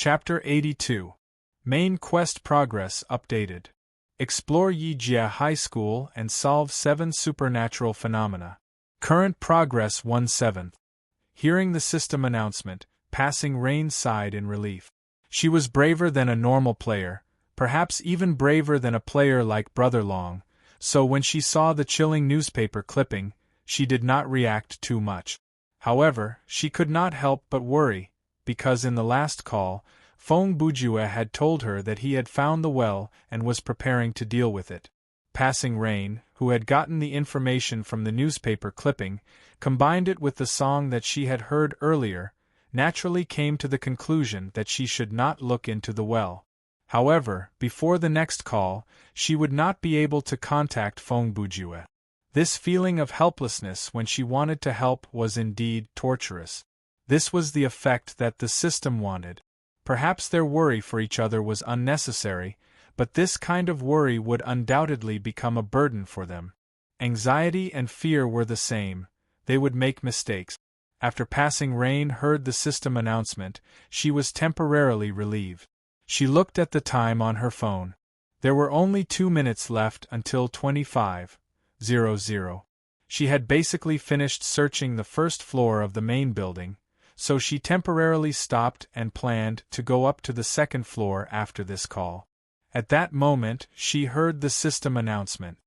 Chapter 82. Main Quest Progress Updated. Explore Yijia High School and solve 7 supernatural phenomena. Current progress 1/7. Hearing the system announcement, Passing Rain sighed in relief. She was braver than a normal player, perhaps even braver than a player like Brother Long, so when she saw the chilling newspaper clipping, she did not react too much. However, she could not help but worry, because in the last call, Feng Bujue had told her that he had found the well and was preparing to deal with it. Passing Rain, who had gotten the information from the newspaper clipping, combined it with the song that she had heard earlier, naturally came to the conclusion that she should not look into the well. However, before the next call, she would not be able to contact Feng Bujue. This feeling of helplessness when she wanted to help was indeed torturous. This was the effect that the system wanted. Perhaps their worry for each other was unnecessary, but this kind of worry would undoubtedly become a burden for them. Anxiety and fear were the same. They would make mistakes. After Passing Rain heard the system announcement, she was temporarily relieved. She looked at the time on her phone. There were only 2 minutes left until 25:00. She had basically finished searching the first floor of the main building, so she temporarily stopped and planned to go up to the second floor after this call. At that moment, she heard the system announcement.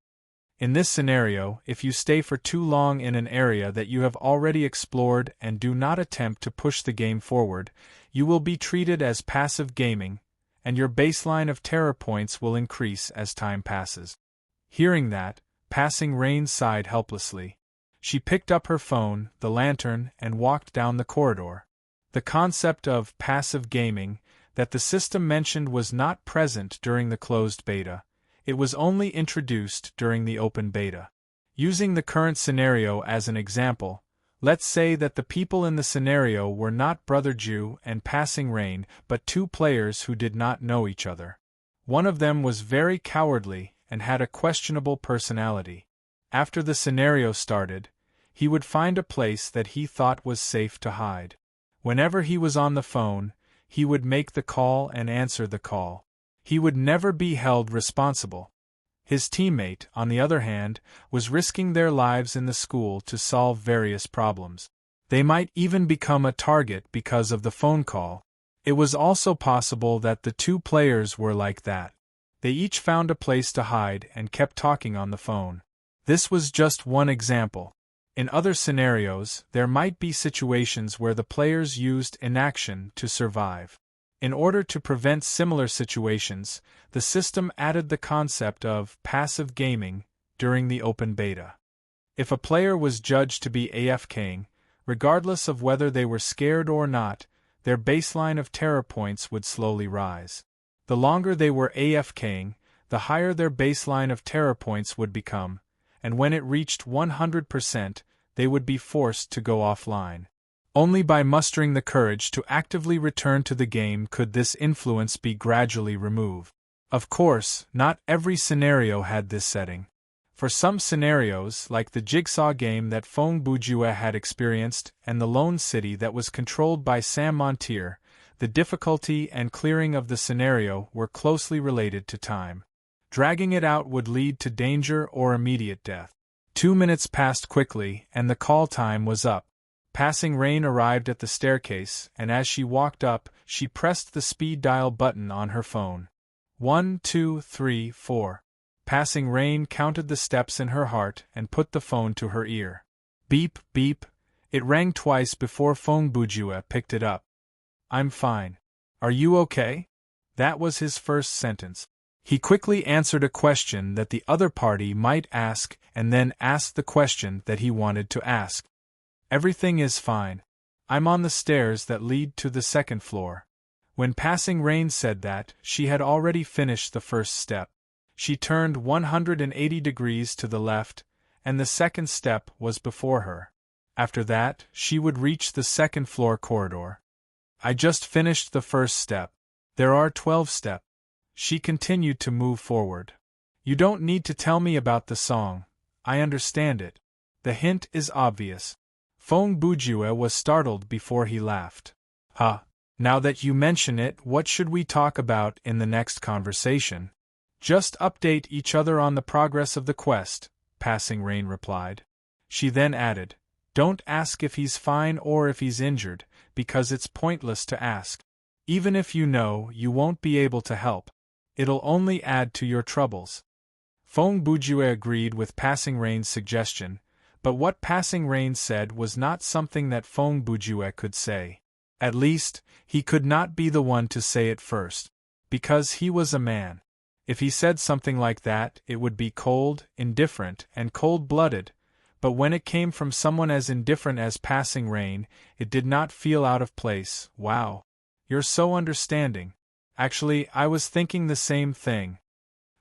In this scenario, if you stay for too long in an area that you have already explored and do not attempt to push the game forward, you will be treated as passive gaming, and your baseline of terror points will increase as time passes. Hearing that, Passing Rain sighed helplessly. She picked up her phone, the lantern, and walked down the corridor. The concept of passive gaming that the system mentioned was not present during the closed beta. It was only introduced during the open beta. Using the current scenario as an example, let's say that the people in the scenario were not Brother Ju and Passing Rain, but 2 players who did not know each other. One of them was very cowardly and had a questionable personality. After the scenario started, he would find a place that he thought was safe to hide. Whenever he was on the phone, he would make the call and answer the call. He would never be held responsible. His teammate, on the other hand, was risking their lives in the school to solve various problems. They might even become a target because of the phone call. It was also possible that the 2 players were like that. They each found a place to hide and kept talking on the phone. This was just one example. In other scenarios, there might be situations where the players used inaction to survive. In order to prevent similar situations, the system added the concept of passive gaming during the open beta. If a player was judged to be AFKing, regardless of whether they were scared or not, their baseline of terror points would slowly rise. The longer they were AFKing, the higher their baseline of terror points would become, and when it reached 100%, they would be forced to go offline. Only by mustering the courage to actively return to the game could this influence be gradually removed. Of course, not every scenario had this setting. For some scenarios, like the jigsaw game that Feng Bujue had experienced and the lone city that was controlled by Sam Montier, the difficulty and clearing of the scenario were closely related to time. Dragging it out would lead to danger or immediate death. 2 minutes passed quickly, and the call time was up. Passing Rain arrived at the staircase, and as she walked up, she pressed the speed dial button on her phone. 1, 2, 3, 4. Passing Rain counted the steps in her heart and put the phone to her ear. Beep, beep. It rang twice before Feng Bujue picked it up. "I'm fine. Are you okay?" That was his first sentence. He quickly answered a question that the other party might ask and then asked the question that he wanted to ask. "Everything is fine. I'm on the stairs that lead to the second floor." When Passing Rain said that, she had already finished the first step. She turned 180 degrees to the left, and the second step was before her. After that, she would reach the second floor corridor. "I just finished the first step. There are 12 steps." She continued to move forward. "You don't need to tell me about the song. I understand it. The hint is obvious." Feng Bujue was startled before he laughed. "Huh. Now that you mention it, what should we talk about in the next conversation? Just update each other on the progress of the quest, Passing Rain replied. She then added, don't ask if he's fine or if he's injured, because it's pointless to ask. Even if you know, you won't be able to help. It'll only add to your troubles. Feng Bujue agreed with Passing Rain's suggestion, but what Passing Rain said was not something that Feng Bujue could say. At least, he could not be the one to say it first, because he was a man. If he said something like that, it would be cold, indifferent, and cold-blooded, but when it came from someone as indifferent as Passing Rain, it did not feel out of place. Wow. You're so understanding. Actually, I was thinking the same thing.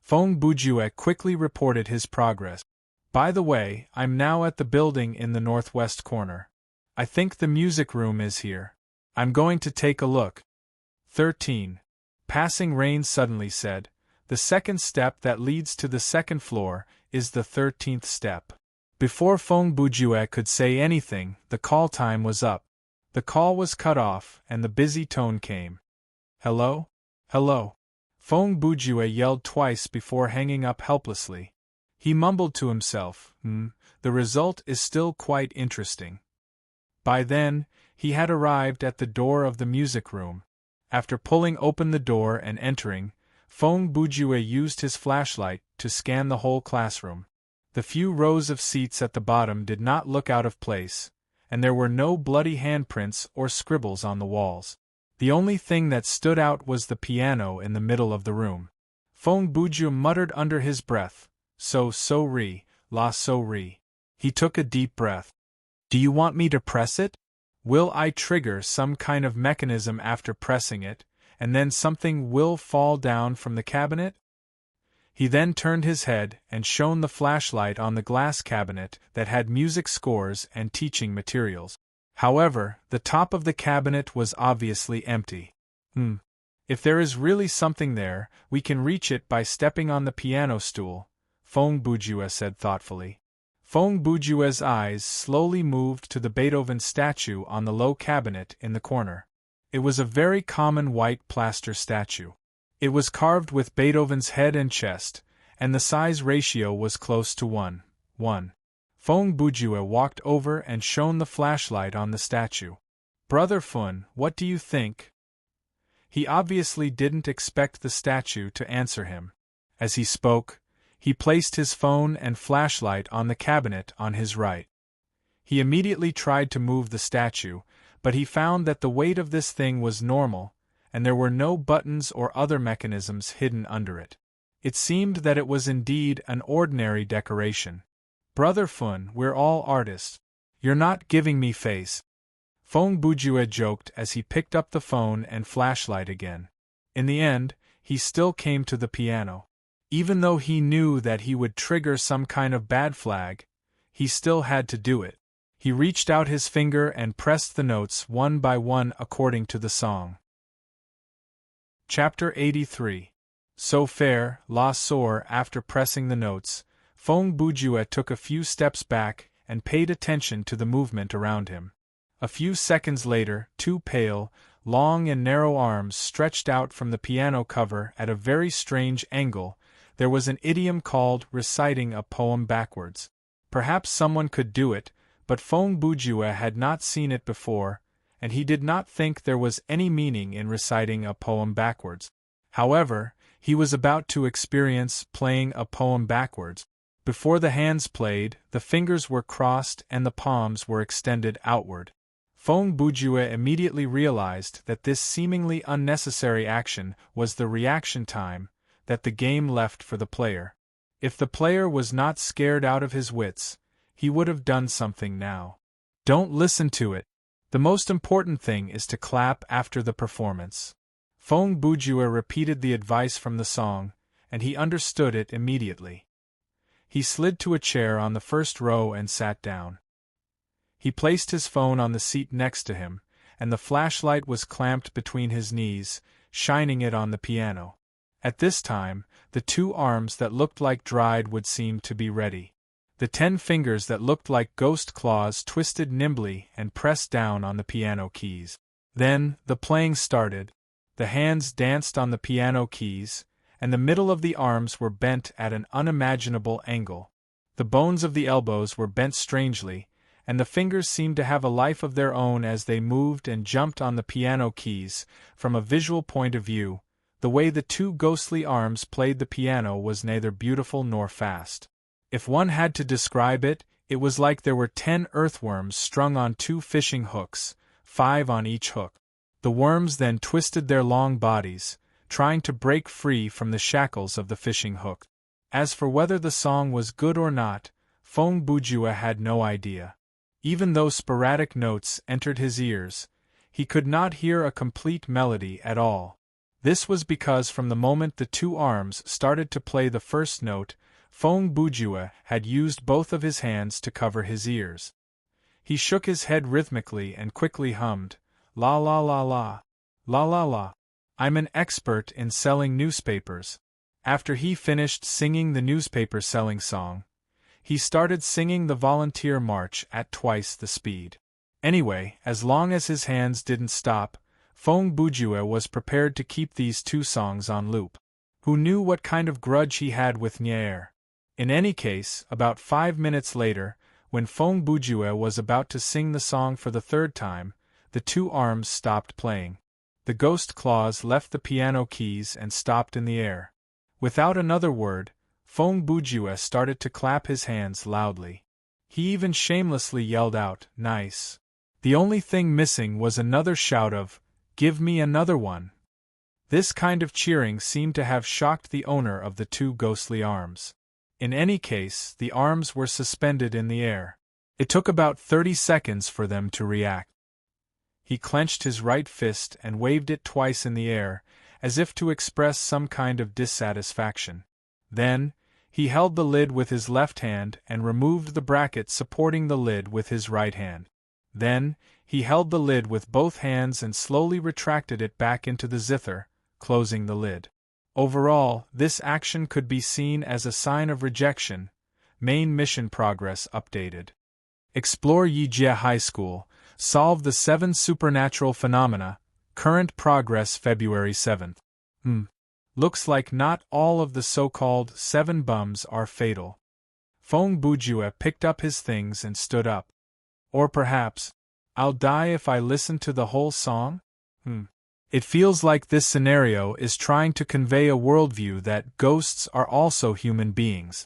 Feng Bujue quickly reported his progress. By the way, I'm now at the building in the northwest corner. I think the music room is here. I'm going to take a look. 13. Passing Rain suddenly said, the second step that leads to the second floor is the 13th step. Before Feng Bujue could say anything, the call time was up. The call was cut off, and the busy tone came. Hello? Hello? Feng Bujue yelled twice before hanging up helplessly. He mumbled to himself, the result is still quite interesting. By then, he had arrived at the door of the music room. After pulling open the door and entering, Feng Bujue used his flashlight to scan the whole classroom. The few rows of seats at the bottom did not look out of place, and there were no bloody handprints or scribbles on the walls. The only thing that stood out was the piano in the middle of the room. Feng Bujue muttered under his breath, so-re, la-so-re. He took a deep breath. Do you want me to press it? Will I trigger some kind of mechanism after pressing it, and then something will fall down from the cabinet? He then turned his head and shone the flashlight on the glass cabinet that had music scores and teaching materials. However, the top of the cabinet was obviously empty. If there is really something there, we can reach it by stepping on the piano stool, Feng Bujue said thoughtfully. Feng Bujue's eyes slowly moved to the Beethoven statue on the low cabinet in the corner. It was a very common white plaster statue. It was carved with Beethoven's head and chest, and the size ratio was close to 1:1. Feng Bujue walked over and shone the flashlight on the statue. Brother Fun, what do you think? He obviously didn't expect the statue to answer him. As he spoke, he placed his phone and flashlight on the cabinet on his right. He immediately tried to move the statue, but he found that the weight of this thing was normal, and there were no buttons or other mechanisms hidden under it. It seemed that it was indeed an ordinary decoration. Brother Fun, we're all artists. You're not giving me face. Feng Bujue joked as he picked up the phone and flashlight again. In the end, he still came to the piano. Even though he knew that he would trigger some kind of bad flag, he still had to do it. He reached out his finger and pressed the notes one by one according to the song. Chapter 83. So fair, la soar. After pressing the notes, Feng Bujue took a few steps back and paid attention to the movement around him. A few seconds later, two pale, long and narrow arms stretched out from the piano cover at a very strange angle. There was an idiom called reciting a poem backwards. Perhaps someone could do it, but Feng Bujue had not seen it before, and he did not think there was any meaning in reciting a poem backwards. However, he was about to experience playing a poem backwards. Before the hands played, the fingers were crossed and the palms were extended outward. Feng Bujue immediately realized that this seemingly unnecessary action was the reaction time that the game left for the player. If the player was not scared out of his wits, he would have done something now. Don't listen to it. The most important thing is to clap after the performance. Feng Bujue repeated the advice from the song, and he understood it immediately. He slid to a chair on the first row and sat down. He placed his phone on the seat next to him, and the flashlight was clamped between his knees, shining it on the piano. At this time, the two arms that looked like dried wood seemed to be ready. The 10 fingers that looked like ghost claws twisted nimbly and pressed down on the piano keys. Then, the playing started. The hands danced on the piano keys, and the middle of the arms were bent at an unimaginable angle. The bones of the elbows were bent strangely, and the fingers seemed to have a life of their own as they moved and jumped on the piano keys. From a visual point of view, the way the two ghostly arms played the piano was neither beautiful nor fast. If one had to describe it, it was like there were 10 earthworms strung on 2 fishing hooks, 5 on each hook. The worms then twisted their long bodies, trying to break free from the shackles of the fishing hook. As for whether the song was good or not, Fong Bujua had no idea. Even though sporadic notes entered his ears, he could not hear a complete melody at all. This was because from the moment the two arms started to play the first note, Fong Bujua had used both of his hands to cover his ears. He shook his head rhythmically and quickly hummed, "La la la la, la la la. I'm an expert in selling newspapers." After he finished singing the newspaper selling song, he started singing the volunteer march at twice the speed. Anyway, as long as his hands didn't stop, Fong Bujua was prepared to keep these two songs on loop. Who knew what kind of grudge he had with Nyer? In any case, about 5 minutes later, when Fong Bujua was about to sing the song for the third time, the two arms stopped playing. The ghost claws left the piano keys and stopped in the air. Without another word, Fong Bujua started to clap his hands loudly. He even shamelessly yelled out, "Nice." The only thing missing was another shout of, "Give me another one." This kind of cheering seemed to have shocked the owner of the two ghostly arms. In any case, the arms were suspended in the air. It took about 30 seconds for them to react. He clenched his right fist and waved it twice in the air, as if to express some kind of dissatisfaction. Then, he held the lid with his left hand and removed the bracket supporting the lid with his right hand. Then, he held the lid with both hands and slowly retracted it back into the zither, closing the lid. Overall, this action could be seen as a sign of rejection. Main mission progress updated. Explore Yijie High School. Solve the 7 supernatural phenomena. Current progress February 7th. Looks like not all of the so-called 7 bums are fatal. Fong Bujua picked up his things and stood up. Or perhaps, I'll die if I listen to the whole song? It feels like this scenario is trying to convey a worldview that ghosts are also human beings.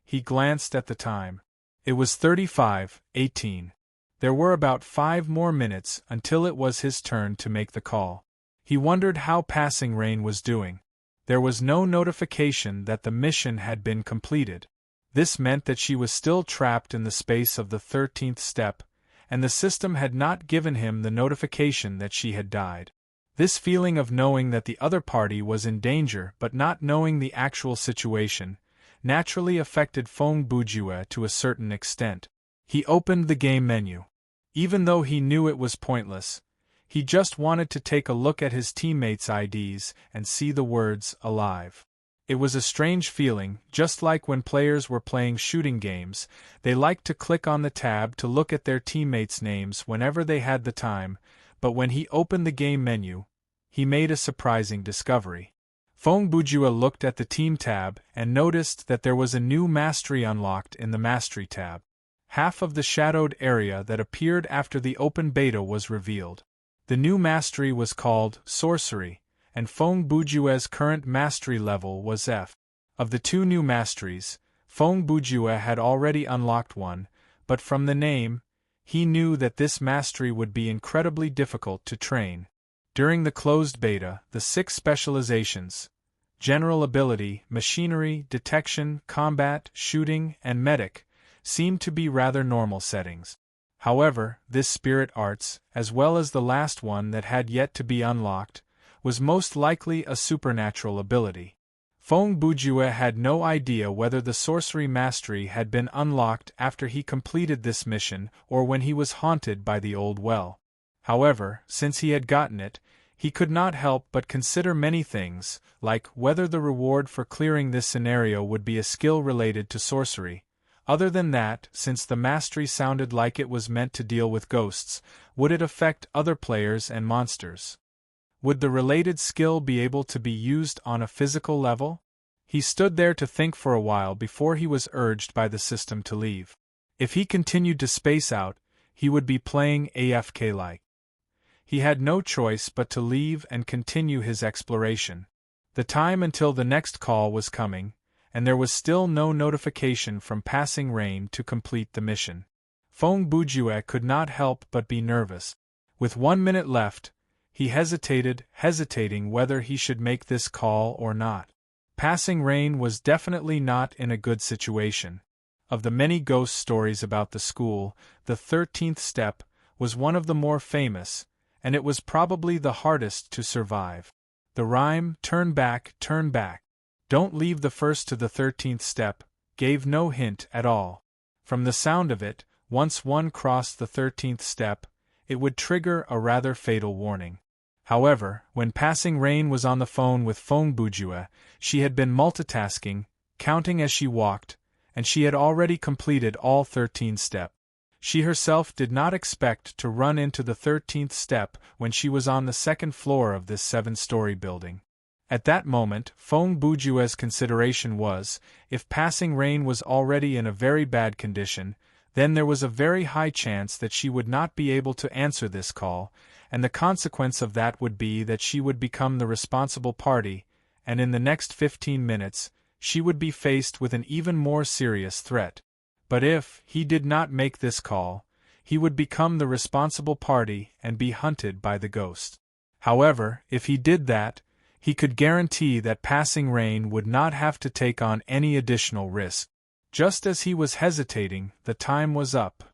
He glanced at the time. It was 35:18. There were about 5 more minutes until it was his turn to make the call. He wondered how Passing Rain was doing. There was no notification that the mission had been completed. This meant that she was still trapped in the space of the 13th step, and the system had not given him the notification that she had died. This feeling of knowing that the other party was in danger but not knowing the actual situation, naturally affected Fong Bujua to a certain extent. He opened the game menu. Even though he knew it was pointless, he just wanted to take a look at his teammates' IDs and see the words "alive." It was a strange feeling, just like when players were playing shooting games, they liked to click on the tab to look at their teammates' names whenever they had the time, but when he opened the game menu, he made a surprising discovery. Fong Bujua looked at the Team tab and noticed that there was a new mastery unlocked in the Mastery tab. Half of the shadowed area that appeared after the open beta was revealed. The new mastery was called Sorcery, and Fong Bujua's current mastery level was F. Of the 2 new masteries, Fong Bujua had already unlocked one, but from the name, he knew that this mastery would be incredibly difficult to train. During the closed beta, the 6 specializations, General Ability, Machinery, Detection, Combat, Shooting, and Medic, seemed to be rather normal settings. However, this Spirit Arts, as well as the last one that had yet to be unlocked, was most likely a supernatural ability. Fong Bujua had no idea whether the Sorcery Mastery had been unlocked after he completed this mission or when he was haunted by the old well. However, since he had gotten it, he could not help but consider many things, like whether the reward for clearing this scenario would be a skill related to sorcery, Other than that, since the mastery sounded like it was meant to deal with ghosts, would it affect other players and monsters? Would the related skill be able to be used on a physical level? He stood there to think for a while before he was urged by the system to leave. If he continued to space out, he would be playing AFK-like. He had no choice but to leave and continue his exploration. The time until the next call was coming, and there was still no notification from Passing Rain to complete the mission. Feng Bujue could not help but be nervous. With 1 minute left, he hesitating whether he should make this call or not. Passing Rain was definitely not in a good situation. Of the many ghost stories about the school, the 13th step was one of the more famous, and it was probably the hardest to survive. The rhyme, turn back, don't leave the first to the 13th step, gave no hint at all. From the sound of it, once one crossed the 13th step, it would trigger a rather fatal warning. However, when Passing Rain was on the phone with Feng Bujue, she had been multitasking, counting as she walked, and she had already completed all 13 steps. She herself did not expect to run into the 13th step when she was on the second floor of this 7-story building. At that moment, Feng Bujue's consideration was, if Passing Rain was already in a very bad condition, then there was a very high chance that she would not be able to answer this call, and the consequence of that would be that she would become the responsible party, and in the next 15 minutes, she would be faced with an even more serious threat. But if he did not make this call, he would become the responsible party and be hunted by the ghost. However, if he did that, he could guarantee that Passing Rain would not have to take on any additional risk. Just as he was hesitating, the time was up.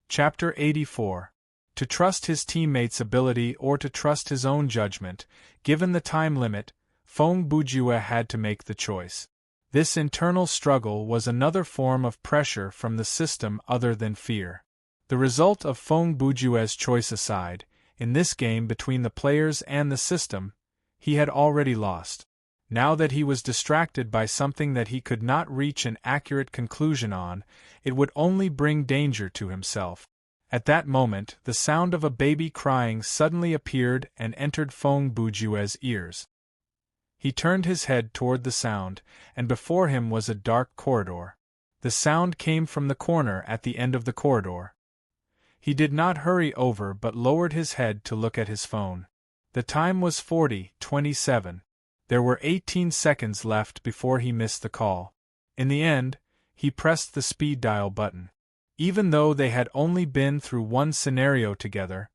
Chapter 84. To trust his teammates' ability or to trust his own judgment, given the time limit, Feng Bujue had to make the choice. This internal struggle was another form of pressure from the system other than fear. The result of Feng Bujue's choice aside, in this game between the players and the system, he had already lost. Now that he was distracted by something that he could not reach an accurate conclusion on, it would only bring danger to himself. At that moment, the sound of a baby crying suddenly appeared and entered Feng Bujue's ears. He turned his head toward the sound, and before him was a dark corridor. The sound came from the corner at the end of the corridor. He did not hurry over but lowered his head to look at his phone. The time was 40:27. There were 18 seconds left before he missed the call. In the end, he pressed the speed dial button. Even though they had only been through one scenario together,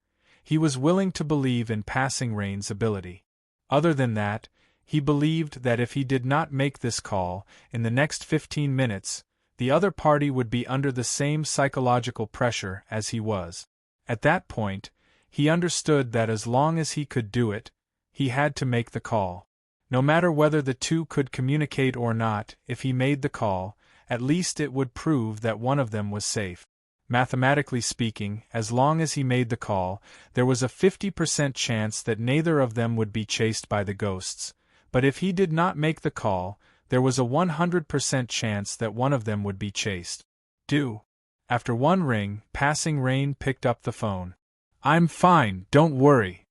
he was willing to believe in Passing Rain's ability. Other than that, he believed that if he did not make this call, in the next 15 minutes, the other party would be under the same psychological pressure as he was. At that point, he understood that as long as he could do it, he had to make the call. No matter whether the two could communicate or not, if he made the call, at least it would prove that one of them was safe. Mathematically speaking, as long as he made the call, there was a 50% chance that neither of them would be chased by the ghosts, but if he did not make the call, there was a 100% chance that one of them would be chased. After one ring, Passing Rain picked up the phone. "I'm fine, don't worry."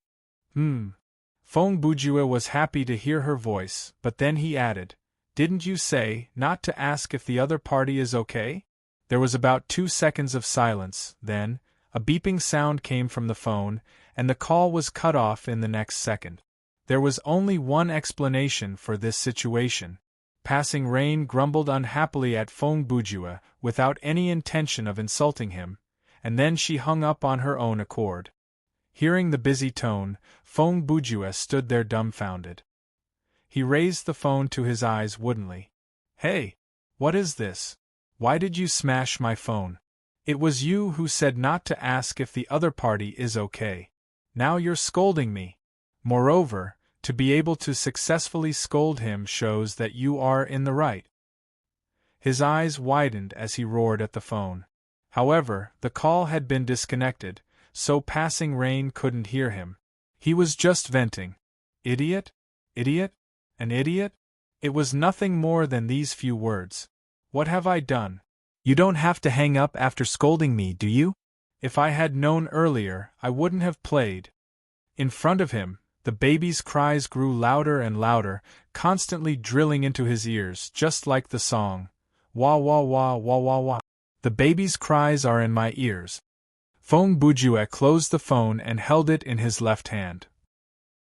Feng Bujue was happy to hear her voice, but then he added, "Didn't you say not to ask if the other party is okay?" There was about 2 seconds of silence, then, a beeping sound came from the phone, and the call was cut off in the next second. There was only one explanation for this situation. Passing Rain grumbled unhappily at Feng Bujue, without any intention of insulting him, and then she hung up on her own accord. Hearing the busy tone, Feng Bujue stood there dumbfounded. He raised the phone to his eyes woodenly. "Hey! What is this? Why did you smash my phone? It was you who said not to ask if the other party is okay. Now you're scolding me. Moreover, to be able to successfully scold him shows that you are in the right." His eyes widened as he roared at the phone. However, the call had been disconnected, so Passing Rain couldn't hear him. He was just venting. "Idiot? Idiot? An idiot?" It was nothing more than these few words. What have I done? You don't have to hang up after scolding me, do you? If I had known earlier, I wouldn't have played. In front of him, the baby's cries grew louder and louder, constantly drilling into his ears, just like the song. Wah wah wah wah wah wah. The baby's cries are in my ears. Feng Bujue closed the phone and held it in his left hand.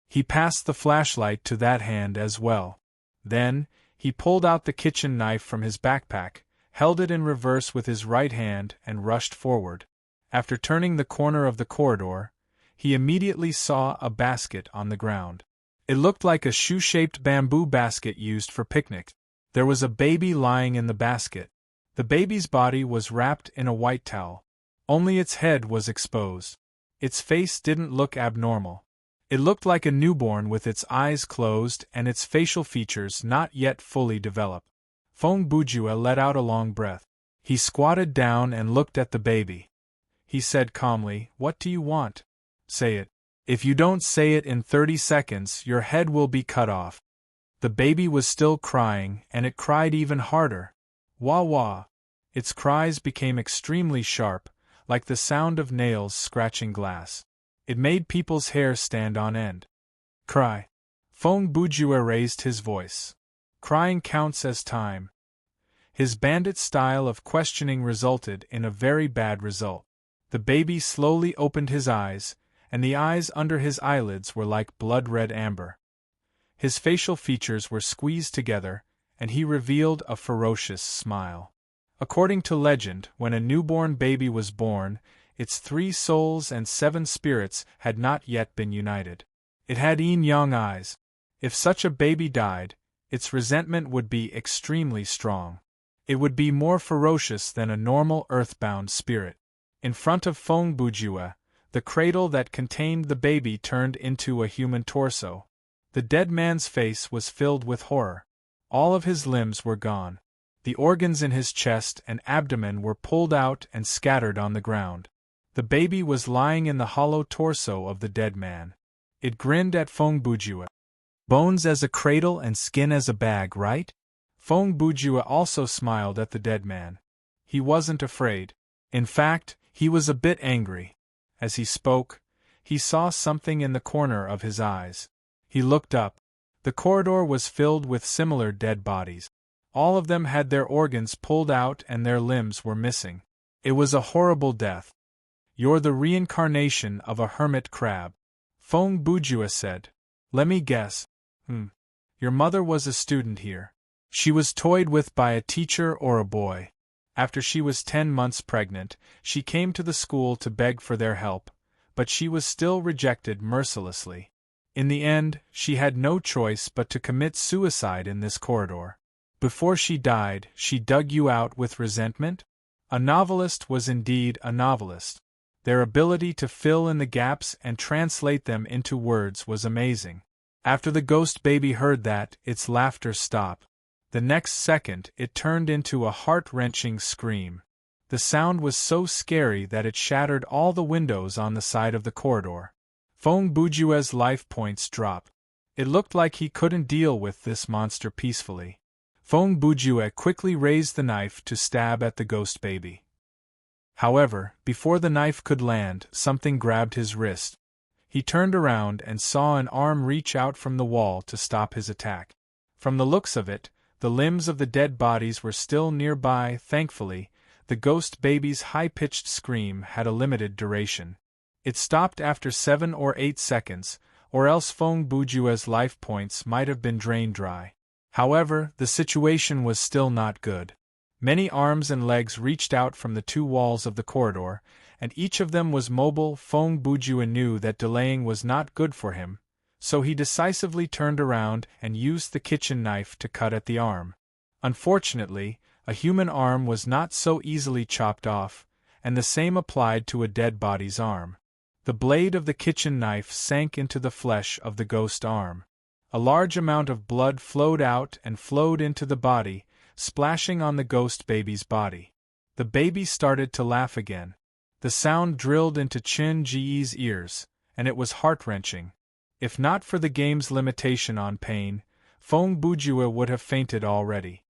He passed the flashlight to that hand as well. Then, he pulled out the kitchen knife from his backpack, held it in reverse with his right hand, and rushed forward. After turning the corner of the corridor, he immediately saw a basket on the ground. It looked like a shoe-shaped bamboo basket used for picnic. There was a baby lying in the basket. The baby's body was wrapped in a white towel. Only its head was exposed. Its face didn't look abnormal. It looked like a newborn with its eyes closed and its facial features not yet fully developed. Feng Bujue let out a long breath. He squatted down and looked at the baby. He said calmly, "What do you want? Say it. If you don't say it in 30 seconds, your head will be cut off." The baby was still crying, and it cried even harder. Wah wah. Its cries became extremely sharp, like the sound of nails scratching glass. It made people's hair stand on end. Cry. Feng Bujue raised his voice. Crying counts as time. His bandit style of questioning resulted in a very bad result. The baby slowly opened his eyes, and the eyes under his eyelids were like blood-red amber. His facial features were squeezed together, and he revealed a ferocious smile. According to legend, when a newborn baby was born, its 3 souls and 7 spirits had not yet been united. It had yin-yang eyes. If such a baby died, its resentment would be extremely strong. It would be more ferocious than a normal earthbound spirit. In front of Feng Bujue, the cradle that contained the baby turned into a human torso. The dead man's face was filled with horror. All of his limbs were gone. The organs in his chest and abdomen were pulled out and scattered on the ground. The baby was lying in the hollow torso of the dead man. It grinned at Feng Bujue. "Bones as a cradle and skin as a bag, right?" Feng Bujue also smiled at the dead man. He wasn't afraid. In fact, he was a bit angry. As he spoke, he saw something in the corner of his eyes. He looked up. The corridor was filled with similar dead bodies. All of them had their organs pulled out and their limbs were missing. It was a horrible death. "You're the reincarnation of a hermit crab," Feng Bujue said. "Let me guess. Your mother was a student here. She was toyed with by a teacher or a boy. After she was 10 months pregnant, she came to the school to beg for their help, but she was still rejected mercilessly. In the end, she had no choice but to commit suicide in this corridor. Before she died, she dug you out with resentment?" A novelist was indeed a novelist. Their ability to fill in the gaps and translate them into words was amazing. After the ghost baby heard that, its laughter stopped. The next second, it turned into a heart-wrenching scream. The sound was so scary that it shattered all the windows on the side of the corridor. Feng Bujue's life points dropped. It looked like he couldn't deal with this monster peacefully. Feng Bujue quickly raised the knife to stab at the ghost baby. However, before the knife could land, something grabbed his wrist. He turned around and saw an arm reach out from the wall to stop his attack. From the looks of it, the limbs of the dead bodies were still nearby. Thankfully, the ghost baby's high-pitched scream had a limited duration. It stopped after 7 or 8 seconds, or else Feng Bujue's life points might have been drained dry. However, the situation was still not good. Many arms and legs reached out from the 2 walls of the corridor, and each of them was mobile. Feng Bujue knew that delaying was not good for him, so he decisively turned around and used the kitchen knife to cut at the arm. Unfortunately, a human arm was not so easily chopped off, and the same applied to a dead body's arm. The blade of the kitchen knife sank into the flesh of the ghost arm. A large amount of blood flowed out and flowed into the body, splashing on the ghost baby's body. The baby started to laugh again. The sound drilled into Qin Ji's ears, and it was heart-wrenching. If not for the game's limitation on pain, Feng Bujue would have fainted already.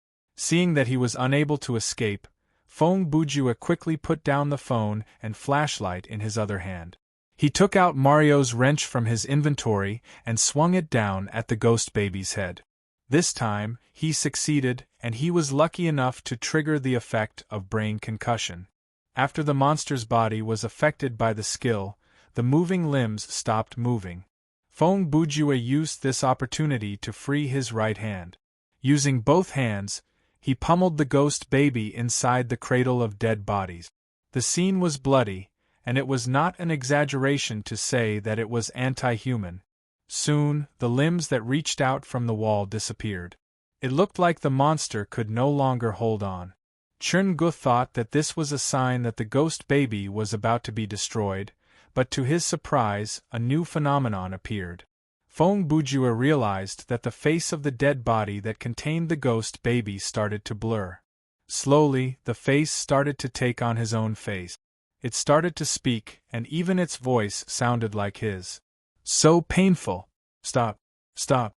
Seeing that he was unable to escape, Feng Bujue quickly put down the phone and flashlight in his other hand. He took out Mario's wrench from his inventory and swung it down at the ghost baby's head. This time, he succeeded, and he was lucky enough to trigger the effect of brain concussion. After the monster's body was affected by the skill, the moving limbs stopped moving. Feng Bujue used this opportunity to free his right hand. Using both hands, he pummeled the ghost baby inside the cradle of dead bodies. The scene was bloody, and it was not an exaggeration to say that it was anti-human. Soon, the limbs that reached out from the wall disappeared. It looked like the monster could no longer hold on. Chun-gu thought that this was a sign that the ghost baby was about to be destroyed, but to his surprise, a new phenomenon appeared. Feng Bujue realized that the face of the dead body that contained the ghost baby started to blur. Slowly, the face started to take on his own face. It started to speak, and even its voice sounded like his. So painful! Stop! Stop!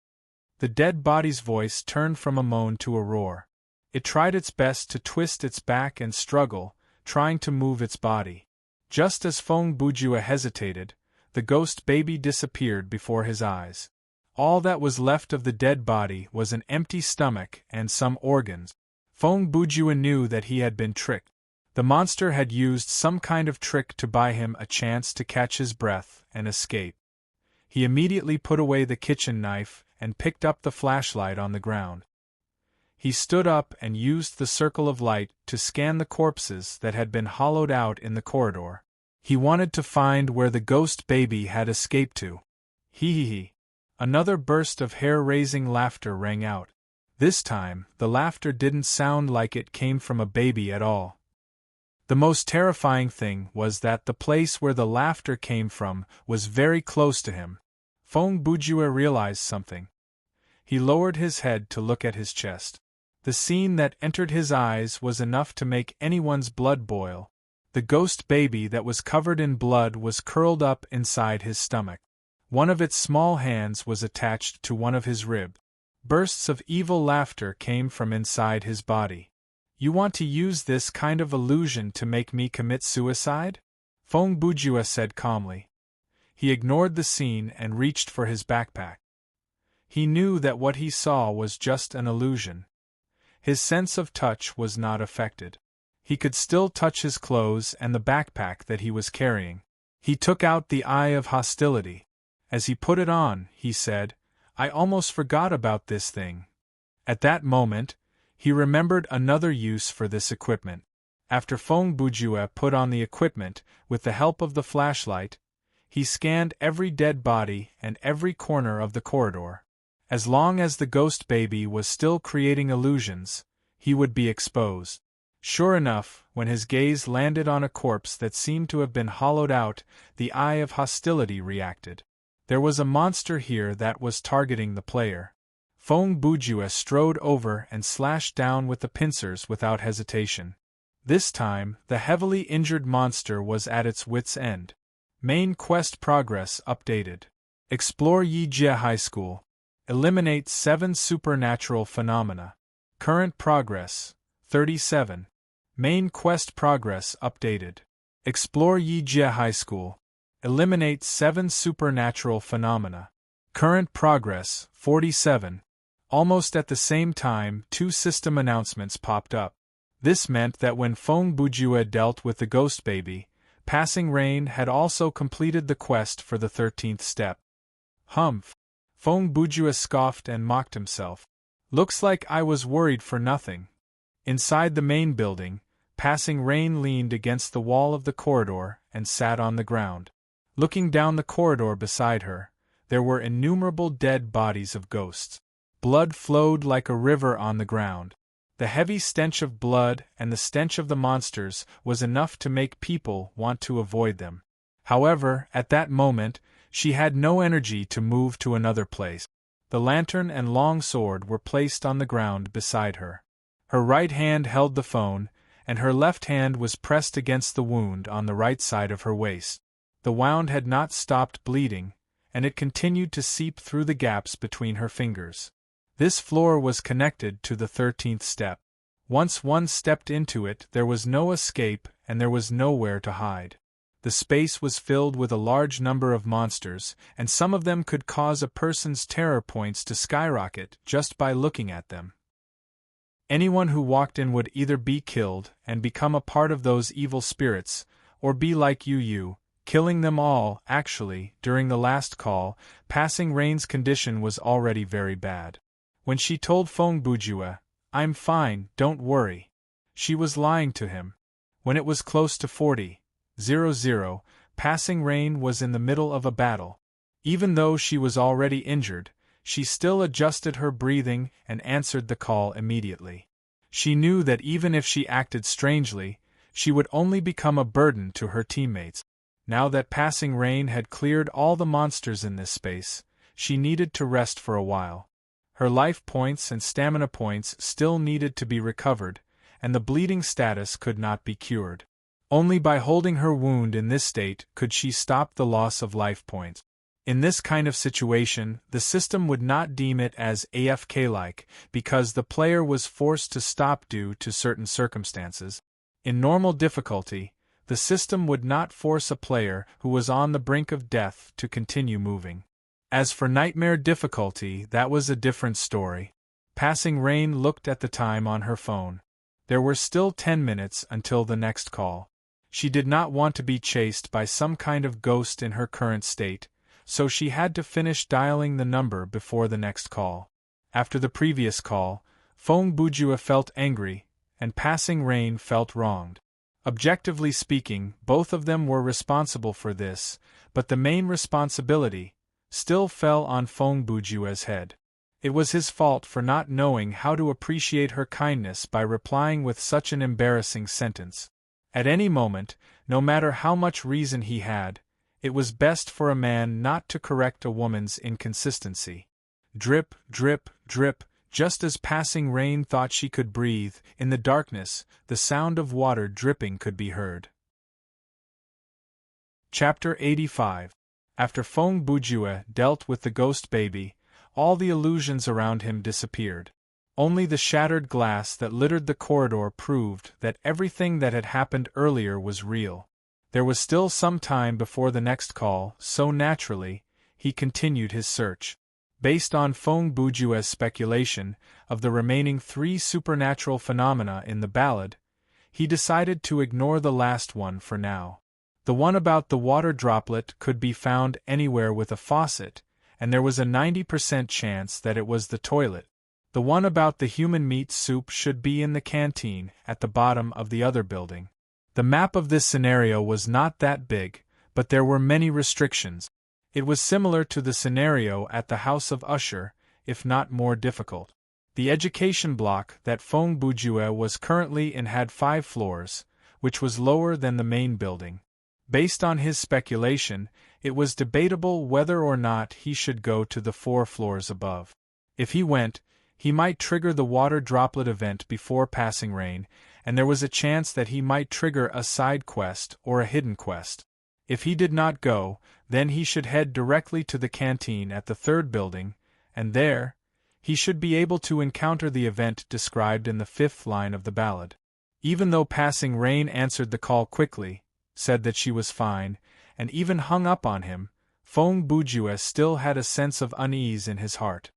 The dead body's voice turned from a moan to a roar. It tried its best to twist its back and struggle, trying to move its body. Just as Feng Bujue hesitated, the ghost baby disappeared before his eyes. All that was left of the dead body was an empty stomach and some organs. Feng Bujue knew that he had been tricked. The monster had used some kind of trick to buy him a chance to catch his breath and escape. He immediately put away the kitchen knife and picked up the flashlight on the ground. He stood up and used the circle of light to scan the corpses that had been hollowed out in the corridor. He wanted to find where the ghost baby had escaped to. Hee. Another burst of hair-raising laughter rang out. This time, the laughter didn't sound like it came from a baby at all. The most terrifying thing was that the place where the laughter came from was very close to him. Feng Bujue realized something. He lowered his head to look at his chest. The scene that entered his eyes was enough to make anyone's blood boil. The ghost baby that was covered in blood was curled up inside his stomach. One of its small hands was attached to one of his ribs. Bursts of evil laughter came from inside his body. You want to use this kind of illusion to make me commit suicide? Feng Bujue said calmly. He ignored the scene and reached for his backpack. He knew that what he saw was just an illusion. His sense of touch was not affected. He could still touch his clothes and the backpack that he was carrying. He took out the Eye of Hostility. As he put it on, he said, "I almost forgot about this thing." At that moment, he remembered another use for this equipment. After Feng Bujue put on the equipment, with the help of the flashlight, he scanned every dead body and every corner of the corridor. As long as the ghost baby was still creating illusions, he would be exposed. Sure enough, when his gaze landed on a corpse that seemed to have been hollowed out, the Eye of Hostility reacted. There was a monster here that was targeting the player. Feng Bujue strode over and slashed down with the pincers without hesitation. This time, the heavily injured monster was at its wit's end. Main quest progress updated. Explore Yijie High School. Eliminate 7 supernatural phenomena. Current progress, 37. Main quest progress updated. Explore Yijie High School. Eliminate 7 supernatural phenomena. Current progress, 47. Almost at the same time, 2 system announcements popped up. This meant that when Feng Bujue dealt with the ghost baby, Passing Rain had also completed the quest for the 13th step. Humph! Feng Bujue scoffed and mocked himself. Looks like I was worried for nothing. Inside the main building, Passing Rain leaned against the wall of the corridor and sat on the ground. Looking down the corridor beside her, there were innumerable dead bodies of ghosts. Blood flowed like a river on the ground. The heavy stench of blood and the stench of the monsters was enough to make people want to avoid them. However, at that moment, she had no energy to move to another place. The lantern and long sword were placed on the ground beside her. Her right hand held the phone, and her left hand was pressed against the wound on the right side of her waist. The wound had not stopped bleeding, and it continued to seep through the gaps between her fingers. This floor was connected to the 13th step. Once one stepped into it, there was no escape and there was nowhere to hide. The space was filled with a large number of monsters, and some of them could cause a person's terror points to skyrocket just by looking at them. Anyone who walked in would either be killed and become a part of those evil spirits, or be like you, killing them all. Actually, during the last call, Passing Rain's condition was already very bad. When she told Feng Bujue, "I'm fine, don't worry," she was lying to him. When it was close to 40:00, Passing Rain was in the middle of a battle. Even though she was already injured, she still adjusted her breathing and answered the call immediately. She knew that even if she acted strangely, she would only become a burden to her teammates. Now that Passing Rain had cleared all the monsters in this space, she needed to rest for a while. Her life points and stamina points still needed to be recovered, and the bleeding status could not be cured. Only by holding her wound in this state could she stop the loss of life points. In this kind of situation, the system would not deem it as AFK-like, because the player was forced to stop due to certain circumstances. In normal difficulty, the system would not force a player who was on the brink of death to continue moving. As for nightmare difficulty, that was a different story. Passing Rain looked at the time on her phone. There were still 10 minutes until the next call. She did not want to be chased by some kind of ghost in her current state, so she had to finish dialing the number before the next call. After the previous call, Feng Bujue felt angry, and Passing Rain felt wronged. Objectively speaking, both of them were responsible for this, but the main responsibility still fell on Feng Bujue's head. It was his fault for not knowing how to appreciate her kindness by replying with such an embarrassing sentence. At any moment, no matter how much reason he had, it was best for a man not to correct a woman's inconsistency. Drip, drip, drip, just as Passing Rain thought she could breathe, in the darkness, the sound of water dripping could be heard. Chapter 85. After Feng Bujue dealt with the ghost baby, all the illusions around him disappeared. Only the shattered glass that littered the corridor proved that everything that had happened earlier was real. There was still some time before the next call, so naturally, he continued his search. Based on Feng Bujue's speculation of the remaining 3 supernatural phenomena in the ballad, he decided to ignore the last one for now. The one about the water droplet could be found anywhere with a faucet, and there was a 90% chance that it was the toilet. The one about the human meat soup should be in the canteen at the bottom of the other building. The map of this scenario was not that big, but there were many restrictions. It was similar to the scenario at the House of Usher, if not more difficult. The education block that Feng Bujue was currently in had 5 floors, which was lower than the main building. Based on his speculation, it was debatable whether or not he should go to the 4 floors above. If he went, he might trigger the water droplet event before Passing Rain, and there was a chance that he might trigger a side quest or a hidden quest. If he did not go, then he should head directly to the canteen at the 3rd building, and there, he should be able to encounter the event described in the 5th line of the ballad. Even though Passing Rain answered the call quickly, said that she was fine, and even hung up on him, Feng Bujue still had a sense of unease in his heart.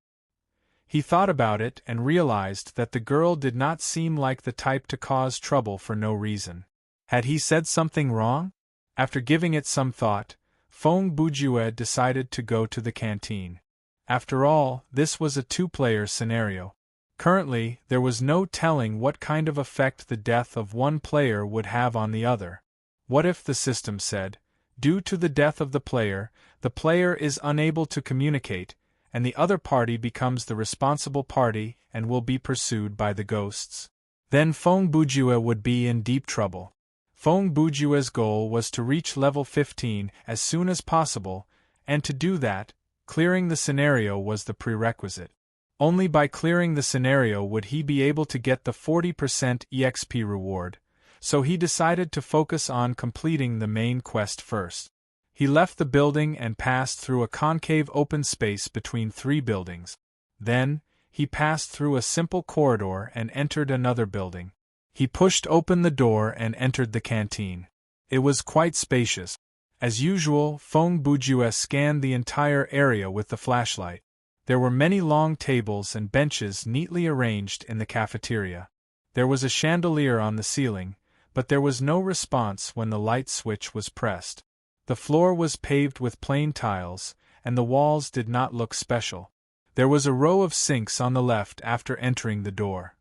He thought about it and realized that the girl did not seem like the type to cause trouble for no reason. Had he said something wrong? After giving it some thought, Feng Bujue decided to go to the canteen. After all, this was a 2-player scenario. Currently, there was no telling what kind of effect the death of one player would have on the other. What if the system said, due to the death of the player is unable to communicate, and the other party becomes the responsible party and will be pursued by the ghosts? Then Feng Bujue would be in deep trouble. Feng Bujue's goal was to reach level 15 as soon as possible, and to do that, clearing the scenario was the prerequisite. Only by clearing the scenario would he be able to get the 40% EXP reward, so he decided to focus on completing the main quest first. He left the building and passed through a concave open space between 3 buildings. Then, he passed through a simple corridor and entered another building. He pushed open the door and entered the canteen. It was quite spacious. As usual, Feng Bujue scanned the entire area with the flashlight. There were many long tables and benches neatly arranged in the cafeteria. There was a chandelier on the ceiling, but there was no response when the light switch was pressed. The floor was paved with plain tiles, and the walls did not look special. There was a row of sinks on the left after entering the door.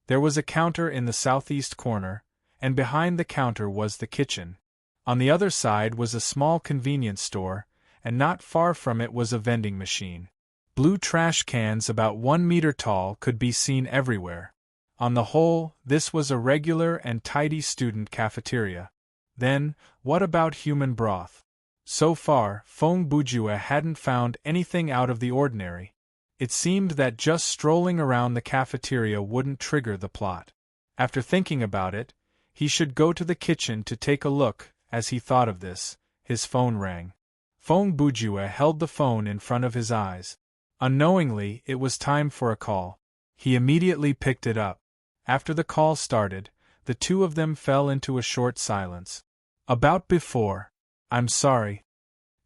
There was a counter in the southeast corner, and behind the counter was the kitchen. On the other side was a small convenience store, and not far from it was a vending machine. Blue trash cans about 1 meter tall could be seen everywhere. On the whole, this was a regular and tidy student cafeteria. Then, what about human broth? So far, Feng Bujue hadn't found anything out of the ordinary. It seemed that just strolling around the cafeteria wouldn't trigger the plot. After thinking about it, he should go to the kitchen to take a look. As he thought of this, his phone rang. Feng Bujue held the phone in front of his eyes. Unknowingly, it was time for a call. He immediately picked it up. After the call started, the two of them fell into a short silence. About before. I'm sorry.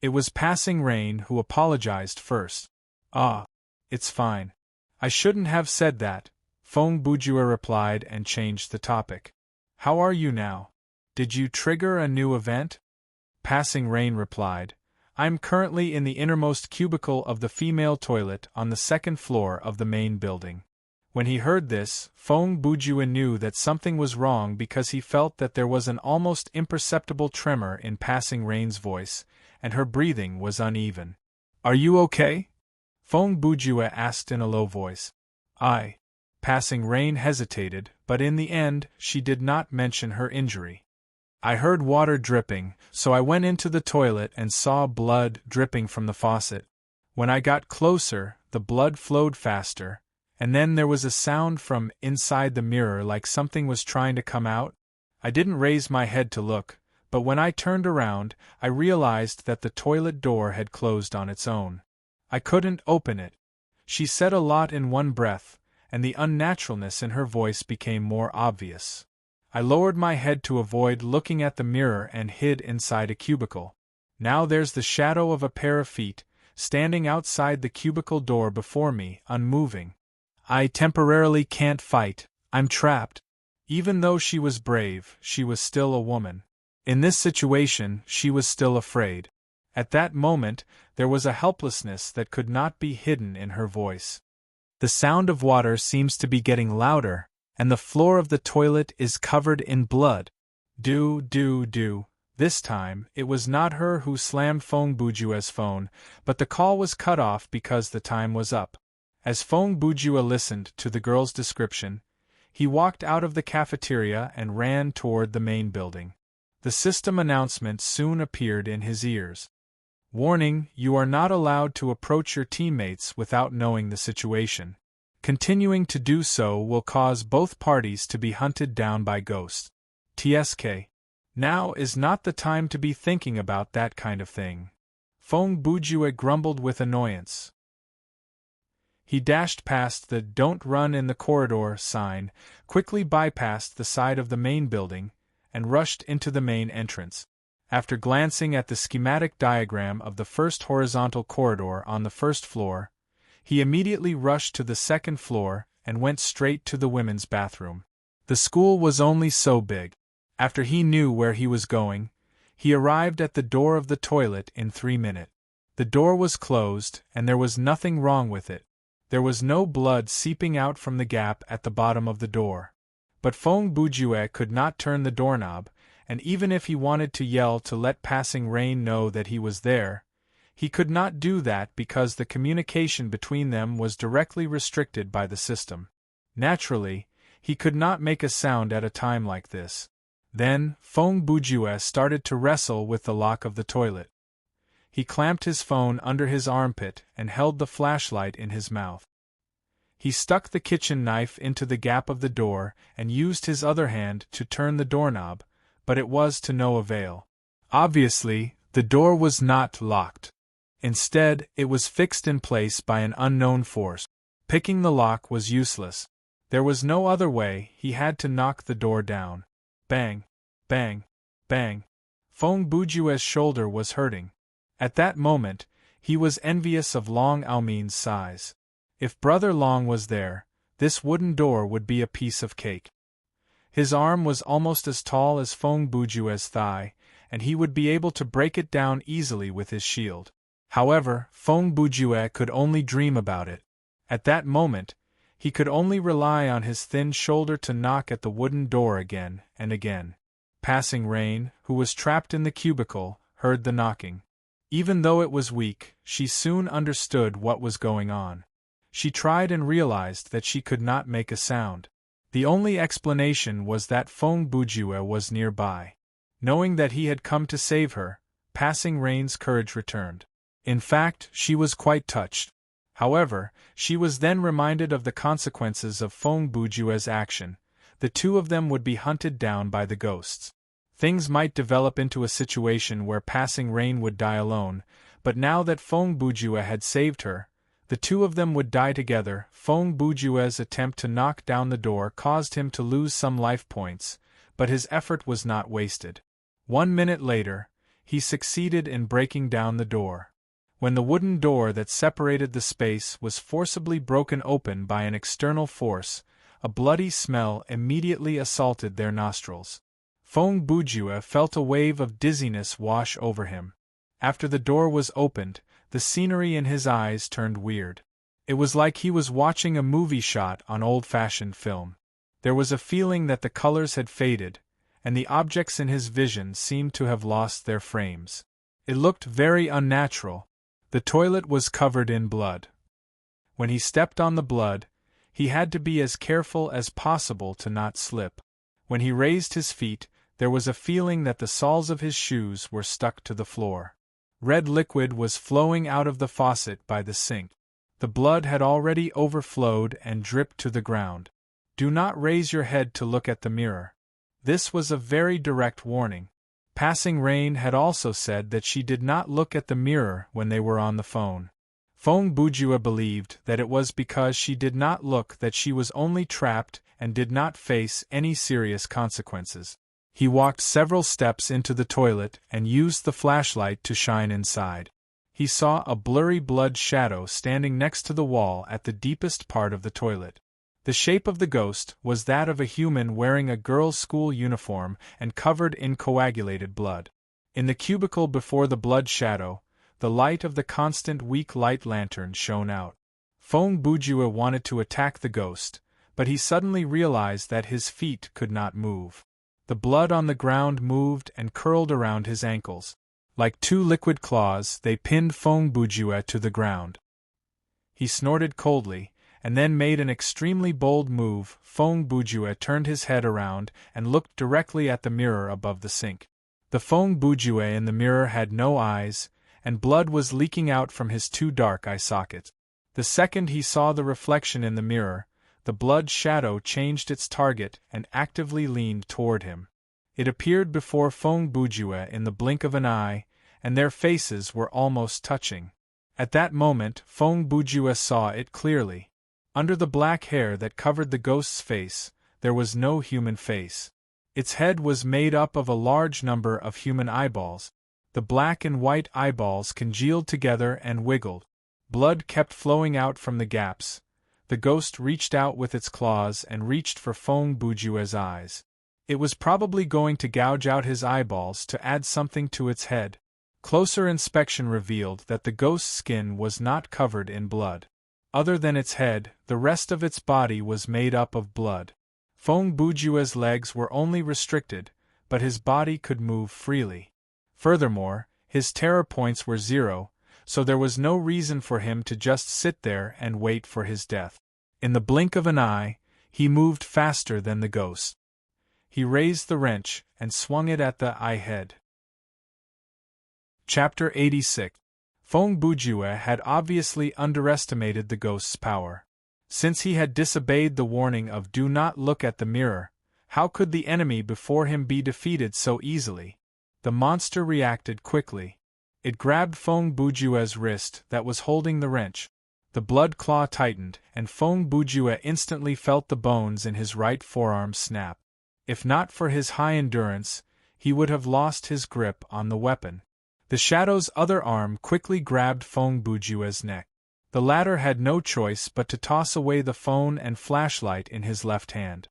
It was Passing Rain who apologized first. Ah. It's fine. I shouldn't have said that, Feng Bujue replied and changed the topic. How are you now? Did you trigger a new event? Passing Rain replied, I'm currently in the innermost cubicle of the female toilet on the second floor of the main building. When he heard this, Feng Bujue knew that something was wrong because he felt that there was an almost imperceptible tremor in Passing Rain's voice, and her breathing was uneven. Are you okay? Feng Bujue asked in a low voice. Passing Rain hesitated, but in the end, she did not mention her injury. I heard water dripping, so I went into the toilet and saw blood dripping from the faucet. When I got closer, the blood flowed faster, and then there was a sound from inside the mirror like something was trying to come out. I didn't raise my head to look, but when I turned around, I realized that the toilet door had closed on its own. I couldn't open it. She said a lot in one breath, and the unnaturalness in her voice became more obvious. I lowered my head to avoid looking at the mirror and hid inside a cubicle. Now there's the shadow of a pair of feet, standing outside the cubicle door before me, unmoving. I temporarily can't fight, I'm trapped. Even though she was brave, she was still a woman. In this situation, she was still afraid. At that moment, there was a helplessness that could not be hidden in her voice. The sound of water seems to be getting louder, and the floor of the toilet is covered in blood. This time, it was not her who slammed Feng Bujue's phone, but the call was cut off because the time was up. As Feng Bujue listened to the girl's description, he walked out of the cafeteria and ran toward the main building. The system announcement soon appeared in his ears. Warning, you are not allowed to approach your teammates without knowing the situation. Continuing to do so will cause both parties to be hunted down by ghosts. TSK. Now is not the time to be thinking about that kind of thing. Feng Bujue grumbled with annoyance. He dashed past the "Don't run in the corridor" sign, quickly bypassed the side of the main building, and rushed into the main entrance. After glancing at the schematic diagram of the first horizontal corridor on the first floor, he immediately rushed to the second floor and went straight to the women's bathroom. The school was only so big. After he knew where he was going, he arrived at the door of the toilet in 3 minutes. The door was closed, and there was nothing wrong with it. There was no blood seeping out from the gap at the bottom of the door. But Feng Bujue could not turn the doorknob, and even if he wanted to yell to let Passing Rain know that he was there, he could not do that because the communication between them was directly restricted by the system. Naturally, he could not make a sound at a time like this. Then, Feng Bujue started to wrestle with the lock of the toilet. He clamped his phone under his armpit and held the flashlight in his mouth. He stuck the kitchen knife into the gap of the door and used his other hand to turn the doorknob, but it was to no avail. Obviously, the door was not locked. Instead, it was fixed in place by an unknown force. Picking the lock was useless. There was no other way, he had to knock the door down. Bang! Bang! Bang! Feng Bujue's shoulder was hurting. At that moment, he was envious of Long Aomin's size. If Brother Long was there, this wooden door would be a piece of cake. His arm was almost as tall as Feng Bujue's thigh, and he would be able to break it down easily with his shield. However, Feng Bujue could only dream about it. At that moment, he could only rely on his thin shoulder to knock at the wooden door again and again. Passing Rain, who was trapped in the cubicle, heard the knocking. Even though it was weak, she soon understood what was going on. She tried and realized that she could not make a sound. The only explanation was that Feng Bujue was nearby. Knowing that he had come to save her, Passing Rain's courage returned. In fact, she was quite touched. However, she was then reminded of the consequences of Feng Bujue's action. The two of them would be hunted down by the ghosts. Things might develop into a situation where Passing Rain would die alone, but now that Feng Bujue had saved her, the two of them would die together. Feng Bujue's attempt to knock down the door caused him to lose some life points, but his effort was not wasted. 1 minute later, he succeeded in breaking down the door. When the wooden door that separated the space was forcibly broken open by an external force, a bloody smell immediately assaulted their nostrils. Feng Bujue felt a wave of dizziness wash over him. After the door was opened, the scenery in his eyes turned weird. It was like he was watching a movie shot on old-fashioned film. There was a feeling that the colors had faded, and the objects in his vision seemed to have lost their frames. It looked very unnatural. The toilet was covered in blood. When he stepped on the blood, he had to be as careful as possible to not slip. When he raised his feet, there was a feeling that the soles of his shoes were stuck to the floor. Red liquid was flowing out of the faucet by the sink. The blood had already overflowed and dripped to the ground. Do not raise your head to look at the mirror. This was a very direct warning. Passing Rain had also said that she did not look at the mirror when they were on the phone. Feng Bujue believed that it was because she did not look that she was only trapped and did not face any serious consequences. He walked several steps into the toilet and used the flashlight to shine inside. He saw a blurry blood shadow standing next to the wall at the deepest part of the toilet. The shape of the ghost was that of a human wearing a girls' school uniform and covered in coagulated blood. In the cubicle before the blood shadow, the light of the constant weak light lantern shone out. Feng Bujue wanted to attack the ghost, but he suddenly realized that his feet could not move. The blood on the ground moved and curled around his ankles. Like two liquid claws, they pinned Feng Bujue to the ground. He snorted coldly, and then made an extremely bold move. Feng Bujue turned his head around and looked directly at the mirror above the sink. The Feng Bujue in the mirror had no eyes, and blood was leaking out from his two dark eye sockets. The second he saw the reflection in the mirror, the blood shadow changed its target and actively leaned toward him. It appeared before Feng Bujue in the blink of an eye, and their faces were almost touching. At that moment, Feng Bujue saw it clearly. Under the black hair that covered the ghost's face, there was no human face. Its head was made up of a large number of human eyeballs. The black and white eyeballs congealed together and wiggled. Blood kept flowing out from the gaps. The ghost reached out with its claws and reached for Feng Bujue's eyes. It was probably going to gouge out his eyeballs to add something to its head. Closer inspection revealed that the ghost's skin was not covered in blood. Other than its head, the rest of its body was made up of blood. Feng Bujue's legs were only restricted, but his body could move freely. Furthermore, his terror points were 0, so there was no reason for him to just sit there and wait for his death. In the blink of an eye, he moved faster than the ghost. He raised the wrench and swung it at the eye head. Chapter 86. Feng Bujue had obviously underestimated the ghost's power. Since he had disobeyed the warning of "do not look at the mirror," how could the enemy before him be defeated so easily? The monster reacted quickly. It grabbed Feng Bujue's wrist that was holding the wrench. The blood claw tightened, and Feng Bujue instantly felt the bones in his right forearm snap. If not for his high endurance, he would have lost his grip on the weapon. The shadow's other arm quickly grabbed Feng Bujue's neck. The latter had no choice but to toss away the phone and flashlight in his left hand.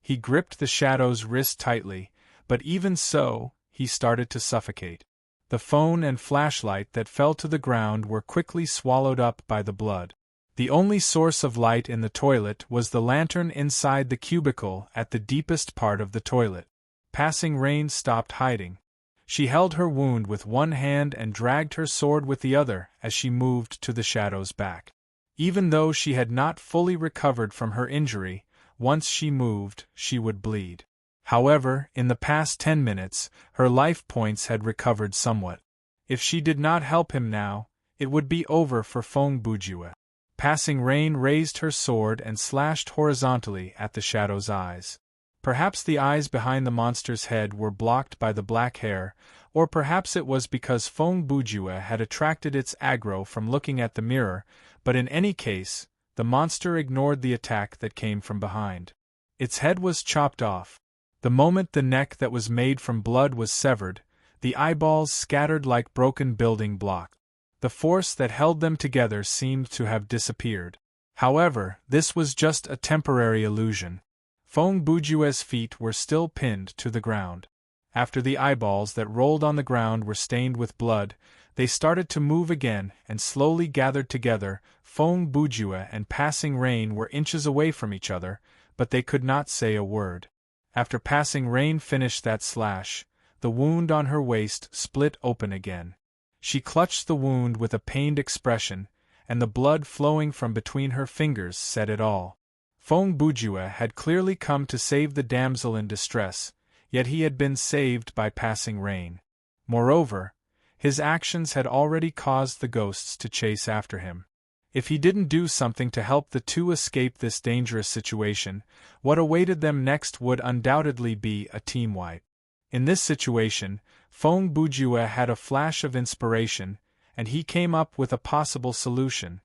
He gripped the shadow's wrist tightly, but even so, he started to suffocate. The phone and flashlight that fell to the ground were quickly swallowed up by the blood. The only source of light in the toilet was the lantern inside the cubicle at the deepest part of the toilet. Passing Rain stopped hiding. She held her wound with one hand and dragged her sword with the other as she moved to the shadow's back. Even though she had not fully recovered from her injury, once she moved, she would bleed. However, in the past 10 minutes, her life points had recovered somewhat. If she did not help him now, it would be over for Feng Bujue. Passing Rain raised her sword and slashed horizontally at the shadow's eyes. Perhaps the eyes behind the monster's head were blocked by the black hair, or perhaps it was because Feng Bujue had attracted its aggro from looking at the mirror, but in any case, the monster ignored the attack that came from behind. Its head was chopped off. The moment the neck that was made from blood was severed, the eyeballs scattered like broken building blocks. The force that held them together seemed to have disappeared. However, this was just a temporary illusion. Feng Bujue's feet were still pinned to the ground. After the eyeballs that rolled on the ground were stained with blood, they started to move again and slowly gathered together. Feng Bujue and Passing Rain were inches away from each other, but they could not say a word. After Passing Rain finished that slash, the wound on her waist split open again. She clutched the wound with a pained expression, and the blood flowing from between her fingers said it all. Feng Bujue had clearly come to save the damsel in distress, yet he had been saved by Passing Rain. Moreover, his actions had already caused the ghosts to chase after him. If he didn't do something to help the two escape this dangerous situation, what awaited them next would undoubtedly be a team wipe. In this situation, Feng Bujue had a flash of inspiration, and he came up with a possible solution.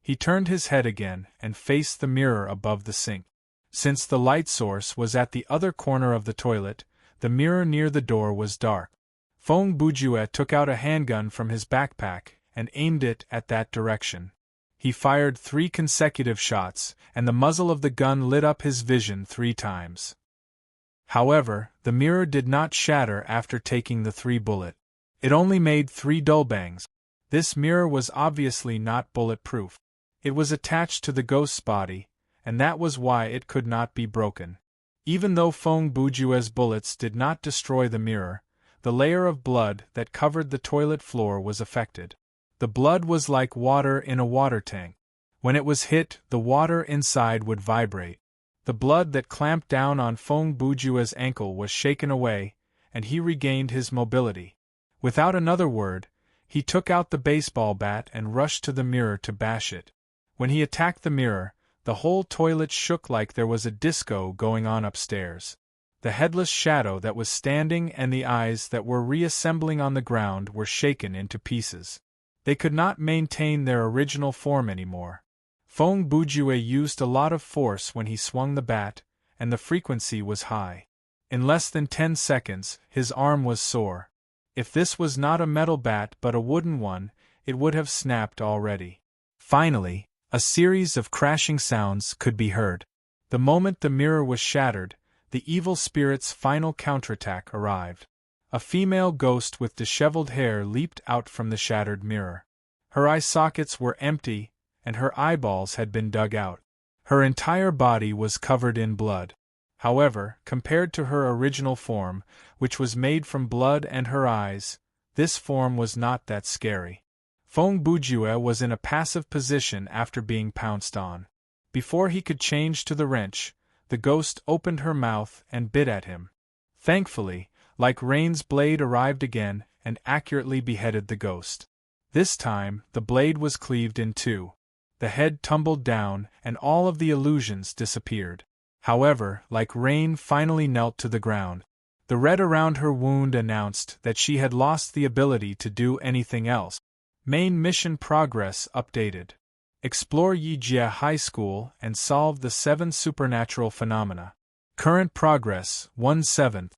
He turned his head again and faced the mirror above the sink. Since the light source was at the other corner of the toilet, the mirror near the door was dark. Feng Bujue took out a handgun from his backpack and aimed it at that direction. He fired 3 consecutive shots, and the muzzle of the gun lit up his vision 3 times. However, the mirror did not shatter after taking the 3 bullets. It only made 3 dull bangs. This mirror was obviously not bulletproof. It was attached to the ghost's body, and that was why it could not be broken. Even though Feng Bujue's bullets did not destroy the mirror, the layer of blood that covered the toilet floor was affected. The blood was like water in a water tank. When it was hit, the water inside would vibrate. The blood that clamped down on Feng Bujue's ankle was shaken away, and he regained his mobility. Without another word, he took out the baseball bat and rushed to the mirror to bash it. When he attacked the mirror, the whole toilet shook like there was a disco going on upstairs. The headless shadow that was standing and the eyes that were reassembling on the ground were shaken into pieces. They could not maintain their original form anymore. Feng Bujue used a lot of force when he swung the bat, and the frequency was high. In less than 10 seconds, his arm was sore. If this was not a metal bat but a wooden one, it would have snapped already. Finally, a series of crashing sounds could be heard. The moment the mirror was shattered, the evil spirit's final counterattack arrived. A female ghost with disheveled hair leaped out from the shattered mirror. Her eye sockets were empty, and her eyeballs had been dug out. Her entire body was covered in blood. However, compared to her original form, which was made from blood and her eyes, this form was not that scary. Feng Bujue was in a passive position after being pounced on. Before he could change to the wrench, the ghost opened her mouth and bit at him. Thankfully, like Rain's blade arrived again and accurately beheaded the ghost. This time, the blade was cleaved in 2. The head tumbled down and all of the illusions disappeared. However, like Rain finally knelt to the ground. The red around her wound announced that she had lost the ability to do anything else. Main mission progress updated. Explore Yijia High School and solve the 7 supernatural phenomena. Current progress, 1/7.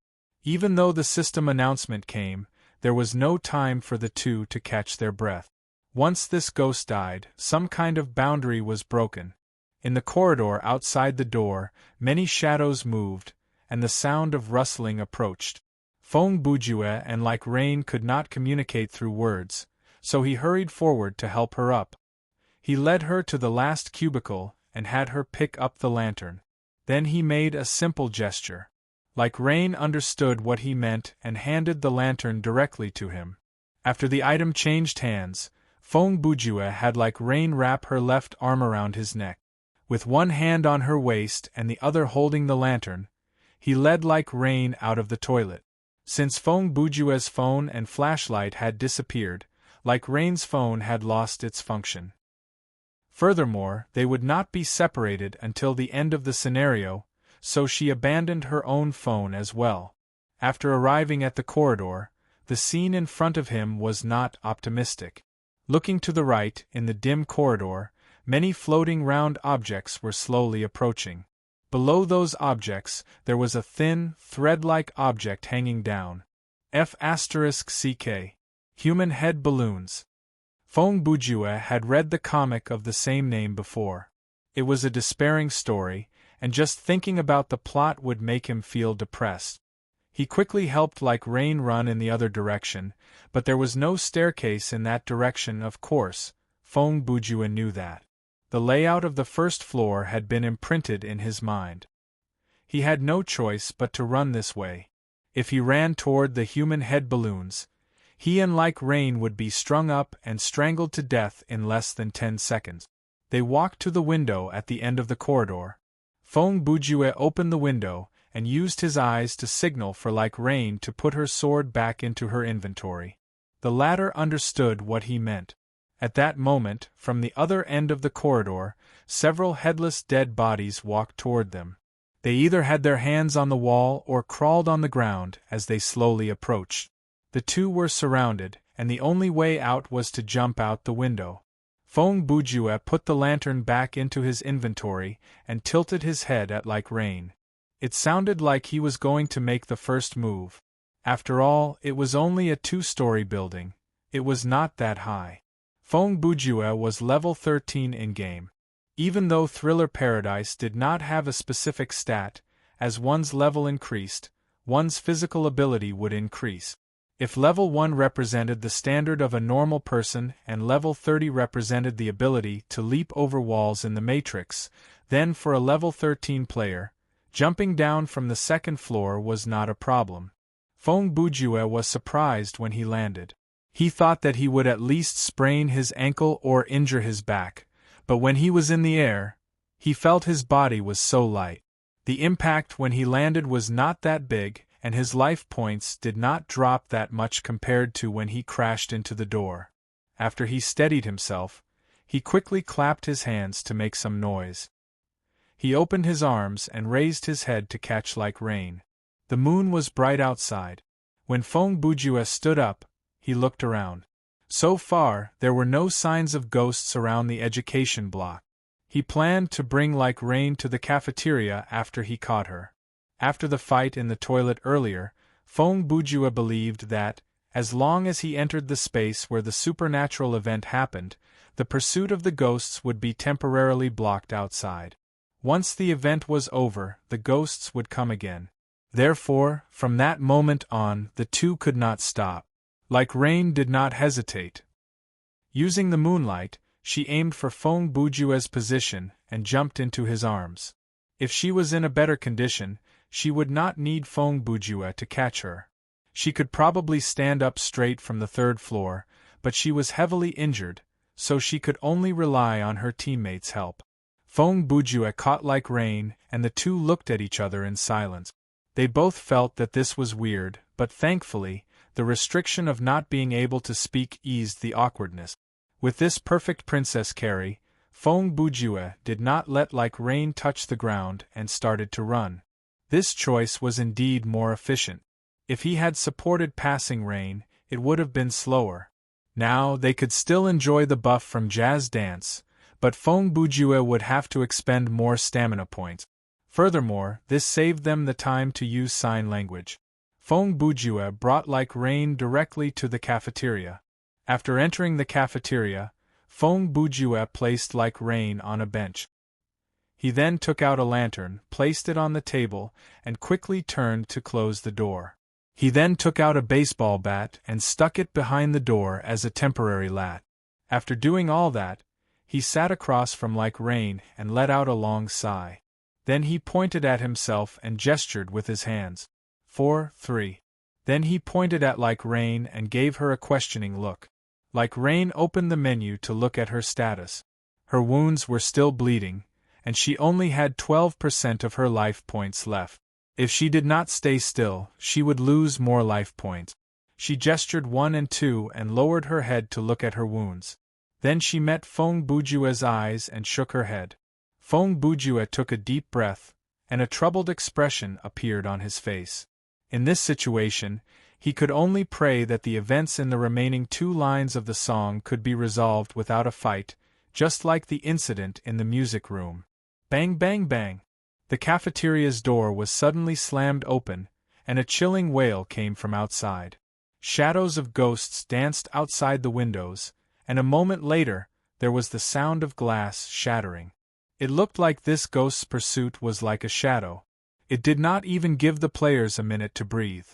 Even though the system announcement came, there was no time for the two to catch their breath. Once this ghost died, some kind of boundary was broken. In the corridor outside the door, many shadows moved, and the sound of rustling approached. Feng Bujue and Like Rain could not communicate through words, so he hurried forward to help her up. He led her to the last cubicle and had her pick up the lantern. Then he made a simple gesture. Like Rain understood what he meant and handed the lantern directly to him. After the item changed hands, Feng Bujue had Like Rain wrap her left arm around his neck. With one hand on her waist and the other holding the lantern, he led Like Rain out of the toilet. Since Feng Bujue's phone and flashlight had disappeared, Like Rain's phone had lost its function. Furthermore, they would not be separated until the end of the scenario, so she abandoned her own phone as well. After arriving at the corridor, the scene in front of him was not optimistic. Looking to the right, in the dim corridor, many floating round objects were slowly approaching. Below those objects, there was a thin, thread-like object hanging down. F***CK. Human head balloons. Feng Bujue had read the comic of the same name before. It was a despairing story, and just thinking about the plot would make him feel depressed. He quickly helped Like Rain run in the other direction, but there was no staircase in that direction, of course. Feng Bujue knew that. The layout of the first floor had been imprinted in his mind. He had no choice but to run this way. If he ran toward the human head balloons, he and Like Rain would be strung up and strangled to death in less than 10 seconds. They walked to the window at the end of the corridor. Feng Bujue opened the window and used his eyes to signal for Like Rain to put her sword back into her inventory. The latter understood what he meant. At that moment, from the other end of the corridor, several headless dead bodies walked toward them. They either had their hands on the wall or crawled on the ground as they slowly approached. The two were surrounded, and the only way out was to jump out the window. Feng Bujue put the lantern back into his inventory and tilted his head at Like Rain. It sounded like he was going to make the first move. After all, it was only a 2-story building. It was not that high. Feng Bujue was level 13 in-game. Even though Thriller Paradise did not have a specific stat, as one's level increased, one's physical ability would increase. If level 1 represented the standard of a normal person and level 30 represented the ability to leap over walls in the Matrix, then for a level 13 player, jumping down from the second floor was not a problem. Feng Bujue was surprised when he landed. He thought that he would at least sprain his ankle or injure his back, but when he was in the air, he felt his body was so light. The impact when he landed was not that big, and his life points did not drop that much compared to when he crashed into the door. After he steadied himself, he quickly clapped his hands to make some noise. He opened his arms and raised his head to catch Like Rain. The moon was bright outside. When Feng Bujue stood up, he looked around. So far, there were no signs of ghosts around the education block. He planned to bring Like Rain to the cafeteria after he caught her. After the fight in the toilet earlier, Feng Bujue believed that, as long as he entered the space where the supernatural event happened, the pursuit of the ghosts would be temporarily blocked outside. Once the event was over, the ghosts would come again. Therefore, from that moment on, the two could not stop. Like Rain did not hesitate. Using the moonlight, she aimed for Feng Bujue's position and jumped into his arms. If she was in a better condition, she would not need Feng Bujue to catch her. She could probably stand up straight from the 3rd floor, but she was heavily injured, so she could only rely on her teammates' help. Feng Bujue caught Like Rain, and the two looked at each other in silence. They both felt that this was weird, but thankfully, the restriction of not being able to speak eased the awkwardness. With this perfect princess carry, Feng Bujue did not let Like Rain touch the ground and started to run. This choice was indeed more efficient. If he had supported passing Rain, it would have been slower. Now they could still enjoy the buff from Jazz Dance, but Feng Bujue would have to expend more stamina points. Furthermore, this saved them the time to use sign language. Feng Bujue brought Like Rain directly to the cafeteria. After entering the cafeteria, Feng Bujue placed Like Rain on a bench. He then took out a lantern, placed it on the table, and quickly turned to close the door. He then took out a baseball bat and stuck it behind the door as a temporary latch. After doing all that, he sat across from Like Rain and let out a long sigh. Then he pointed at himself and gestured with his hands. 4-3. Then he pointed at Like Rain and gave her a questioning look. Like Rain opened the menu to look at her status. Her wounds were still bleeding, and she only had 12% of her life points left. If she did not stay still, she would lose more life points. She gestured 1 and 2 and lowered her head to look at her wounds. Then she met Feng Bujue's eyes and shook her head. Feng Bujue took a deep breath, and a troubled expression appeared on his face. In this situation, he could only pray that the events in the remaining 2 lines of the song could be resolved without a fight, just like the incident in the music room. Bang bang bang! The cafeteria's door was suddenly slammed open, and a chilling wail came from outside. Shadows of ghosts danced outside the windows, and a moment later, there was the sound of glass shattering. It looked like this ghost's pursuit was like a shadow. It did not even give the players a minute to breathe.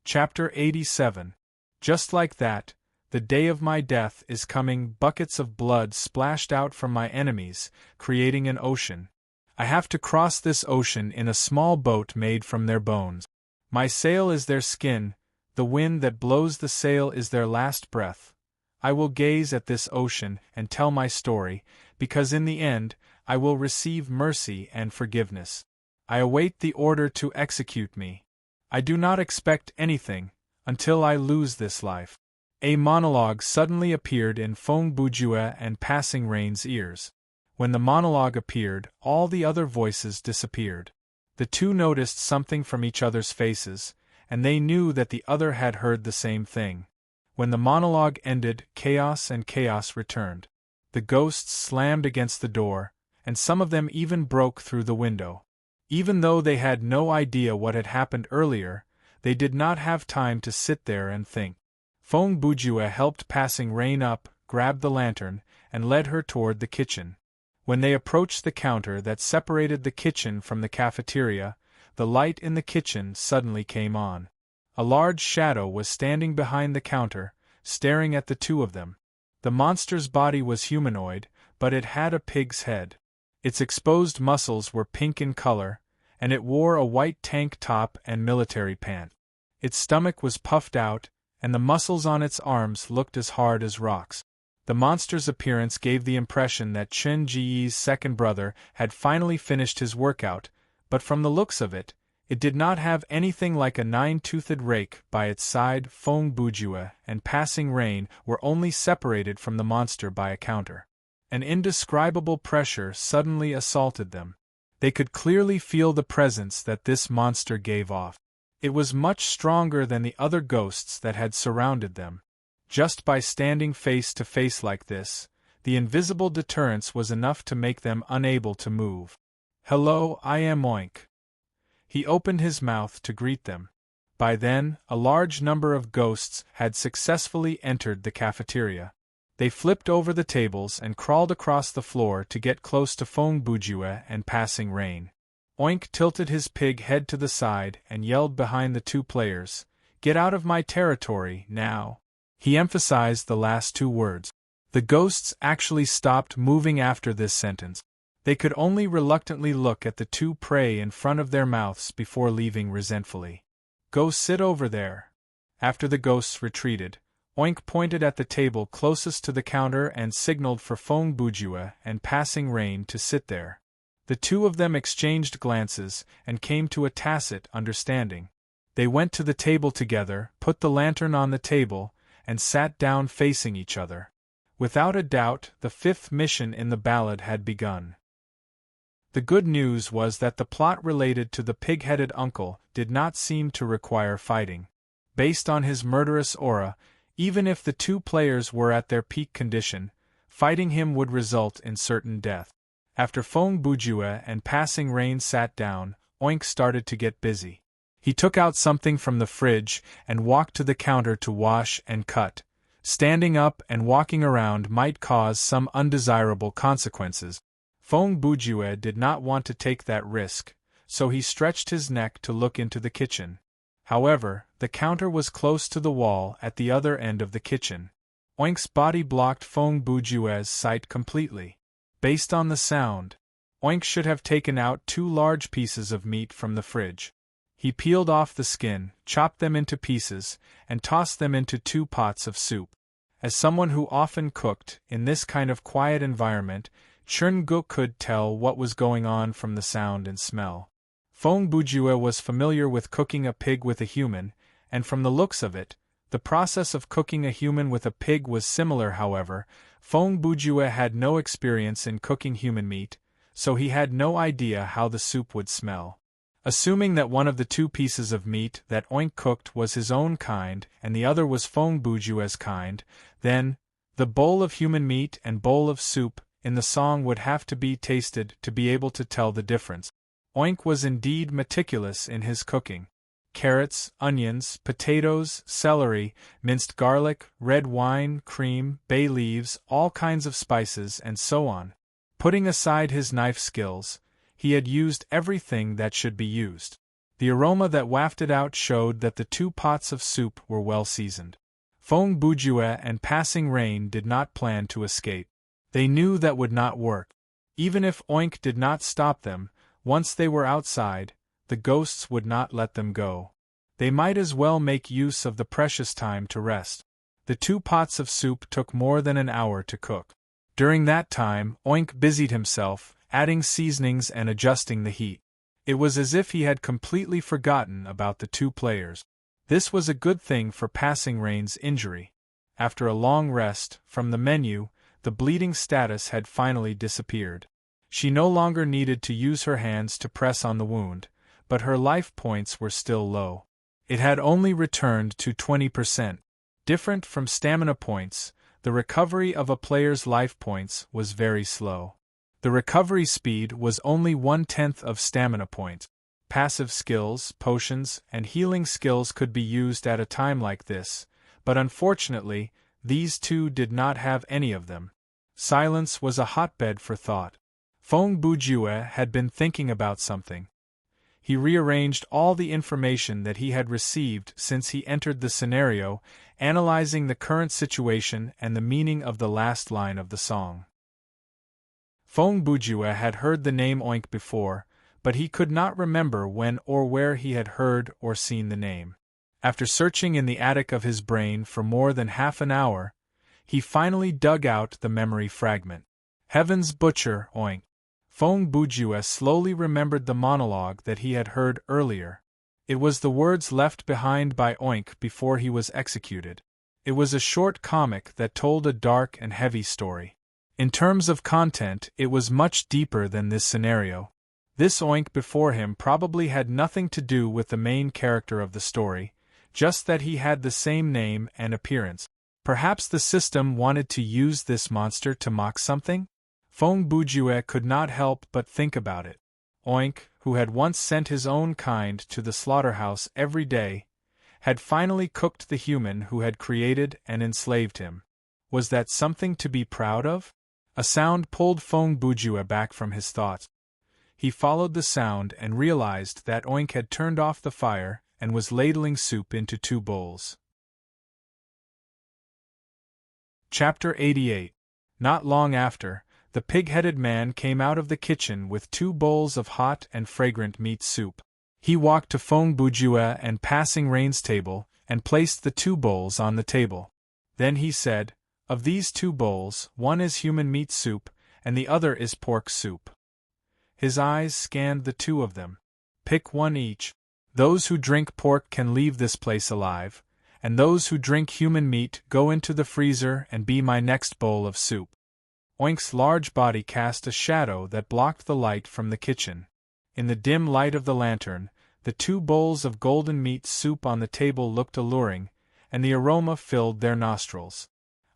Chapter 87. Just like that, the day of my death is coming. Buckets of blood splashed out from my enemies, creating an ocean. I have to cross this ocean in a small boat made from their bones. My sail is their skin, the wind that blows the sail is their last breath. I will gaze at this ocean and tell my story, because in the end, I will receive mercy and forgiveness. I await the order to execute me. I do not expect anything, until I lose this life. A monologue suddenly appeared in Feng Bujue and Passing Rain's ears. When the monologue appeared, all the other voices disappeared. The two noticed something from each other's faces, and they knew that the other had heard the same thing. When the monologue ended, chaos and chaos returned. The ghosts slammed against the door, and some of them even broke through the window. Even though they had no idea what had happened earlier, they did not have time to sit there and think. Feng Bujue helped Passing Rain up, grabbed the lantern, and led her toward the kitchen. When they approached the counter that separated the kitchen from the cafeteria, the light in the kitchen suddenly came on. A large shadow was standing behind the counter, staring at the two of them. The monster's body was humanoid, but it had a pig's head. Its exposed muscles were pink in color, and it wore a white tank top and military pants. Its stomach was puffed out, and the muscles on its arms looked as hard as rocks. The monster's appearance gave the impression that Chen Jiyi's second brother had finally finished his workout, but from the looks of it, it did not have anything like a 9-toothed rake by its side. Feng Bujue and Passing Rain were only separated from the monster by a counter. An indescribable pressure suddenly assaulted them. They could clearly feel the presence that this monster gave off. It was much stronger than the other ghosts that had surrounded them. Just by standing face to face like this, the invisible deterrence was enough to make them unable to move. "Hello, I am Oink." He opened his mouth to greet them. By then, a large number of ghosts had successfully entered the cafeteria. They flipped over the tables and crawled across the floor to get close to Feng Bujue and Passing Rain. Oink tilted his pig head to the side and yelled behind the two players, "Get out of my territory, now!" He emphasized the last two words. The ghosts actually stopped moving after this sentence. They could only reluctantly look at the two prey in front of their mouths before leaving resentfully. "Go sit over there." After the ghosts retreated, Oink pointed at the table closest to the counter and signaled for Feng Bujue and Passing Rain to sit there. The two of them exchanged glances and came to a tacit understanding. They went to the table together, put the lantern on the table, and sat down facing each other. Without a doubt, the fifth mission in the ballad had begun. The good news was that the plot related to the pig-headed uncle did not seem to require fighting. Based on his murderous aura, even if the two players were at their peak condition, Fighting him would result in certain death. After Feng Bujue and Passing Rain sat down, Oink started to get busy. He took out something from the fridge and walked to the counter to wash and cut. Standing up and walking around might cause some undesirable consequences. Feng Bujue did not want to take that risk, so he stretched his neck to look into the kitchen. However, the counter was close to the wall at the other end of the kitchen. Oink's body blocked Feng Bujue's sight completely. Based on the sound, Oink should have taken out 2 large pieces of meat from the fridge. He peeled off the skin, chopped them into pieces, and tossed them into 2 pots of soup. As someone who often cooked in this kind of quiet environment, Chern-gu could tell what was going on from the sound and smell. Feng Bujue was familiar with cooking a pig with a human, and from the looks of it, the process of cooking a human with a pig was similar. However, Feng Bujue had no experience in cooking human meat, so he had no idea how the soup would smell. Assuming that one of the 2 pieces of meat that Oink cooked was his own kind and the other was Feng Bujue's kind, then, the bowl of human meat and bowl of soup in the song would have to be tasted to be able to tell the difference. Oink was indeed meticulous in his cooking. Carrots, onions, potatoes, celery, minced garlic, red wine, cream, bay leaves, all kinds of spices, and so on. Putting aside his knife skills, he had used everything that should be used. The aroma that wafted out showed that the 2 pots of soup were well seasoned. Feng Bujue and Passing Rain did not plan to escape. They knew that would not work. Even if Oink did not stop them, once they were outside, the ghosts would not let them go. They might as well make use of the precious time to rest. The 2 pots of soup took more than an hour to cook. During that time, Oink busied himself, adding seasonings and adjusting the heat. It was as if he had completely forgotten about the 2 players. This was a good thing for Passing Rain's injury. After a long rest, from the menu, the bleeding status had finally disappeared. She no longer needed to use her hands to press on the wound, but her life points were still low. It had only returned to 20%. Different from stamina points, the recovery of a player's life points was very slow. The recovery speed was only 1/10 of stamina points. Passive skills, potions, and healing skills could be used at a time like this, but unfortunately, these 2 did not have any of them. Silence was a hotbed for thought. Feng Bujue had been thinking about something. He rearranged all the information that he had received since he entered the scenario, analyzing the current situation and the meaning of the last line of the song. Feng Bujue had heard the name Oink before, but he could not remember when or where he had heard or seen the name. After searching in the attic of his brain for more than half an hour, he finally dug out the memory fragment. Heaven's Butcher, Oink. Feng Bujue slowly remembered the monologue that he had heard earlier. It was the words left behind by Oink before he was executed. It was a short comic that told a dark and heavy story. In terms of content, it was much deeper than this scenario. This Oink before him probably had nothing to do with the main character of the story, just that he had the same name and appearance. Perhaps the system wanted to use this monster to mock something? Feng Bujue could not help but think about it. Oink, who had once sent his own kind to the slaughterhouse every day, had finally cooked the human who had created and enslaved him. Was that something to be proud of? A sound pulled Feng Bujue back from his thoughts. He followed the sound and realized that Oink had turned off the fire and was ladling soup into 2 bowls. Chapter 88. Not long after, the pig-headed man came out of the kitchen with 2 bowls of hot and fragrant meat soup. He walked to Feng Bujue and Passing Rain's table and placed the 2 bowls on the table. Then he said, "Of these 2 bowls, one is human meat soup, and the other is pork soup." His eyes scanned the 2 of them. "Pick one each. Those who drink pork can leave this place alive, and those who drink human meat go into the freezer and be my next bowl of soup." Oink's large body cast a shadow that blocked the light from the kitchen. In the dim light of the lantern, the 2 bowls of golden meat soup on the table looked alluring, and the aroma filled their nostrils.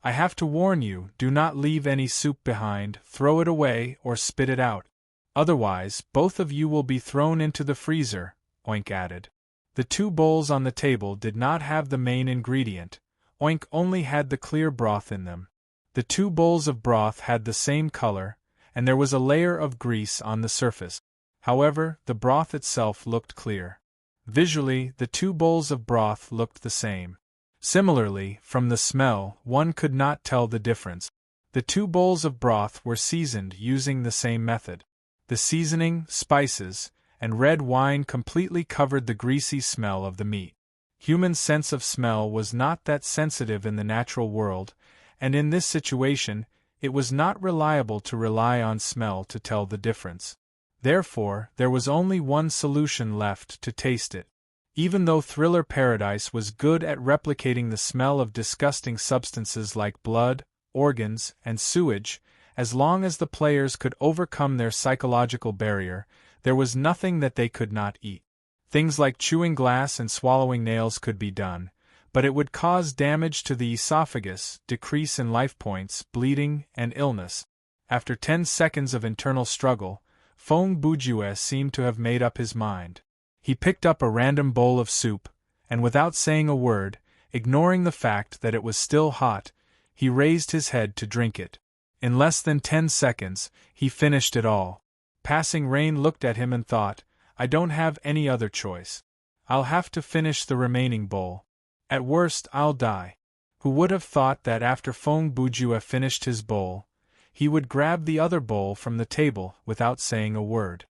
I have to warn you, do not leave any soup behind, throw it away or spit it out. Otherwise, both of you will be thrown into the freezer, Oink added. The 2 bowls on the table did not have the main ingredient. Oink only had the clear broth in them. The 2 bowls of broth had the same color, and there was a layer of grease on the surface. However, the broth itself looked clear. Visually, the 2 bowls of broth looked the same. Similarly, from the smell, one could not tell the difference. The 2 bowls of broth were seasoned using the same method. The seasoning, spices, and red wine completely covered the greasy smell of the meat. Human sense of smell was not that sensitive in the natural world, and in this situation, it was not reliable to rely on smell to tell the difference. Therefore, there was only one solution left: to taste it. Even though Thriller Paradise was good at replicating the smell of disgusting substances like blood, organs, and sewage, as long as the players could overcome their psychological barrier, there was nothing that they could not eat. Things like chewing glass and swallowing nails could be done, but it would cause damage to the esophagus, decrease in life points, bleeding, and illness. After 10 seconds of internal struggle, Fong Bujue seemed to have made up his mind. He picked up a random bowl of soup, and without saying a word, ignoring the fact that it was still hot, he raised his head to drink it. In less than 10 seconds, he finished it all. Passing Rain looked at him and thought, I don't have any other choice. I'll have to finish the remaining bowl. At worst, I'll die. Who would have thought that after Fong Bujue finished his bowl, he would grab the other bowl from the table without saying a word.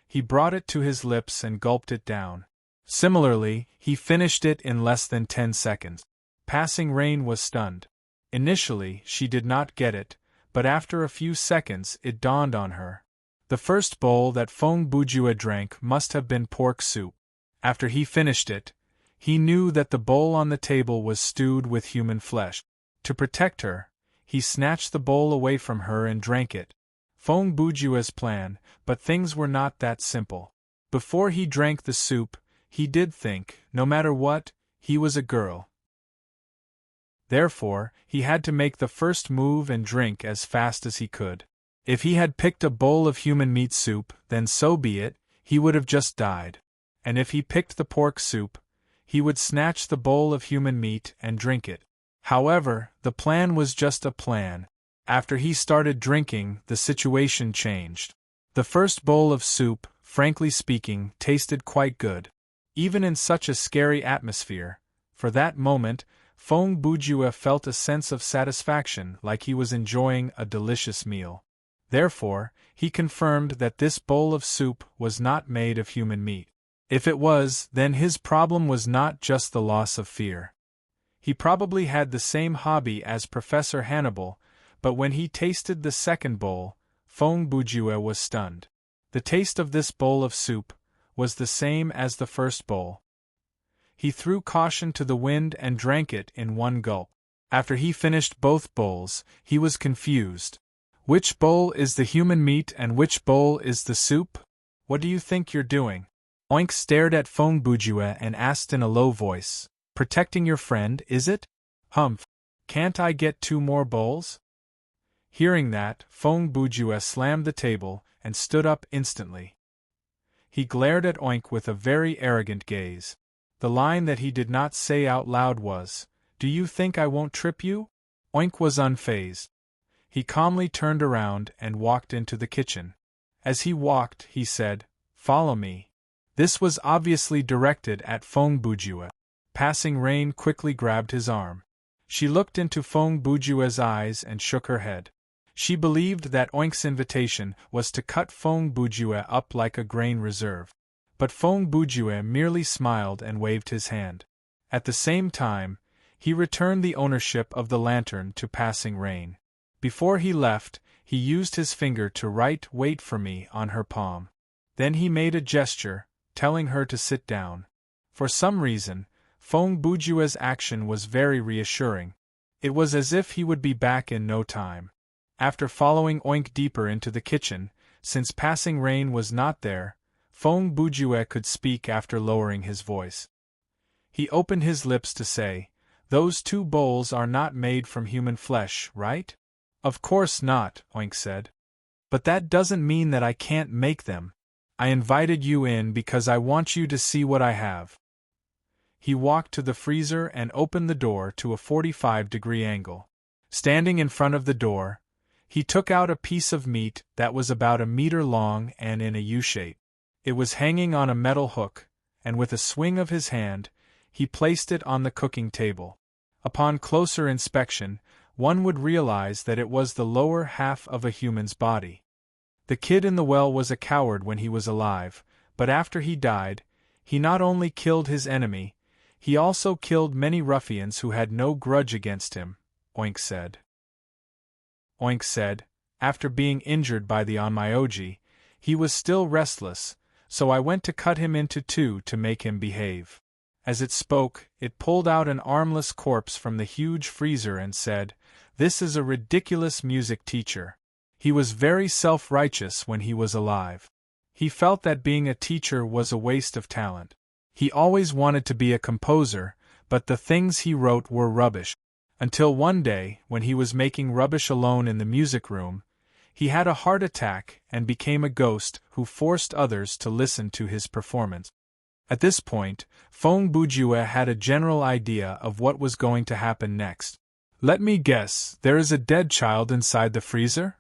He brought it to his lips and gulped it down. Similarly, he finished it in less than 10 seconds. Passing Rain was stunned. Initially, she did not get it, but after a few seconds it dawned on her. The first bowl that Fong Bujue drank must have been pork soup. After he finished it, he knew that the bowl on the table was stewed with human flesh. To protect her, he snatched the bowl away from her and drank it. Fong Bujue's plan, but things were not that simple. Before he drank the soup, he did think, no matter what, he was a girl. Therefore, he had to make the first move and drink as fast as he could. If he had picked a bowl of human meat soup, then so be it, he would have just died. And if he picked the pork soup, he would snatch the bowl of human meat and drink it. However, the plan was just a plan. After he started drinking, the situation changed. The first bowl of soup, frankly speaking, tasted quite good. Even in such a scary atmosphere, for that moment, Fong Bujue felt a sense of satisfaction, like he was enjoying a delicious meal. Therefore, he confirmed that this bowl of soup was not made of human meat. If it was, then his problem was not just the loss of fear. He probably had the same hobby as Professor Hannibal, but when he tasted the second bowl, Fong Bujue was stunned. The taste of this bowl of soup was the same as the first bowl. He threw caution to the wind and drank it in one gulp. After he finished both bowls, he was confused. Which bowl is the human meat and which bowl is the soup? What do you think you're doing? Oink stared at Fong Bujue and asked in a low voice, Protecting your friend, is it? Humph. Can't I get 2 more bowls? Hearing that, Fong Bujue slammed the table and stood up instantly. He glared at Oink with a very arrogant gaze. The line that he did not say out loud was, Do you think I won't trip you? Oink was unfazed. He calmly turned around and walked into the kitchen. As he walked, he said, Follow me. This was obviously directed at Fong Bujue. Passing Rain quickly grabbed his arm. She looked into Fong Bujue's eyes and shook her head. She believed that Oink's invitation was to cut Fong Bujue up like a grain reserve. But Fong Bujue merely smiled and waved his hand. At the same time, he returned the ownership of the lantern to Passing Rain. Before he left, he used his finger to write "Wait for me" on her palm. Then he made a gesture, telling her to sit down. For some reason, Fong Bujue's action was very reassuring. It was as if he would be back in no time. After following Oink deeper into the kitchen, since Passing Rain was not there, Fong Bujue could speak after lowering his voice. He opened his lips to say, Those two bowls are not made from human flesh, right? Of course not, Oink said. But that doesn't mean that I can't make them. I invited you in because I want you to see what I have. He walked to the freezer and opened the door to a 45-degree angle. Standing in front of the door, he took out a piece of meat that was about a meter long and in a U-shape. It was hanging on a metal hook, and with a swing of his hand, he placed it on the cooking table. Upon closer inspection, one would realize that it was the lower half of a human's body. The kid in the well was a coward when he was alive, but after he died, he not only killed his enemy, he also killed many ruffians who had no grudge against him, Oink said. Oink said, after being injured by the onmyoji, he was still restless, so I went to cut him into two to make him behave. As it spoke, it pulled out an armless corpse from the huge freezer and said, "This is a ridiculous music teacher." He was very self-righteous when he was alive. He felt that being a teacher was a waste of talent. He always wanted to be a composer, but the things he wrote were rubbish. Until one day, when he was making rubbish alone in the music room, he had a heart attack and became a ghost who forced others to listen to his performance. At this point, Fong Bujue had a general idea of what was going to happen next. "Let me guess, there is a dead child inside the freezer?"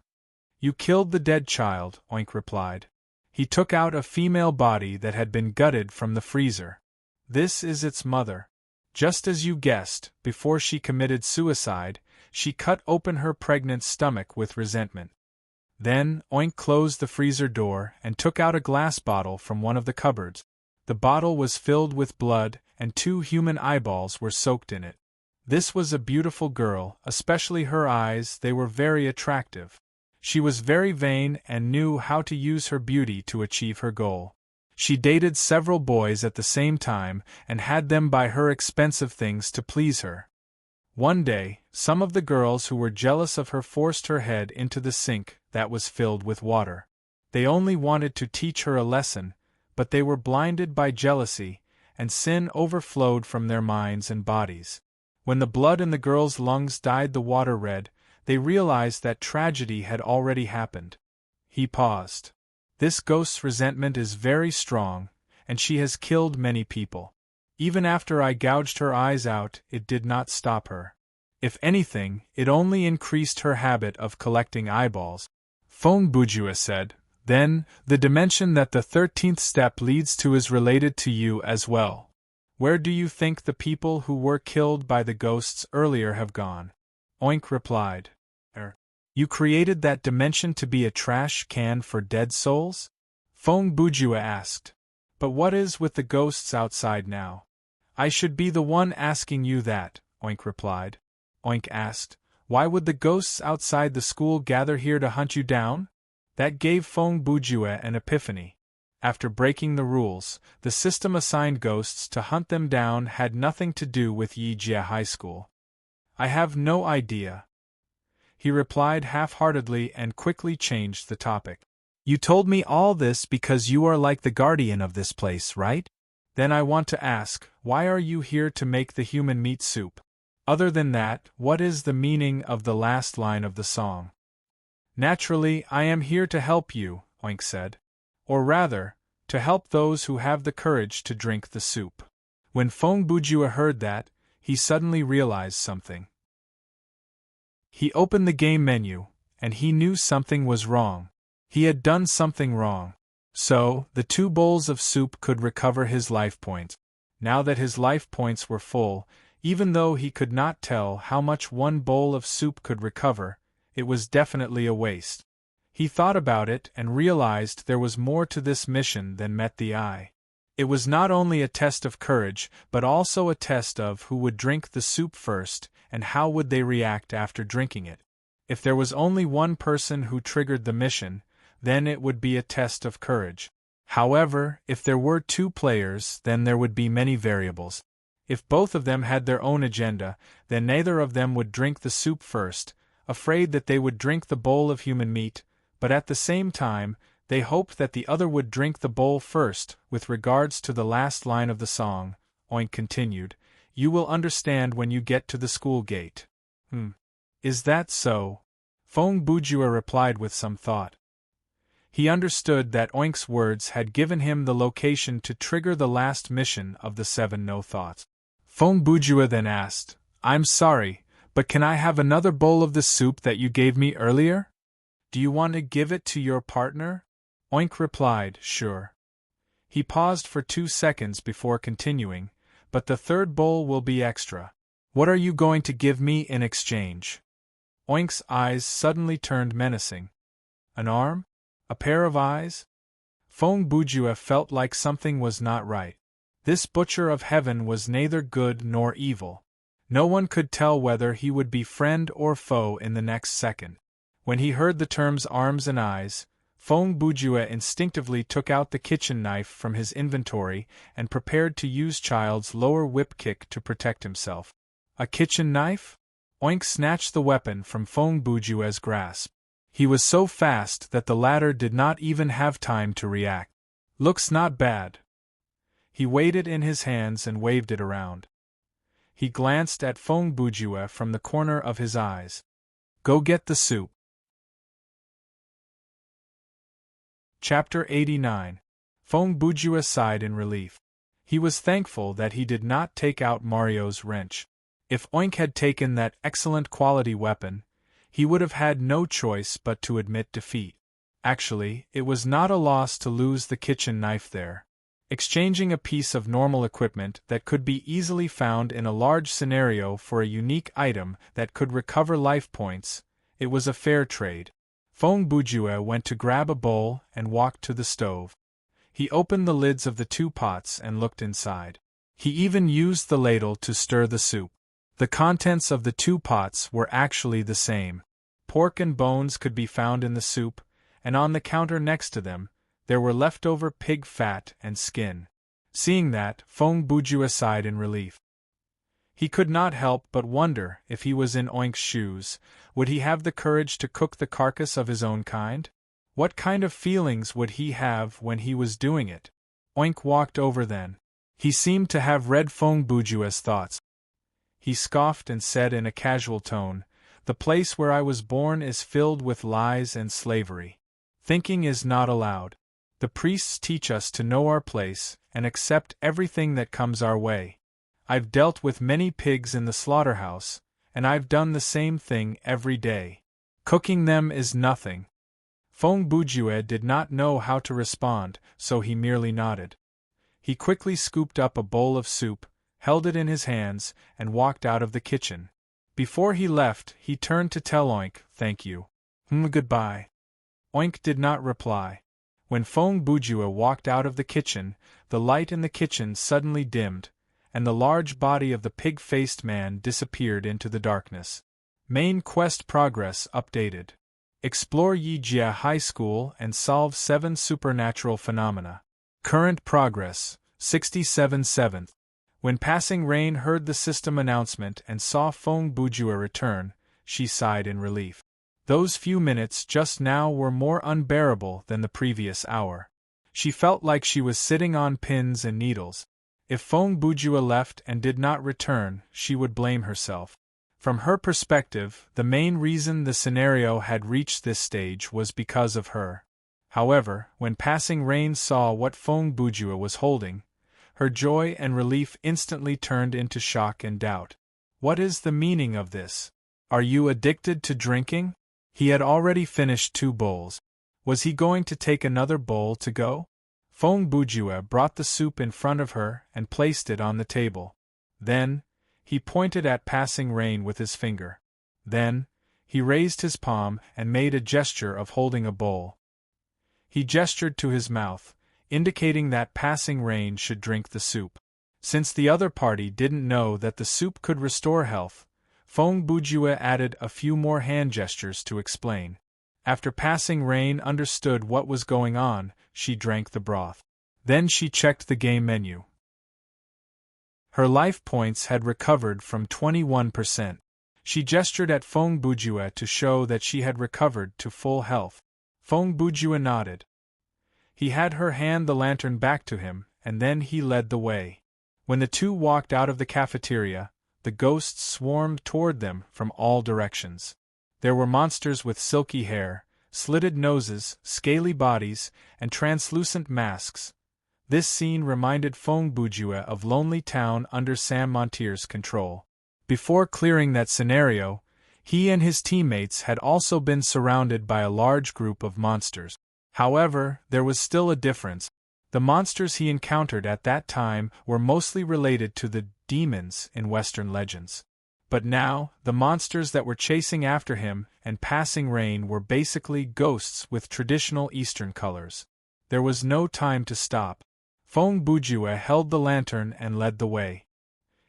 "You killed the dead child," Oink replied. He took out a female body that had been gutted from the freezer. "This is its mother. Just as you guessed, before she committed suicide, she cut open her pregnant stomach with resentment." Then, Oink closed the freezer door and took out a glass bottle from one of the cupboards. The bottle was filled with blood, and 2 human eyeballs were soaked in it. This was a beautiful girl, especially her eyes, they were very attractive. She was very vain and knew how to use her beauty to achieve her goal. She dated several boys at the same time and had them buy her expensive things to please her. One day, some of the girls who were jealous of her forced her head into the sink that was filled with water. They only wanted to teach her a lesson, but they were blinded by jealousy, and sin overflowed from their minds and bodies. When the blood in the girls' lungs dyed the water red, they realized that tragedy had already happened. He paused. "This ghost's resentment is very strong, and she has killed many people. Even after I gouged her eyes out, it did not stop her. If anything, it only increased her habit of collecting eyeballs." Fong Bujue said, "Then, the dimension that the 13th step leads to is related to you as well. Where do you think the people who were killed by the ghosts earlier have gone?" Oink replied, "You created that dimension to be a trash can for dead souls?" Fong Bujue asked. "But what is with the ghosts outside now?" "I should be the one asking you that," Oink replied. Oink asked, "Why would the ghosts outside the school gather here to hunt you down?" That gave Fong Bujue an epiphany. After breaking the rules, the system assigned ghosts to hunt them down had nothing to do with Yijia High School. "I have no idea," he replied half-heartedly and quickly changed the topic. "You told me all this because you are like the guardian of this place, right? Then I want to ask, why are you here to make the human meat soup? Other than that, what is the meaning of the last line of the song?" "Naturally, I am here to help you," Oink said. "Or rather, to help those who have the courage to drink the soup." When Fong Bujue heard that, he suddenly realized something. He opened the game menu, and he knew something was wrong. He had done something wrong. So, the 2 bowls of soup could recover his life points. Now that his life points were full, even though he could not tell how much 1 bowl of soup could recover, it was definitely a waste. He thought about it and realized there was more to this mission than met the eye. It was not only a test of courage, but also a test of who would drink the soup first, and how would they react after drinking it. If there was only one person who triggered the mission, then it would be a test of courage. However, if there were 2 players, then there would be many variables. If both of them had their own agenda, then neither of them would drink the soup first, afraid that they would drink the bowl of human meat, but at the same time, they hoped that the other would drink the bowl first. With regards to the last line of the song, Oink continued, You will understand when you get to the school gate. Is that so? Feng Bujue replied with some thought. He understood that Oink's words had given him the location to trigger the last mission of the 7 no thoughts. Feng Bujue then asked, I'm sorry, but can I have another bowl of the soup that you gave me earlier? Do you want to give it to your partner? Oink replied, sure. He paused for 2 seconds before continuing, but the third bowl will be extra. What are you going to give me in exchange? Oink's eyes suddenly turned menacing. An arm? A pair of eyes? Feng Bujue felt like something was not right. This butcher of heaven was neither good nor evil. No one could tell whether he would be friend or foe in the next second. When he heard the terms arms and eyes, Feng Bujue instinctively took out the kitchen knife from his inventory and prepared to use Child's lower whip kick to protect himself. A kitchen knife? Oink snatched the weapon from Feng Bujue's grasp. He was so fast that the latter did not even have time to react. Looks not bad. He weighed it in his hands and waved it around. He glanced at Feng Bujue from the corner of his eyes. Go get the soup. Chapter 89. Feng Bujue sighed in relief. He was thankful that he did not take out Mario's wrench. If Oink had taken that excellent quality weapon, he would have had no choice but to admit defeat. Actually, it was not a loss to lose the kitchen knife there. Exchanging a piece of normal equipment that could be easily found in a large scenario for a unique item that could recover life points, it was a fair trade. Feng Bujue went to grab a bowl and walked to the stove. He opened the lids of the 2 pots and looked inside. He even used the ladle to stir the soup. The contents of the 2 pots were actually the same. Pork and bones could be found in the soup, and on the counter next to them, there were leftover pig fat and skin. Seeing that, Feng Bujue sighed in relief. He could not help but wonder if he was in Oink's shoes, would he have the courage to cook the carcass of his own kind? What kind of feelings would he have when he was doing it? Oink walked over then. He seemed to have read Feng Bujue's thoughts. He scoffed and said in a casual tone, The place where I was born is filled with lies and slavery. Thinking is not allowed. The priests teach us to know our place and accept everything that comes our way. I've dealt with many pigs in the slaughterhouse, and I've done the same thing every day. Cooking them is nothing. Feng Bujue did not know how to respond, so he merely nodded. He quickly scooped up a bowl of soup, held it in his hands, and walked out of the kitchen. Before he left, he turned to tell Oink, Thank you. Goodbye. Oink did not reply. When Feng Bujue walked out of the kitchen, the light in the kitchen suddenly dimmed, and the large body of the pig-faced man disappeared into the darkness. Main quest progress updated. Explore Yijia High School and solve 7 supernatural phenomena. Current progress, 67/7. When Passing Rain heard the system announcement and saw Feng Bujue return, she sighed in relief. Those few minutes just now were more unbearable than the previous hour. She felt like she was sitting on pins and needles. If Feng Bujue left and did not return, she would blame herself. From her perspective, the main reason the scenario had reached this stage was because of her. However, when Passing Rain saw what Feng Bujue was holding, her joy and relief instantly turned into shock and doubt. What is the meaning of this? Are you addicted to drinking? He had already finished 2 bowls. Was he going to take another bowl to go? Feng Bujue brought the soup in front of her and placed it on the table. Then, he pointed at Passing Rain with his finger. Then, he raised his palm and made a gesture of holding a bowl. He gestured to his mouth, indicating that Passing Rain should drink the soup. Since the other party didn't know that the soup could restore health, Feng Bujue added a few more hand gestures to explain. After Passing Rain understood what was going on, she drank the broth. Then she checked the game menu. Her life points had recovered from 21%. She gestured at Feng Bujue to show that she had recovered to full health. Feng Bujue nodded. He had her hand the lantern back to him, and then he led the way. When the two walked out of the cafeteria, the ghosts swarmed toward them from all directions. There were monsters with silky hair, slitted noses, scaly bodies, and translucent masks. This scene reminded Fong Bujue of Lonely Town under Sam Montier's control. Before clearing that scenario, he and his teammates had also been surrounded by a large group of monsters. However, there was still a difference. The monsters he encountered at that time were mostly related to the demons in Western legends. But now, the monsters that were chasing after him and passing rain were basically ghosts with traditional Eastern colors. There was no time to stop. Fong Bujue held the lantern and led the way.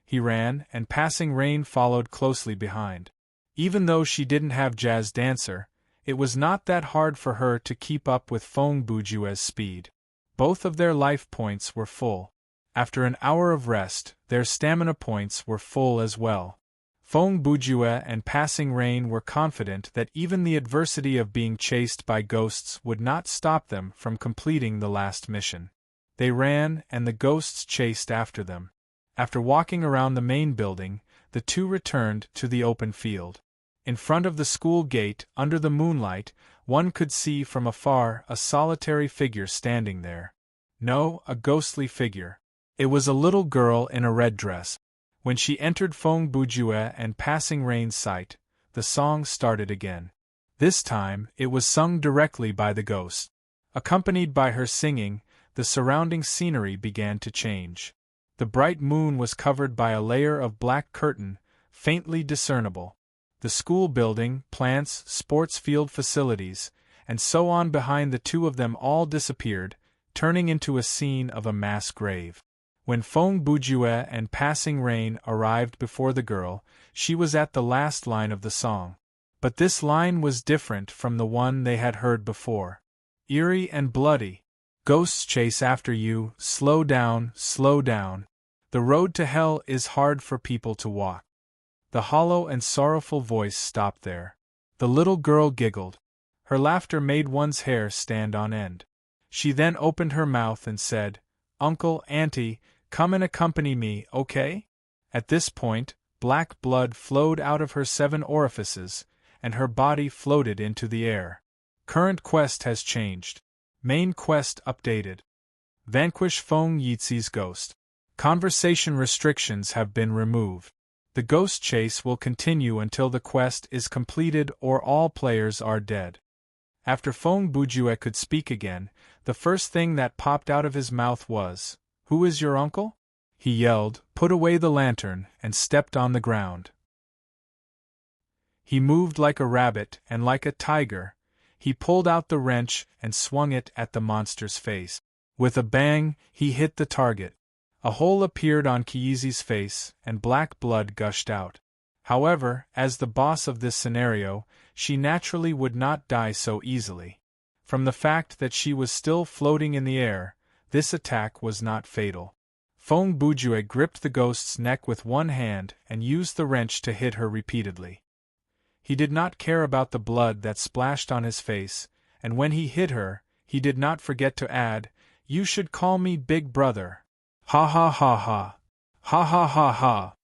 He ran, and passing rain followed closely behind. Even though she didn't have Jazz Dancer, it was not that hard for her to keep up with Fong Bujue's speed. Both of their life points were full. After an hour of rest, their stamina points were full as well. Fong Bujue and Passing Rain were confident that even the adversity of being chased by ghosts would not stop them from completing the last mission. They ran, and the ghosts chased after them. After walking around the main building, the two returned to the open field. In front of the school gate, under the moonlight, one could see from afar a solitary figure standing there. No, a ghostly figure. It was a little girl in a red dress. When she entered Fong Bujue and Passing Rain's sight, the song started again. This time, it was sung directly by the ghost. Accompanied by her singing, the surrounding scenery began to change. The bright moon was covered by a layer of black curtain, faintly discernible. The school building, plants, sports field facilities, and so on behind the two of them all disappeared, turning into a scene of a mass grave. When Fong Bujue and Passing Rain arrived before the girl, she was at the last line of the song. But this line was different from the one they had heard before. Eerie and bloody. Ghosts chase after you, slow down, slow down. The road to hell is hard for people to walk. The hollow and sorrowful voice stopped there. The little girl giggled. Her laughter made one's hair stand on end. She then opened her mouth and said, "Uncle, Auntie, come and accompany me, okay?" At this point, black blood flowed out of her 7 orifices, and her body floated into the air. Current quest has changed. Main quest updated. Vanquish Fong Yixi's ghost. Conversation restrictions have been removed. The ghost chase will continue until the quest is completed or all players are dead. After Fong Bujue could speak again, the first thing that popped out of his mouth was, "Who is your uncle?" He yelled, put away the lantern, and stepped on the ground. He moved like a rabbit and like a tiger. He pulled out the wrench and swung it at the monster's face. With a bang, he hit the target. A hole appeared on Kiyizi's face, and black blood gushed out. However, as the boss of this scenario, she naturally would not die so easily. From the fact that she was still floating in the air, this attack was not fatal. Fong Bujue gripped the ghost's neck with one hand and used the wrench to hit her repeatedly. He did not care about the blood that splashed on his face, and when he hit her, he did not forget to add, "You should call me Big Brother." Ha ha ha ha. Ha ha ha ha.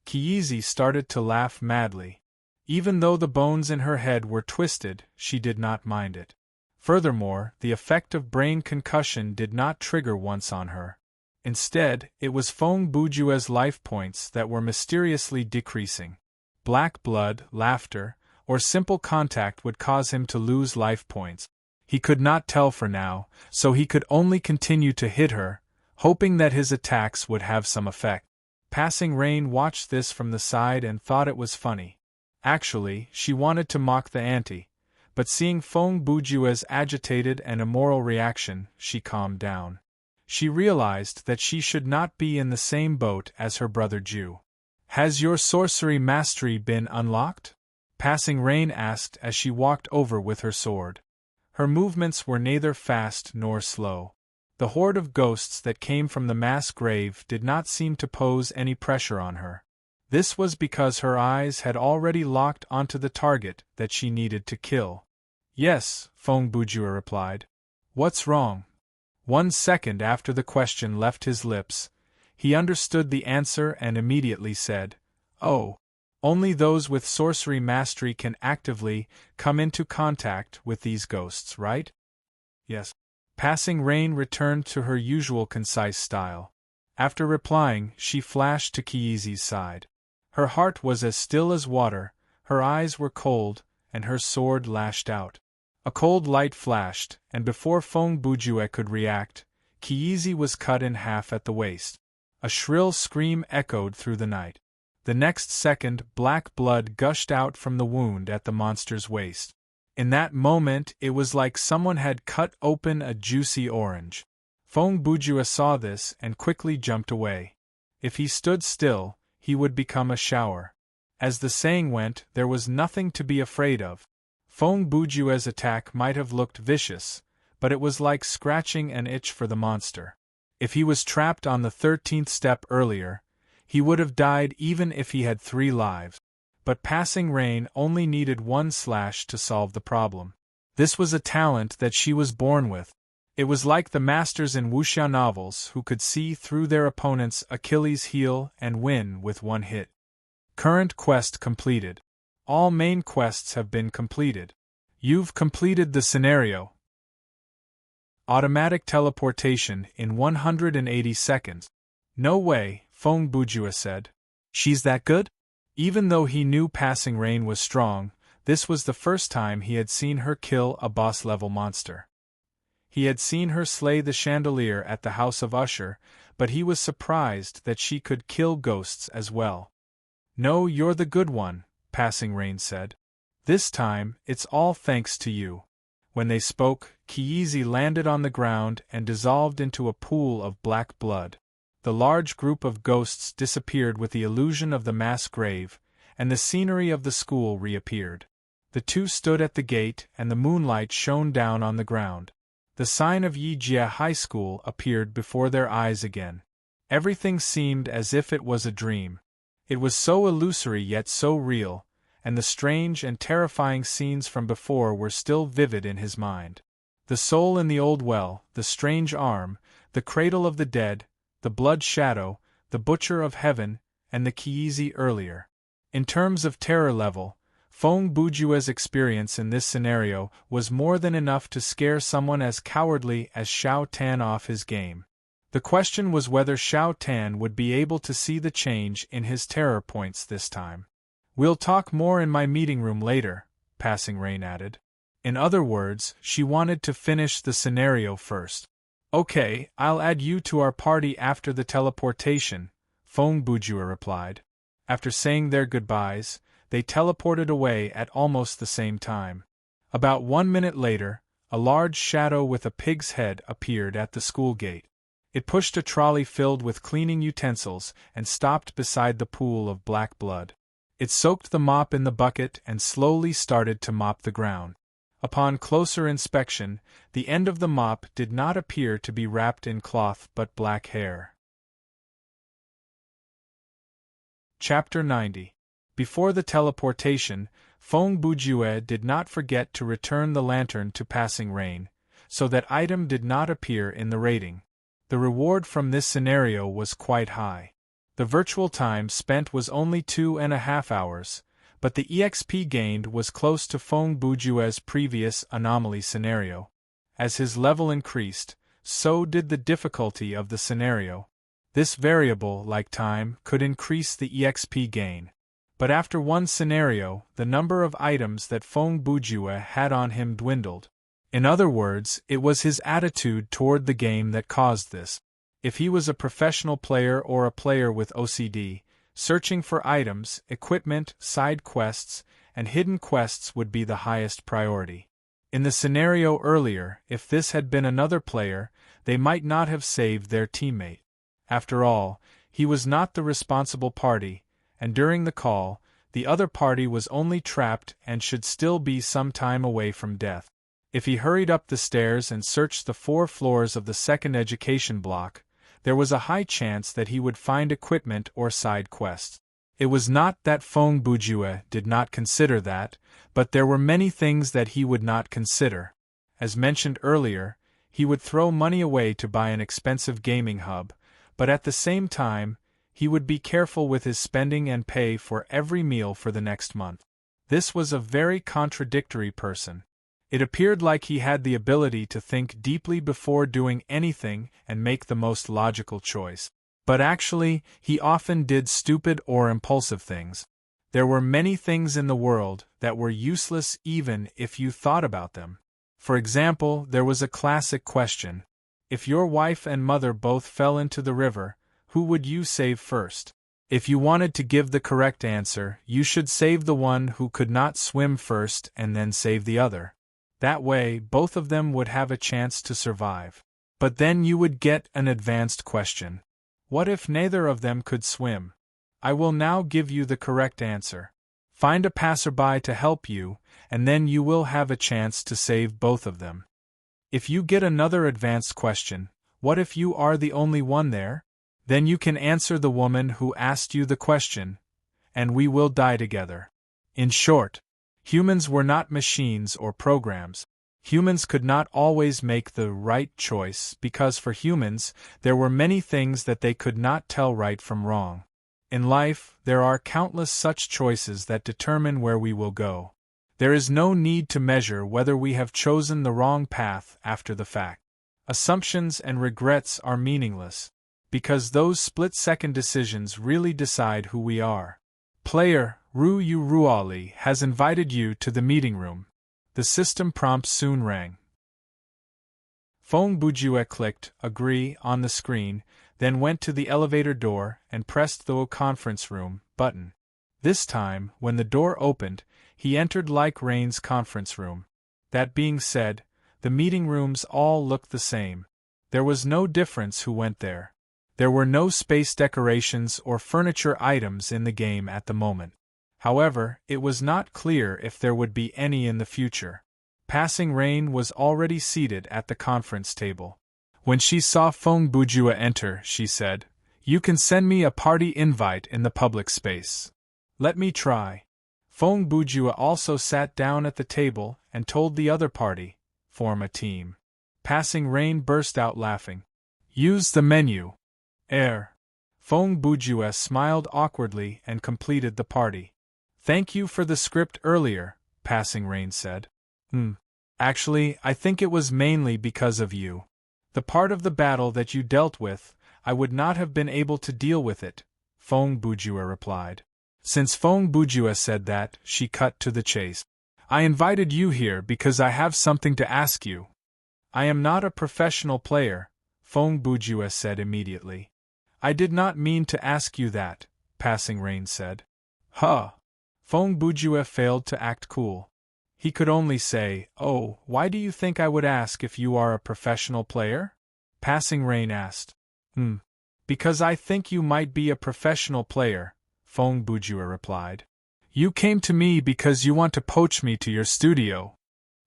Kiyizi started to laugh madly. Even though the bones in her head were twisted, she did not mind it. Furthermore, the effect of brain concussion did not trigger once on her. Instead, it was Fong Bujue's life points that were mysteriously decreasing. Black blood, laughter, or simple contact would cause him to lose life points. He could not tell for now, so he could only continue to hit her, hoping that his attacks would have some effect. Passing Rain watched this from the side and thought it was funny. Actually, she wanted to mock the auntie, but seeing Fong Bujue's agitated and immoral reaction, she calmed down. She realized that she should not be in the same boat as her brother Ju. "Has your sorcery mastery been unlocked?" Passing Rain asked as she walked over with her sword. Her movements were neither fast nor slow. The horde of ghosts that came from the mass grave did not seem to pose any pressure on her. This was because her eyes had already locked onto the target that she needed to kill. "Yes," Fong Bujue replied. "What's wrong?" 1 second after the question left his lips, He understood the answer and immediately said, "Oh, only those with sorcery mastery can actively come into contact with these ghosts, right?" "Yes." Passing Rain returned to her usual concise style. After replying, she flashed to Kiyizi's side. Her heart was as still as water, her eyes were cold, and her sword lashed out. A cold light flashed, and before Feng Bujue could react, Kiyizi was cut in half at the waist. A shrill scream echoed through the night. The next second, black blood gushed out from the wound at the monster's waist. In that moment, it was like someone had cut open a juicy orange. Feng Bujue saw this and quickly jumped away. If he stood still, he would become a shower. As the saying went, there was nothing to be afraid of. Feng Bujue's attack might have looked vicious, but it was like scratching an itch for the monster. If he was trapped on the 13th step earlier, he would have died even if he had 3 lives. But Passing Rain only needed 1 slash to solve the problem. This was a talent that she was born with. It was like the masters in wuxia novels who could see through their opponent's Achilles heel and win with 1 hit. Current quest completed. All main quests have been completed. You've completed the scenario. Automatic teleportation in 180 seconds. No way, Feng Bujue said. She's that good? Even though he knew Passing Rain was strong, this was the first time he had seen her kill a boss-level monster. He had seen her slay the chandelier at the House of Usher, but he was surprised that she could kill ghosts as well. "No, you're the good one," Passing Rain said. "This time, it's all thanks to you." When they spoke, Kiyizi landed on the ground and dissolved into a pool of black blood. The large group of ghosts disappeared with the illusion of the mass grave, and the scenery of the school reappeared. The two stood at the gate and the moonlight shone down on the ground. The sign of Yijia High School appeared before their eyes again. Everything seemed as if it was a dream. It was so illusory yet so real, and the strange and terrifying scenes from before were still vivid in his mind. The soul in the old well, the strange arm, the cradle of the dead, the blood shadow, the butcher of heaven, and the Kiyizi earlier. In terms of terror level, Feng Bujue's experience in this scenario was more than enough to scare someone as cowardly as Xiao Tan off his game. The question was whether Xiao Tan would be able to see the change in his terror points this time. "We'll talk more in my meeting room later," Passing Rain added. In other words, she wanted to finish the scenario first. "Okay, I'll add you to our party after the teleportation," Feng Bujue replied. After saying their goodbyes, they teleported away at almost the same time. About 1 minute later, a large shadow with a pig's head appeared at the school gate. It pushed a trolley filled with cleaning utensils and stopped beside the pool of black blood. It soaked the mop in the bucket and slowly started to mop the ground. Upon closer inspection, the end of the mop did not appear to be wrapped in cloth but black hair. Chapter 90. Before the teleportation, Feng Bujue did not forget to return the lantern to Passing Rain, so that item did not appear in the rating. The reward from this scenario was quite high. The virtual time spent was only 2.5 hours, but the EXP gained was close to Feng Bujue's previous anomaly scenario. As his level increased, so did the difficulty of the scenario. This variable, like time, could increase the EXP gain. But after one scenario, the number of items that Feng Bujue had on him dwindled. In other words, it was his attitude toward the game that caused this. If he was a professional player or a player with OCD, searching for items, equipment, side quests, and hidden quests would be the highest priority. In the scenario earlier, if this had been another player, they might not have saved their teammate. After all, he was not the responsible party, and during the call, the other party was only trapped and should still be some time away from death. If he hurried up the stairs and searched the 4 floors of the second education block, there was a high chance that he would find equipment or side quests. It was not that Feng Bujue did not consider that, but there were many things that he would not consider. As mentioned earlier, he would throw money away to buy an expensive gaming hub, but at the same time, he would be careful with his spending and pay for every meal for the next month. This was a very contradictory person. It appeared like he had the ability to think deeply before doing anything and make the most logical choice. But actually, he often did stupid or impulsive things. There were many things in the world that were useless even if you thought about them. For example, there was a classic question. If your wife and mother both fell into the river, who would you save first? If you wanted to give the correct answer, you should save the one who could not swim first and then save the other. That way, both of them would have a chance to survive. But then you would get an advanced question. What if neither of them could swim? I will now give you the correct answer. Find a passerby to help you, and then you will have a chance to save both of them. If you get another advanced question, what if you are the only one there? Then you can answer the woman who asked you the question, and we will die together. In short, humans were not machines or programs. Humans could not always make the right choice because for humans, there were many things that they could not tell right from wrong. In life, there are countless such choices that determine where we will go. There is no need to measure whether we have chosen the wrong path after the fact. Assumptions and regrets are meaningless, because those split-second decisions really decide who we are. Player Ru Yu Ruali has invited you to the meeting room. The system prompt soon rang. Fong Bujue clicked agree on the screen, then went to the elevator door and pressed the conference room button. This time, when the door opened, he entered like Rain's conference room. That being said, the meeting rooms all looked the same. There was no difference who went there. There were no space decorations or furniture items in the game at the moment. However, it was not clear if there would be any in the future. Passing Rain was already seated at the conference table. When she saw Fong Bujue enter, she said, "You can send me a party invite in the public space. Let me try." Fong Bujue also sat down at the table and told the other party, "Form a team." Passing Rain burst out laughing. "Use the menu." Fong Bujue smiled awkwardly and completed the party. "Thank you for the script earlier," Passing Rain said. Actually, I think it was mainly because of you. The part of the battle that you dealt with, I would not have been able to deal with it," Fong Bujue replied. Since Fong Bujue said that, she cut to the chase. "I invited you here because I have something to ask you." "I am not a professional player," Fong Bujue said immediately. "I did not mean to ask you that," Passing Rain said. Fong Bujue failed to act cool. He could only say, "Oh, why do you think I would ask if you are a professional player?" Passing Rain asked. Because I think you might be a professional player," Fong Bujue replied. "You came to me because you want to poach me to your studio.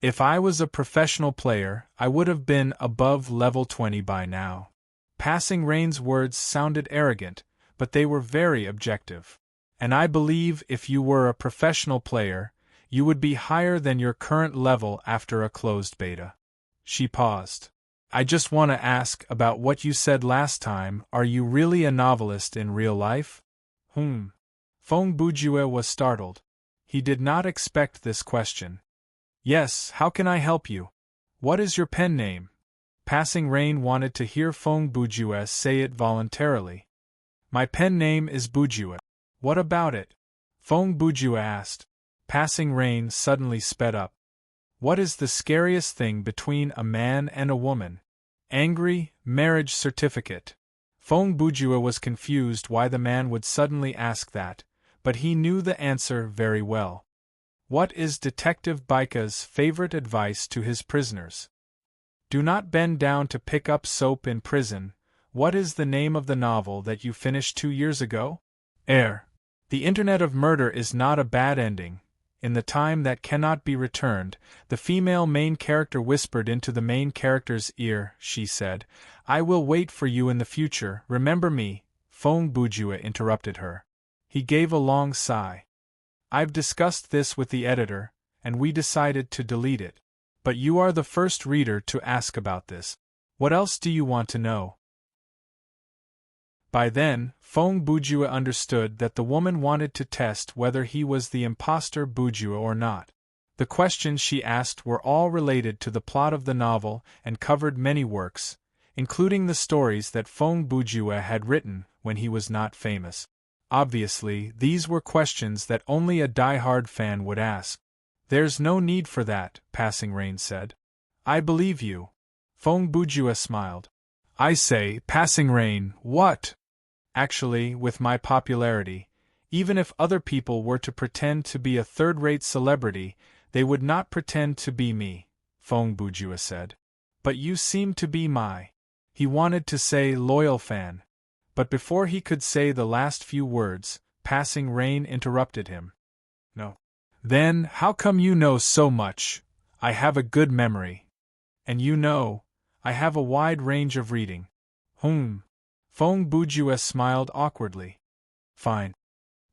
If I was a professional player, I would have been above level 20 by now." Passing Rain's words sounded arrogant, but they were very objective. "And I believe if you were a professional player, you would be higher than your current level after a closed beta." She paused. "I just want to ask about what you said last time. Are you really a novelist in real life?" Fong Bujue was startled. He did not expect this question. "Yes, how can I help you? What is your pen name?" Passing Rain wanted to hear Fong Bujue say it voluntarily. "My pen name is Bujue." "What about it?" Fong Bujue asked. Passing Rain suddenly sped up. "What is the scariest thing between a man and a woman?" "Angry, marriage certificate." Fong Bujue was confused why the man would suddenly ask that, but he knew the answer very well. What is Detective Baika's favorite advice to his prisoners? Do not bend down to pick up soap in prison. What is the name of the novel that you finished 2 years ago? The Internet of Murder is not a bad ending. In the time that cannot be returned, the female main character whispered into the main character's ear, she said, "I will wait for you in the future, remember me." Fong Bujue interrupted her. He gave a long sigh. "I've discussed this with the editor, and we decided to delete it. But you are the first reader to ask about this. What else do you want to know?" By then, Feng Bujue understood that the woman wanted to test whether he was the impostor Bujue or not. The questions she asked were all related to the plot of the novel and covered many works, including the stories that Feng Bujue had written when he was not famous. Obviously, these were questions that only a die-hard fan would ask. "There's no need for that," Passing Rain said. "I believe you." Feng Bujue smiled. "I say, Passing Rain, what?" "Actually, with my popularity, even if other people were to pretend to be a third-rate celebrity, they would not pretend to be me," Feng Bujue said. "But you seem to be my—" He wanted to say loyal fan. But before he could say the last few words, Passing Rain interrupted him. "No. Then, how come you know so much? I have a good memory. And you know, I have a wide range of reading." Feng Bujue smiled awkwardly. "Fine."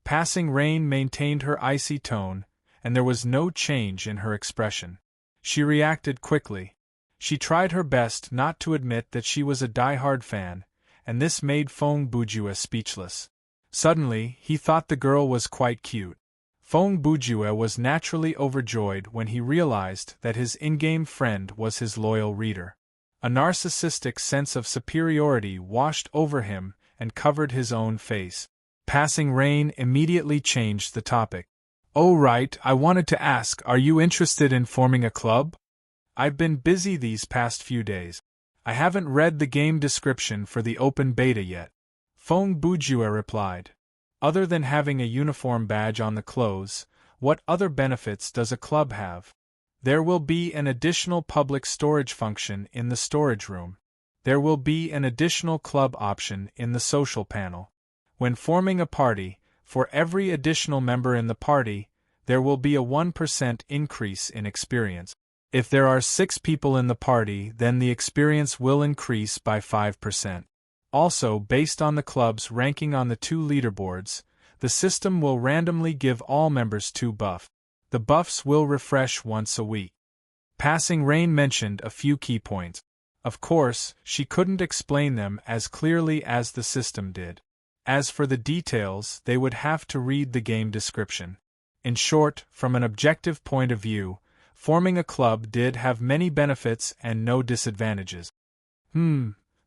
Passing Rain maintained her icy tone, and there was no change in her expression. She reacted quickly. She tried her best not to admit that she was a die-hard fan, and this made Feng Bujue speechless. Suddenly, he thought the girl was quite cute. Feng Bujue was naturally overjoyed when he realized that his in-game friend was his loyal reader. A narcissistic sense of superiority washed over him and covered his own face. Passing Rain immediately changed the topic. "Oh right, I wanted to ask, are you interested in forming a club? I've been busy these past few days. I haven't read the game description for the open beta yet." Feng Bujue replied. "Other than having a uniform badge on the clothes, what other benefits does a club have? There will be an additional public storage function in the storage room. There will be an additional club option in the social panel. When forming a party, for every additional member in the party, there will be a 1% increase in experience. If there are 6 people in the party, then the experience will increase by 5%. Also, based on the club's ranking on the 2 leaderboards, the system will randomly give all members 2 buffs. The buffs will refresh once a week." Passing Rain mentioned a few key points. Of course, she couldn't explain them as clearly as the system did. As for the details, they would have to read the game description. In short, from an objective point of view, forming a club did have many benefits and no disadvantages.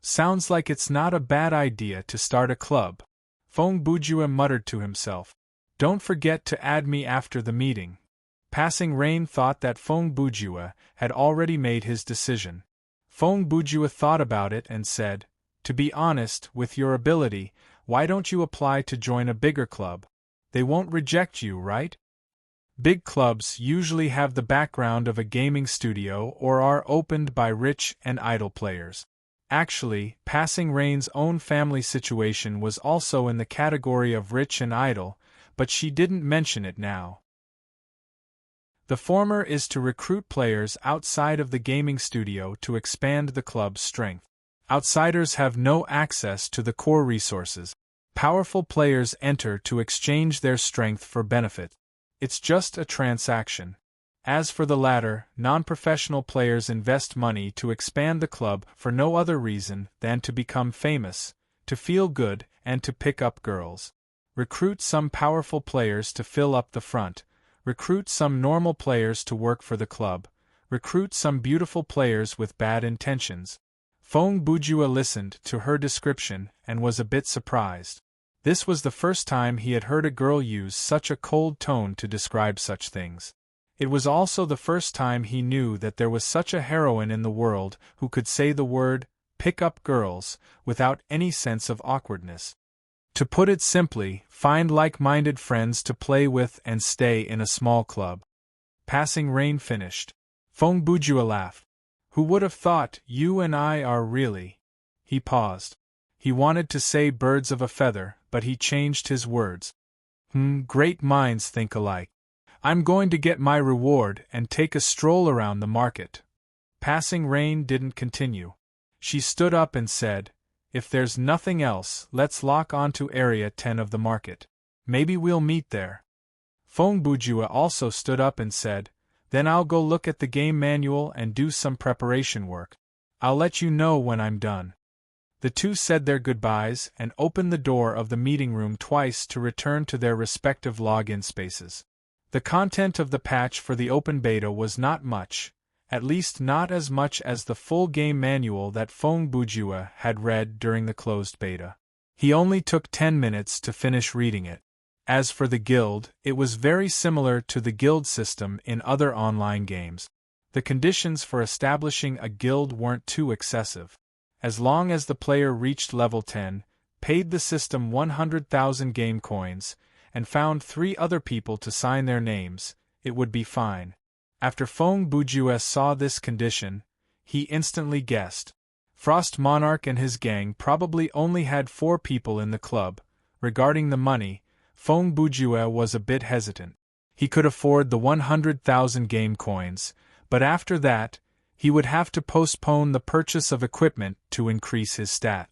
Sounds like it's not a bad idea to start a club," Feng Bujue muttered to himself. "Don't forget to add me after the meeting." Passing Rain thought that Feng Bujue had already made his decision. Feng Bujue thought about it and said, "To be honest, with your ability, why don't you apply to join a bigger club? They won't reject you, right? Big clubs usually have the background of a gaming studio or are opened by rich and idle players." Actually, Passing Rain's own family situation was also in the category of rich and idle, but she didn't mention it now. The former is to recruit players outside of the gaming studio to expand the club's strength. Outsiders have no access to the core resources. Powerful players enter to exchange their strength for benefit. It's just a transaction. As for the latter, non-professional players invest money to expand the club for no other reason than to become famous, to feel good, and to pick up girls. Recruit some powerful players to fill up the front. Recruit some normal players to work for the club. Recruit some beautiful players with bad intentions. Feng Bujue listened to her description and was a bit surprised. This was the first time he had heard a girl use such a cold tone to describe such things. It was also the first time he knew that there was such a heroine in the world who could say the word, "pick up girls," without any sense of awkwardness. To put it simply, find like-minded friends to play with and stay in a small club. Passing Rain finished. Feng Bujue laughed. "Who would have thought you and I are really—" He paused. He wanted to say birds of a feather, but he changed his words. Great minds think alike. I'm going to get my reward and take a stroll around the market." Passing Rain didn't continue. She stood up and said, "If there's nothing else, let's lock onto Area 10 of the market. Maybe we'll meet there." Feng Bujue also stood up and said, "Then I'll go look at the game manual and do some preparation work. I'll let you know when I'm done." The two said their goodbyes and opened the door of the meeting room twice to return to their respective login spaces. The content of the patch for the open beta was not much, at least not as much as the full game manual that Feng Bujue had read during the closed beta. He only took 10 minutes to finish reading it. As for the guild, it was very similar to the guild system in other online games. The conditions for establishing a guild weren't too excessive. As long as the player reached level 10, paid the system 100,000 game coins, and found 3 other people to sign their names, it would be fine. After Feng Bujue saw this condition, he instantly guessed. Frost Monarch and his gang probably only had 4 people in the club. Regarding the money, Feng Bujue was a bit hesitant. He could afford the 100,000 game coins, but after that, he would have to postpone the purchase of equipment to increase his stat.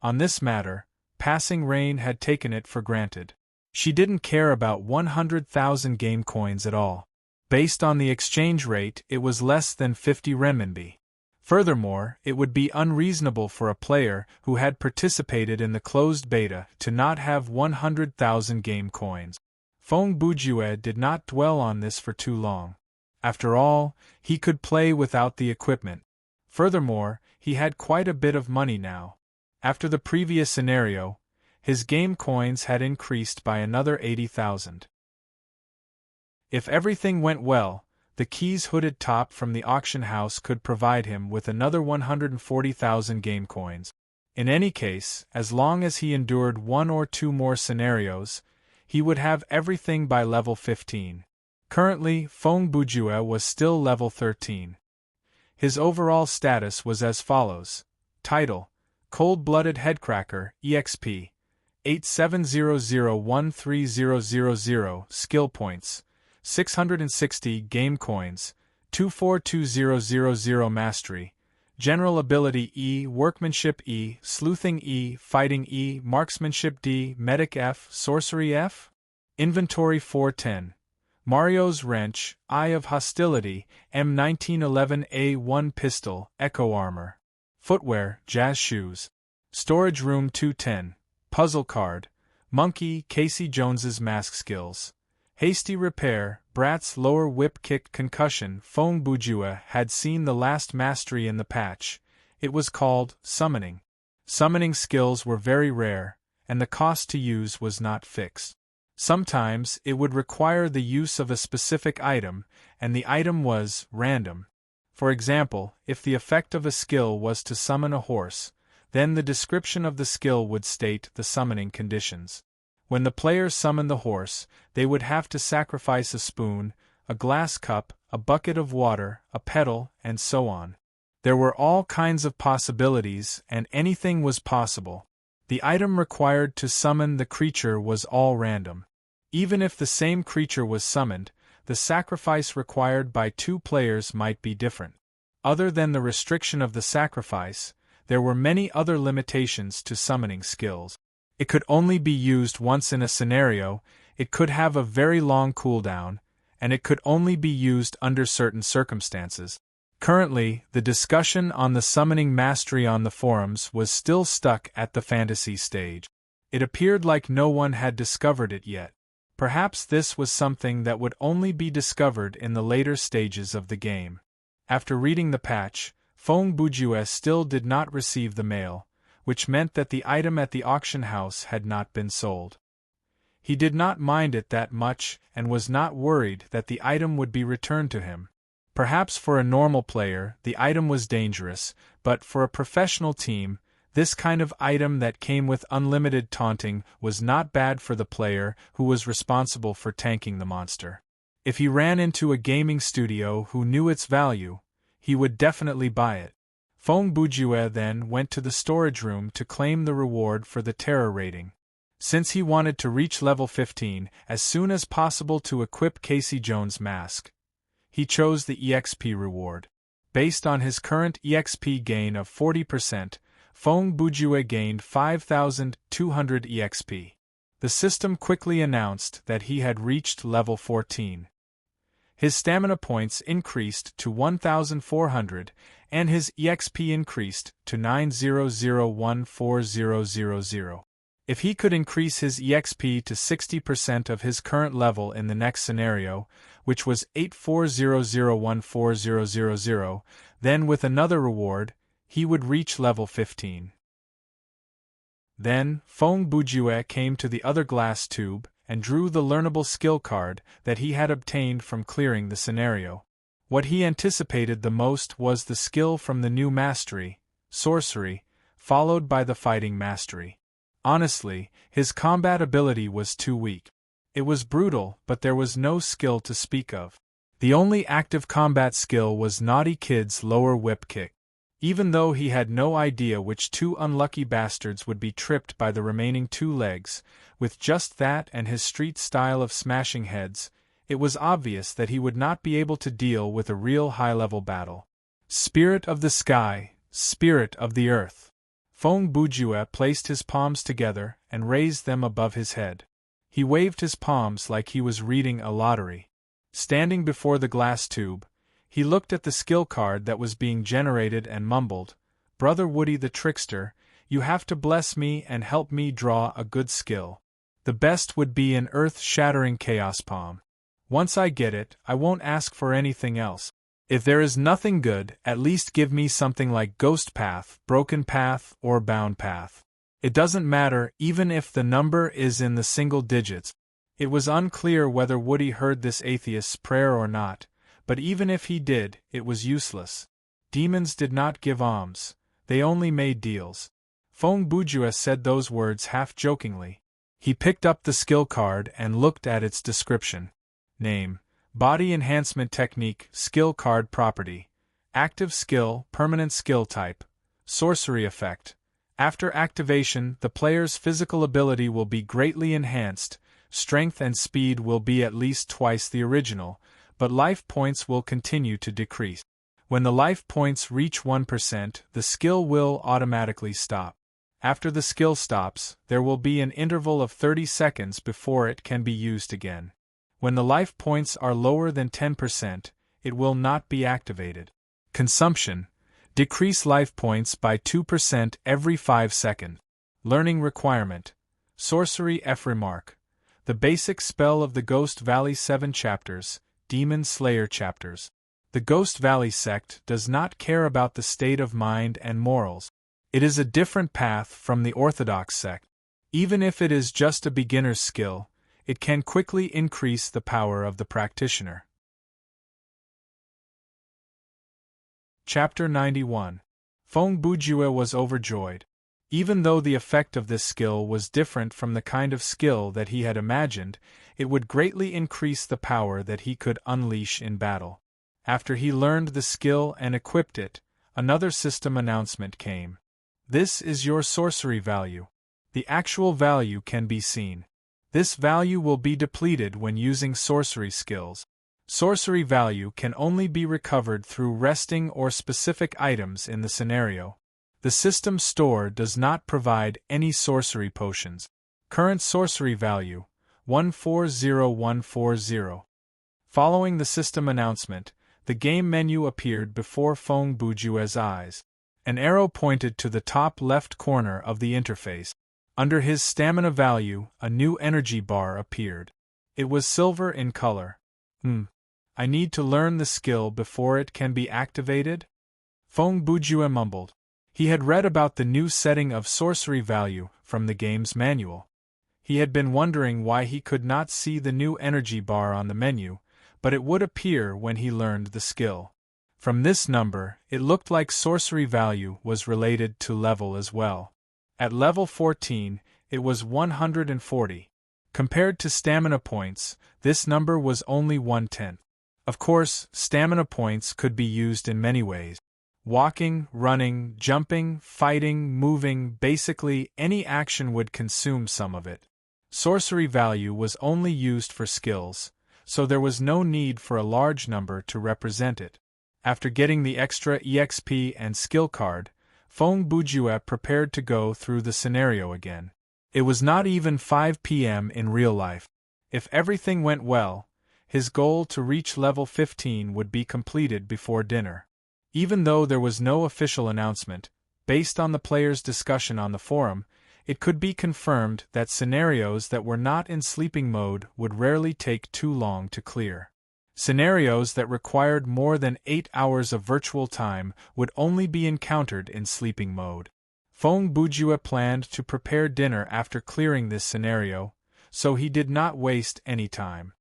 On this matter, Passing Rain had taken it for granted. She didn't care about 100,000 game coins at all. Based on the exchange rate, it was less than 50 renminbi. Furthermore, it would be unreasonable for a player who had participated in the closed beta to not have 100,000 game coins. Feng Bujue did not dwell on this for too long. After all, he could play without the equipment. Furthermore, he had quite a bit of money now. After the previous scenario, his game coins had increased by another 80,000. If everything went well, the Key's hooded top from the auction house could provide him with another 140,000 game coins. In any case, as long as he endured 1 or 2 more scenarios, he would have everything by level 15. Currently, Feng Bujue was still level 13. His overall status was as follows. Title: Cold-Blooded Headcracker, EXP. 8700130000. Skill points: 660 game coins, 242000 mastery, general ability E, workmanship E, sleuthing E, fighting E, marksmanship D, medic F, sorcery F. Inventory 410. Mario's wrench, Eye of Hostility, M1911A1 pistol, Echo armor. Footwear, jazz shoes. Storage room 210. Puzzle card, Monkey, Casey Jones's mask skills. Hasty repair, Brat's lower whip kick concussion. Feng Bujue had seen the last mastery in the patch. It was called summoning. Summoning skills were very rare, and the cost to use was not fixed. Sometimes it would require the use of a specific item, and the item was random. For example, if the effect of a skill was to summon a horse, then the description of the skill would state the summoning conditions. When the player summoned the horse, they would have to sacrifice a spoon, a glass cup, a bucket of water, a petal, and so on. There were all kinds of possibilities, and anything was possible. The item required to summon the creature was all random. Even if the same creature was summoned, the sacrifice required by 2 players might be different. Other than the restriction of the sacrifice, there were many other limitations to summoning skills. It could only be used once in a scenario, it could have a very long cooldown, and it could only be used under certain circumstances. Currently, the discussion on the summoning mastery on the forums was still stuck at the fantasy stage. It appeared like no one had discovered it yet. Perhaps this was something that would only be discovered in the later stages of the game. After reading the patch, Feng Bujue still did not receive the mail, which meant that the item at the auction house had not been sold. He did not mind it that much and was not worried that the item would be returned to him. Perhaps for a normal player, the item was dangerous, but for a professional team, this kind of item that came with unlimited taunting was not bad for the player who was responsible for tanking the monster. If he ran into a gaming studio who knew its value, he would definitely buy it. Feng Bujue then went to the storage room to claim the reward for the terror rating. Since he wanted to reach level 15 as soon as possible to equip Casey Jones' mask, he chose the EXP reward. Based on his current EXP gain of 40%, Feng Bujue gained 5,200 EXP. The system quickly announced that he had reached level 14. His stamina points increased to 1,400, and his EXP increased to 900140000. If he could increase his EXP to 60% of his current level in the next scenario, which was 8400140000, then with another reward, he would reach level 15. Then, Feng Bujue came to the other glass tube and drew the learnable skill card that he had obtained from clearing the scenario. What he anticipated the most was the skill from the new mastery, sorcery, followed by the fighting mastery. Honestly, his combat ability was too weak. It was brutal, but there was no skill to speak of. The only active combat skill was Naughty Kid's lower whip kick. Even though he had no idea which two unlucky bastards would be tripped by the remaining two legs, with just that and his street style of smashing heads, it was obvious that he would not be able to deal with a real high-level battle. Spirit of the sky, spirit of the earth. Feng Bujue placed his palms together and raised them above his head. He waved his palms like he was reading a lottery. Standing before the glass tube, he looked at the skill card that was being generated and mumbled, "Brother Woody the Trickster, you have to bless me and help me draw a good skill. The best would be an earth-shattering chaos palm. Once I get it, I won't ask for anything else. If there is nothing good, at least give me something like Ghost Path, Broken Path, or Bound Path. It doesn't matter, even if the number is in the single digits." It was unclear whether Woody heard this atheist's prayer or not, but even if he did, it was useless. Demons did not give alms, they only made deals. Feng Bujue said those words half-jokingly. He picked up the skill card and looked at its description. Name: Body Enhancement Technique, Skill Card Property. Active Skill, Permanent Skill Type. Sorcery Effect. After activation, the player's physical ability will be greatly enhanced, strength and speed will be at least twice the original, but life points will continue to decrease. When the life points reach 1%, the skill will automatically stop. After the skill stops, there will be an interval of 30 seconds before it can be used again. When the life points are lower than 10%, it will not be activated. Consumption: decrease life points by 2% every 5 seconds. Learning requirement: Sorcery F. Remark. The basic spell of the Ghost Valley 7 chapters, Demon Slayer chapters. The Ghost Valley sect does not care about the state of mind and morals. It is a different path from the Orthodox sect. Even if it is just a beginner's skill, it can quickly increase the power of the practitioner. Chapter 91. Feng Bujue was overjoyed. Even though the effect of this skill was different from the kind of skill that he had imagined, it would greatly increase the power that he could unleash in battle. After he learned the skill and equipped it, another system announcement came. This is your sorcery value. The actual value can be seen. This value will be depleted when using sorcery skills. Sorcery value can only be recovered through resting or specific items in the scenario. The system store does not provide any sorcery potions. Current sorcery value, 140140. Following the system announcement, the game menu appeared before Feng Bujue's eyes. An arrow pointed to the top left corner of the interface. Under his stamina value, a new energy bar appeared. It was silver in color. I need to learn the skill before it can be activated? Feng Bujue mumbled. He had read about the new setting of sorcery value from the game's manual. He had been wondering why he could not see the new energy bar on the menu, but it would appear when he learned the skill. From this number, it looked like sorcery value was related to level as well. At level 14, it was 140. Compared to stamina points, this number was only 1/10. Of course, stamina points could be used in many ways. Walking, running, jumping, fighting, moving, basically any action would consume some of it. Sorcery value was only used for skills, so there was no need for a large number to represent it. After getting the extra EXP and skill card, Feng Bujue prepared to go through the scenario again. It was not even 5 p.m. in real life. If everything went well, His goal to reach level 15 would be completed before dinner. Even though there was no official announcement, based on the players' discussion on the forum, it could be confirmed that scenarios that were not in sleeping mode would rarely take too long to clear. Scenarios that required more than 8 hours of virtual time would only be encountered in sleeping mode. Feng Bujue planned to prepare dinner after clearing this scenario, so he did not waste any time.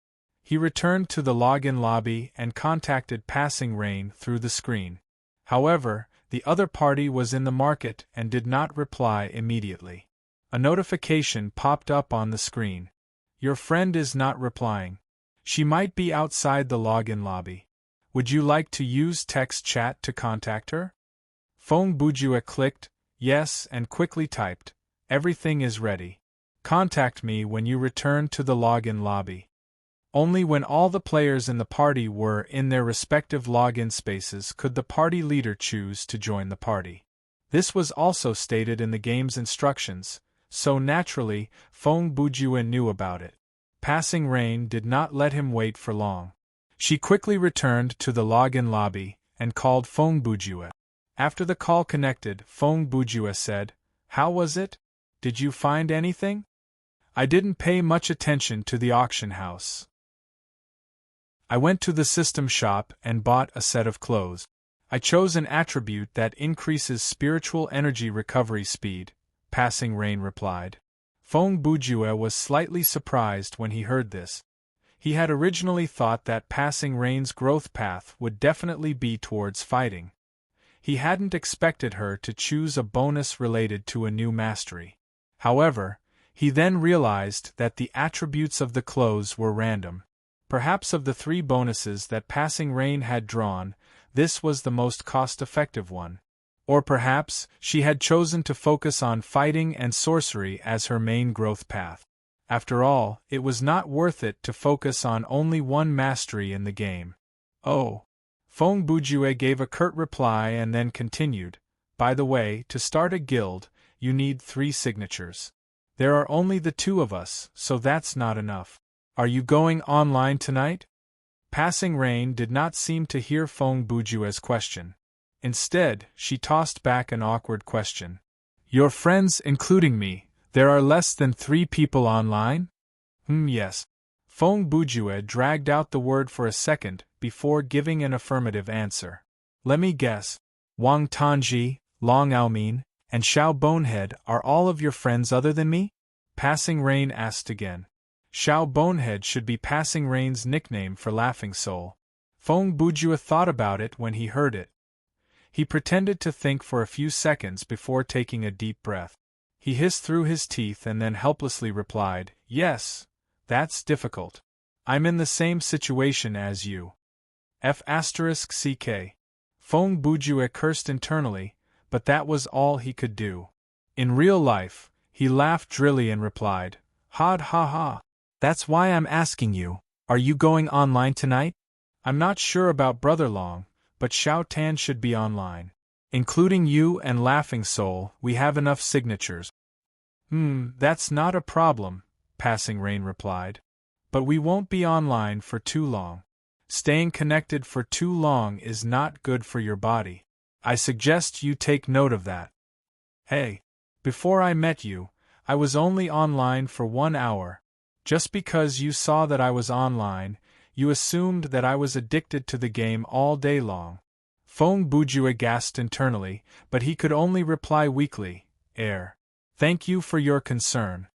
He returned to the login lobby and contacted Passing Rain through the screen. However, the other party was in the market and did not reply immediately. A notification popped up on the screen. Your friend is not replying. She might be outside the login lobby. Would you like to use text chat to contact her? Feng Bujue clicked yes and quickly typed, everything is ready. Contact me when you return to the login lobby. Only when all the players in the party were in their respective login spaces could the party leader choose to join the party. This was also stated in the game's instructions, so naturally, Feng Bujue knew about it. Passing Rain did not let him wait for long. She quickly returned to the login lobby and called Feng Bujue. After the call connected, Feng Bujue said, "How was it? Did you find anything?" "I didn't pay much attention to the auction house. I went to the system shop and bought a set of clothes. I chose an attribute that increases spiritual energy recovery speed," Passing Rain replied. Feng Bujue was slightly surprised when he heard this. He had originally thought that Passing Rain's growth path would definitely be towards fighting. He hadn't expected her to choose a bonus related to a new mastery. However, he then realized that the attributes of the clothes were random. Perhaps of the 3 bonuses that Passing Rain had drawn, this was the most cost-effective one. Or perhaps she had chosen to focus on fighting and sorcery as her main growth path. After all, it was not worth it to focus on only one mastery in the game. Oh. Feng Bujue gave a curt reply and then continued, "By the way, to start a guild, you need 3 signatures. There are only the 2 of us, so that's not enough. Are you going online tonight?" Passing Rain did not seem to hear Feng Bujue's question. Instead, she tossed back an awkward question. "Your friends including me, there are less than 3 people online?" Yes." Feng Bujue dragged out the word for a second before giving an affirmative answer. "Let me guess. Wang Tanji, Long Aomin, and Xiao Bonehead are all of your friends other than me?" Passing Rain asked again. Xiao Bonehead should be Passing Rain's nickname for Laughing Soul. Feng Bujue thought about it when he heard it. He pretended to think for a few seconds before taking a deep breath. He hissed through his teeth and then helplessly replied, "Yes, that's difficult. I'm in the same situation as you." F***ck. Feng Bujue cursed internally, but that was all he could do. In real life, he laughed drily and replied, "Ha ha ha. That's why I'm asking you, are you going online tonight? I'm not sure about Brother Long, but Xiao Tan should be online. Including you and Laughing Soul, we have enough signatures." That's not a problem," Passing Rain replied. "But we won't be online for too long. Staying connected for too long is not good for your body. I suggest you take note of that. Hey, before I met you, I was only online for 1 hour. Just because you saw that I was online, you assumed that I was addicted to the game all day long." Feng Bujue gasped internally, but he could only reply weakly, "Thank you for your concern.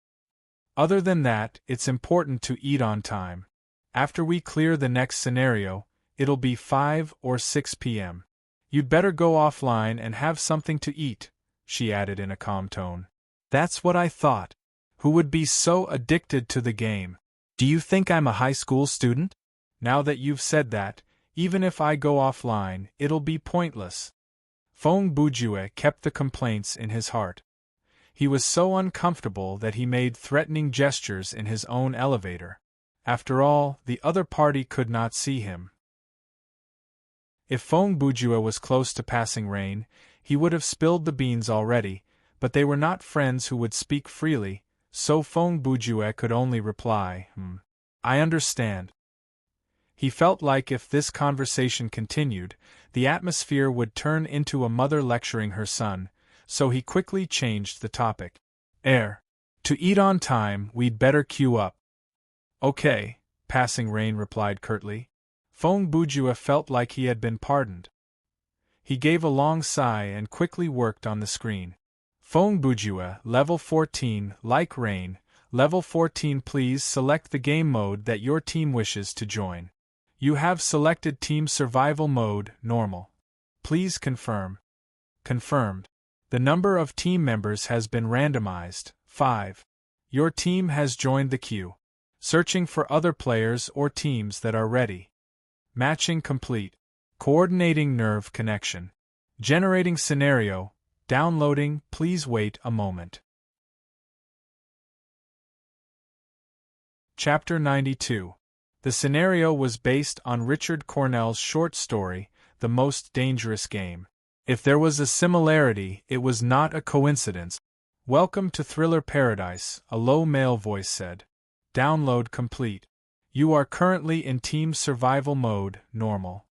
Other than that, it's important to eat on time. After we clear the next scenario, it'll be 5 or 6 p.m. You'd better go offline and have something to eat," she added in a calm tone. "That's what I thought. Who would be so addicted to the game? Do you think I'm a high school student? Now that you've said that, even if I go offline, it'll be pointless." Feng Bujue kept the complaints in his heart. He was so uncomfortable that he made threatening gestures in his own elevator. After all, the other party could not see him. If Feng Bujue was close to Passing Rain, he would have spilled the beans already, but they were not friends who would speak freely, so Feng Bujue could only reply, I understand." He felt like if this conversation continued, the atmosphere would turn into a mother lecturing her son, so he quickly changed the topic. To eat on time, we'd better queue up. Okay, Passing Rain replied curtly. Fong Bujua felt like he had been pardoned. He gave a long sigh and quickly worked on the screen. Fong Bujua, level 14, like Rain. Level 14. Please select the game mode that your team wishes to join. You have selected Team Survival Mode, Normal. Please confirm. Confirmed. The number of team members has been randomized, 5. Your team has joined the queue. Searching for other players or teams that are ready. Matching complete. Coordinating nerve connection. Generating scenario. Downloading. Please wait a moment. Chapter 92. The scenario was based on Richard Cornell's short story, The Most Dangerous Game. If there was a similarity, it was not a coincidence. Welcome to Thriller Paradise, a low male voice said. Download complete. You are currently in Team Survival Mode, Normal.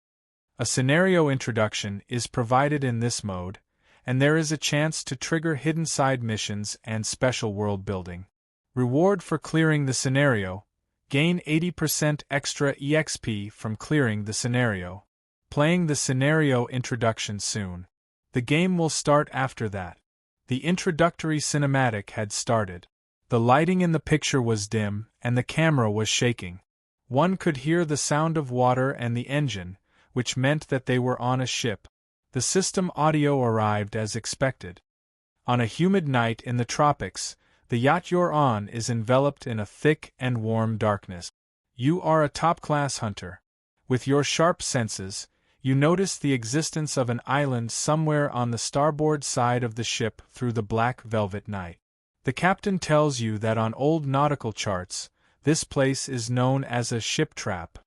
A scenario introduction is provided in this mode, and there is a chance to trigger hidden side missions and special world building. Reward for clearing the scenario. Gain 80% extra EXP from clearing the scenario. Playing the scenario introduction soon. The game will start after that. The introductory cinematic had started. The lighting in the picture was dim, and the camera was shaking. One could hear the sound of water and the engine, which meant that they were on a ship. The system audio arrived as expected. On a humid night in the tropics, the yacht you're on is enveloped in a thick and warm darkness. You are a top-class hunter. With your sharp senses, you notice the existence of an island somewhere on the starboard side of the ship through the black velvet night. The captain tells you that on old nautical charts, this place is known as a ship trap.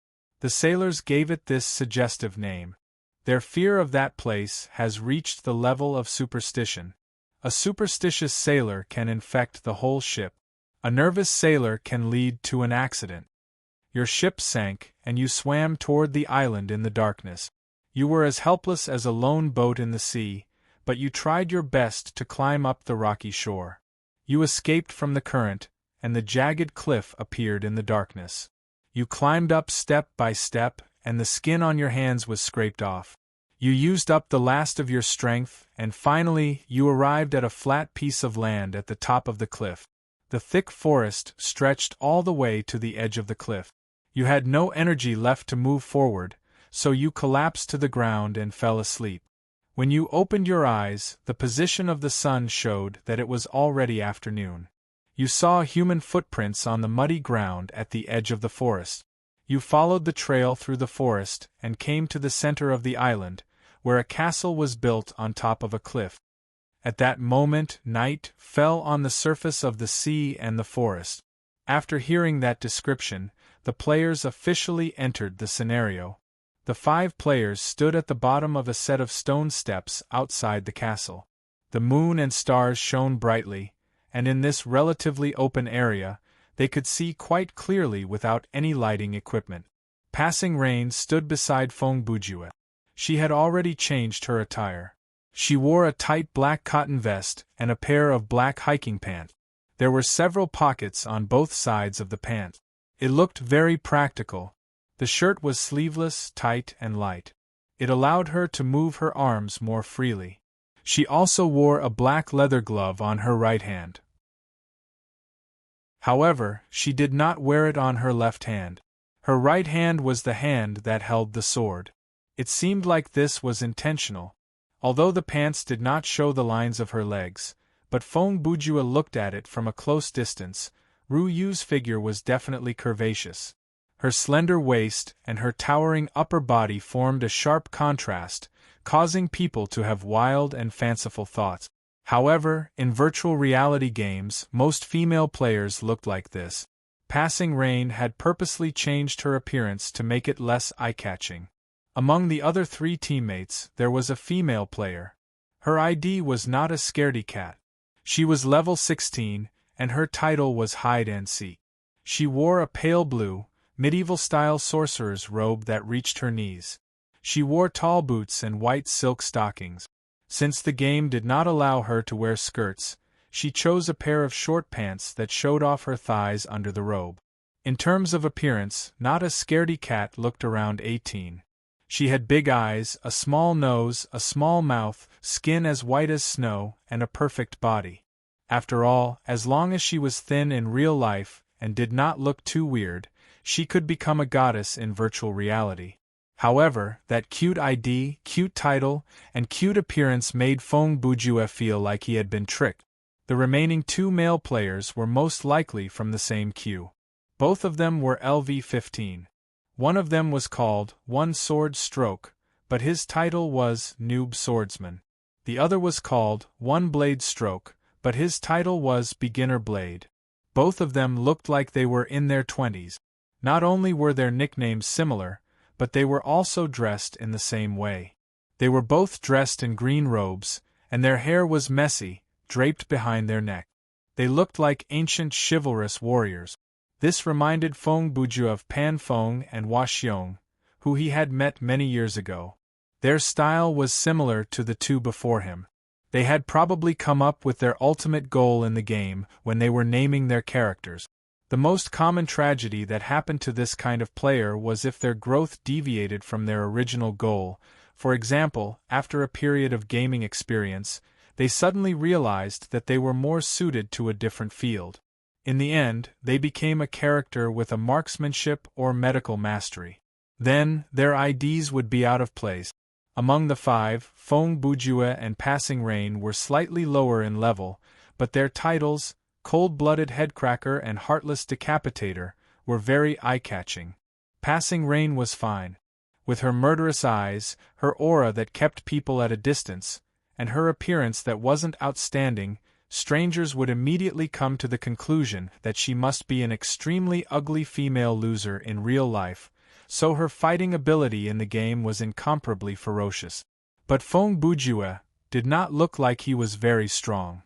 The sailors gave it this suggestive name. Their fear of that place has reached the level of superstition. A superstitious sailor can infect the whole ship. A nervous sailor can lead to an accident. Your ship sank, and you swam toward the island in the darkness. You were as helpless as a lone boat in the sea, but you tried your best to climb up the rocky shore. You escaped from the current, and the jagged cliff appeared in the darkness. You climbed up step by step, and the skin on your hands was scraped off. You used up the last of your strength, and finally you arrived at a flat piece of land at the top of the cliff. The thick forest stretched all the way to the edge of the cliff. You had no energy left to move forward, so you collapsed to the ground and fell asleep. When you opened your eyes, the position of the sun showed that it was already afternoon. You saw human footprints on the muddy ground at the edge of the forest. You followed the trail through the forest and came to the center of the island, where a castle was built on top of a cliff. At that moment, night fell on the surface of the sea and the forest. After hearing that description, the players officially entered the scenario. The 5 players stood at the bottom of a set of stone steps outside the castle. The moon and stars shone brightly, and in this relatively open area, they could see quite clearly without any lighting equipment. Passing Rain stood beside Fong Bujua. She had already changed her attire. She wore a tight black cotton vest and a pair of black hiking pants. There were several pockets on both sides of the pants. It looked very practical. The shirt was sleeveless, tight, and light. It allowed her to move her arms more freely. She also wore a black leather glove on her right hand. However, she did not wear it on her left hand. Her right hand was the hand that held the sword. It seemed like this was intentional. Although the pants did not show the lines of her legs, but Fong Bujua looked at it from a close distance, Ru Yu's figure was definitely curvaceous. Her slender waist and her towering upper body formed a sharp contrast, causing people to have wild and fanciful thoughts. However, in virtual reality games, most female players looked like this. Passing Rain had purposely changed her appearance to make it less eye-catching. Among the other 3 teammates, there was a female player. Her ID was not a scaredy cat. She was level 16, and her title was hide and seek. She wore a pale blue, medieval-style sorcerer's robe that reached her knees. She wore tall boots and white silk stockings. Since the game did not allow her to wear skirts, she chose a pair of short pants that showed off her thighs under the robe. In terms of appearance, not a scaredy cat looked around 18. She had big eyes, a small nose, a small mouth, skin as white as snow, and a perfect body. After all, as long as she was thin in real life and did not look too weird, she could become a goddess in virtual reality. However, that cute ID, cute title, and cute appearance made Feng Bujue feel like he had been tricked. The remaining two male players were most likely from the same queue. Both of them were LV-15. One of them was called One Sword Stroke, but his title was Noob Swordsman. The other was called One Blade Stroke, but his title was Beginner Blade. Both of them looked like they were in their 20s. Not only were their nicknames similar, but they were also dressed in the same way. They were both dressed in green robes, and their hair was messy, draped behind their neck. They looked like ancient chivalrous warriors. This reminded Feng Bujue of Pan Feng and Hua Xiong, who he had met many years ago. Their style was similar to the two before him. They had probably come up with their ultimate goal in the game when they were naming their characters. The most common tragedy that happened to this kind of player was if their growth deviated from their original goal. For example, after a period of gaming experience, they suddenly realized that they were more suited to a different field. In the end, they became a character with a marksmanship or medical mastery. Then, their IDs would be out of place. Among the five, Feng Bujue and Passing Rain were slightly lower in level, but their titles, Cold-Blooded Headcracker and Heartless Decapitator, were very eye-catching. Passing Rain was fine. With her murderous eyes, her aura that kept people at a distance, and her appearance that wasn't outstanding, strangers would immediately come to the conclusion that she must be an extremely ugly female loser in real life, so her fighting ability in the game was incomparably ferocious. But Feng Bujue did not look like he was very strong.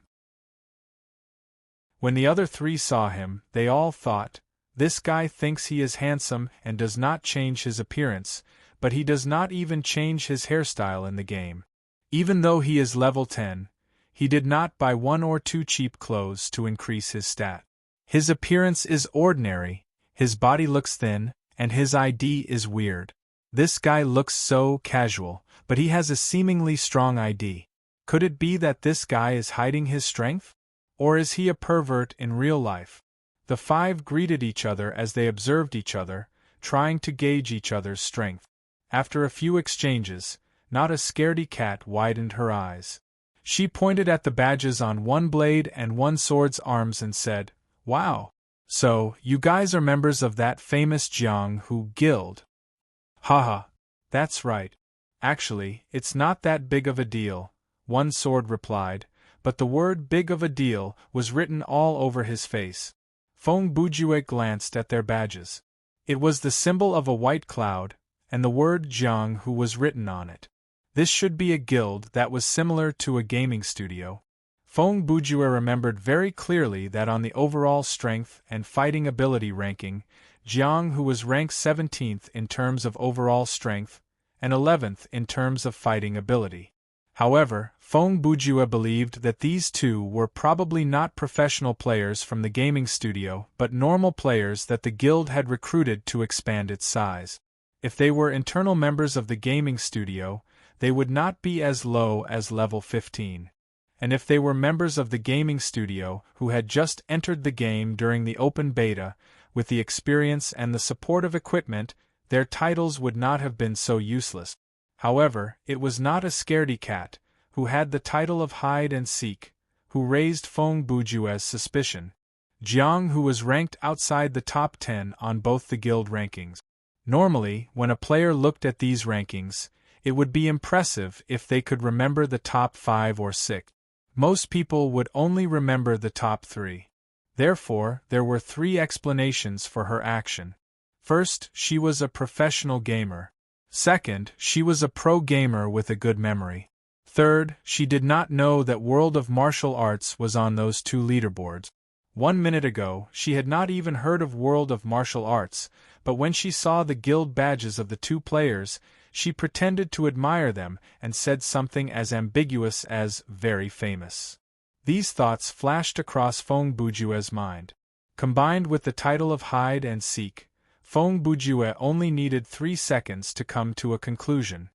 When the other three saw him, they all thought, "This guy thinks he is handsome and does not change his appearance, but he does not even change his hairstyle in the game. Even though he is level 10, he did not buy one or two cheap clothes to increase his stat. His appearance is ordinary, his body looks thin, and his ID is weird. This guy looks so casual, but he has a seemingly strong ID. Could it be that this guy is hiding his strength? Or is he a pervert in real life?" The five greeted each other as they observed each other, trying to gauge each other's strength. After a few exchanges, not a scaredy cat widened her eyes. She pointed at the badges on One Blade and One Sword's arms and said, "Wow! So, you guys are members of that famous Jianghu guild?" "Haha, that's right. Actually, it's not that big of a deal," One Sword replied, but the word "big of a deal" was written all over his face. Feng Bujue glanced at their badges. It was the symbol of a white cloud, and the word Jianghu was written on it. This should be a guild that was similar to a gaming studio. Feng Bujue remembered very clearly that on the overall strength and fighting ability ranking, Jianghu was ranked 17th in terms of overall strength, and 11th in terms of fighting ability. However, Feng Bujue believed that these two were probably not professional players from the gaming studio but normal players that the guild had recruited to expand its size. If they were internal members of the gaming studio, they would not be as low as level 15. And if they were members of the gaming studio who had just entered the game during the open beta, with the experience and the supportive equipment, their titles would not have been so useless. However, it was not a scaredy cat, who had the title of Hide and Seek, who raised Feng Bujue's suspicion. Jianghu was ranked outside the top 10 on both the guild rankings. Normally, when a player looked at these rankings, it would be impressive if they could remember the top 5 or 6. Most people would only remember the top 3. Therefore, there were 3 explanations for her action. First, she was a professional gamer. Second, she was a pro gamer with a good memory. Third, she did not know that World of Martial Arts was on those 2 leaderboards. 1 minute ago, she had not even heard of World of Martial Arts, but when she saw the guild badges of the two players, she pretended to admire them and said something as ambiguous as "very famous." These thoughts flashed across Feng Bujue's mind. Combined with the title of hide and seek, Feng Bujue only needed 3 seconds to come to a conclusion.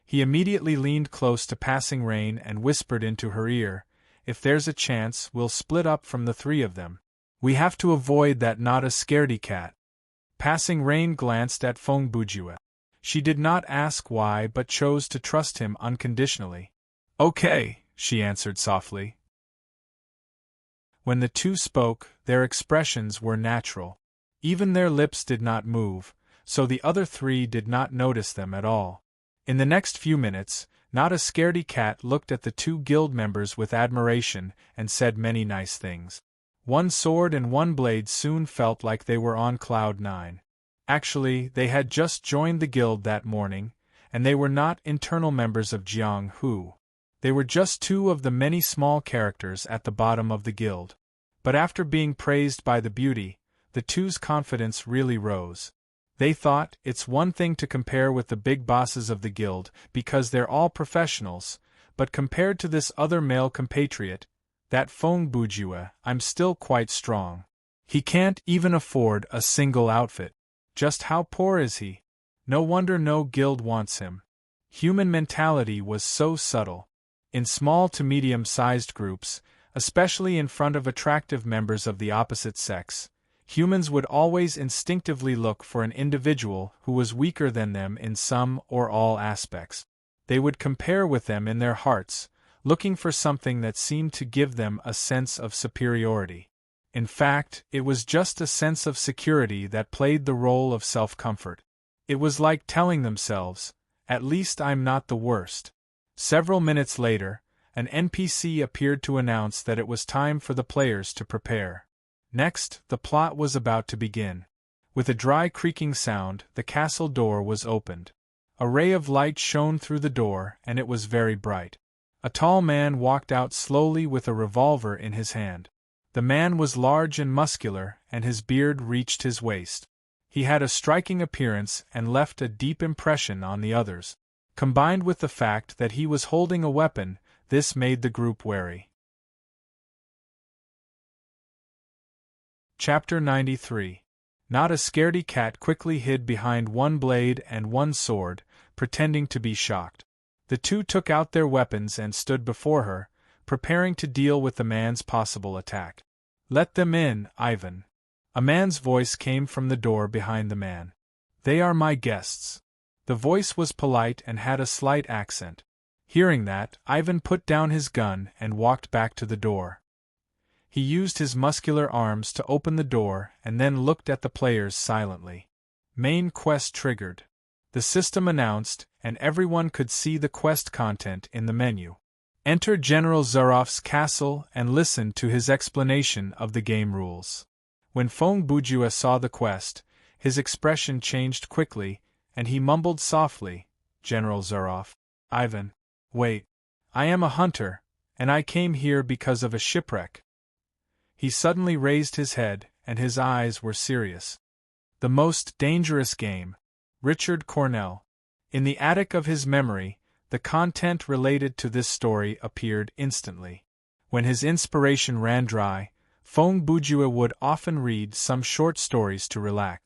He immediately leaned close to Passing Rain and whispered into her ear, "If there's a chance, we'll split up from the 3 of them. We have to avoid that not a scaredy cat." Passing Rain glanced at Feng Bujue. She did not ask why but chose to trust him unconditionally. "Okay," she answered softly. When the two spoke, their expressions were natural. Even their lips did not move, so the other 3 did not notice them at all. In the next few minutes, Not a Scaredy Cat looked at the 2 guild members with admiration and said many nice things. One Sword and One Blade soon felt like they were on cloud 9. Actually, they had just joined the guild that morning, and they were not internal members of Jiang Hu. They were just 2 of the many small characters at the bottom of the guild. But after being praised by the beauty, the 2's confidence really rose. They thought, it's one thing to compare with the big bosses of the guild, because they're all professionals, but compared to this other male compatriot, that Feng Bujue, I'm still quite strong. He can't even afford a single outfit. Just how poor is he? No wonder no guild wants him. Human mentality was so subtle. In small to medium-sized groups, especially in front of attractive members of the opposite sex, humans would always instinctively look for an individual who was weaker than them in some or all aspects. They would compare with them in their hearts, looking for something that seemed to give them a sense of superiority. In fact, it was just a sense of security that played the role of self-comfort. It was like telling themselves, "At least I'm not the worst." Several minutes later, an NPC appeared to announce that it was time for the players to prepare. Next, the plot was about to begin. With a dry creaking sound, the castle door was opened. A ray of light shone through the door, and it was very bright. A tall man walked out slowly with a revolver in his hand. The man was large and muscular, and his beard reached his waist. He had a striking appearance and left a deep impression on the others. Combined with the fact that he was holding a weapon, this made the group wary. Chapter 93. Not a Scaredy Cat quickly hid behind One Blade and One Sword, pretending to be shocked. The 2 took out their weapons and stood before her, preparing to deal with the man's possible attack. "Let them in, Ivan." A man's voice came from the door behind the man. "They are my guests." The voice was polite and had a slight accent. Hearing that, Ivan put down his gun and walked back to the door. He used his muscular arms to open the door and then looked at the players silently. Main quest triggered. The system announced, and everyone could see the quest content in the menu. Enter General Zurov's castle and listen to his explanation of the game rules. When Feng Bujue saw the quest, his expression changed quickly, and he mumbled softly, "General Zurov. Ivan. Wait. I am a hunter, and I came here because of a shipwreck." He suddenly raised his head, and his eyes were serious. The most dangerous game. Richard Cornell. In the attic of his memory, the content related to this story appeared instantly. When his inspiration ran dry, Feng Bujue would often read some short stories to relax.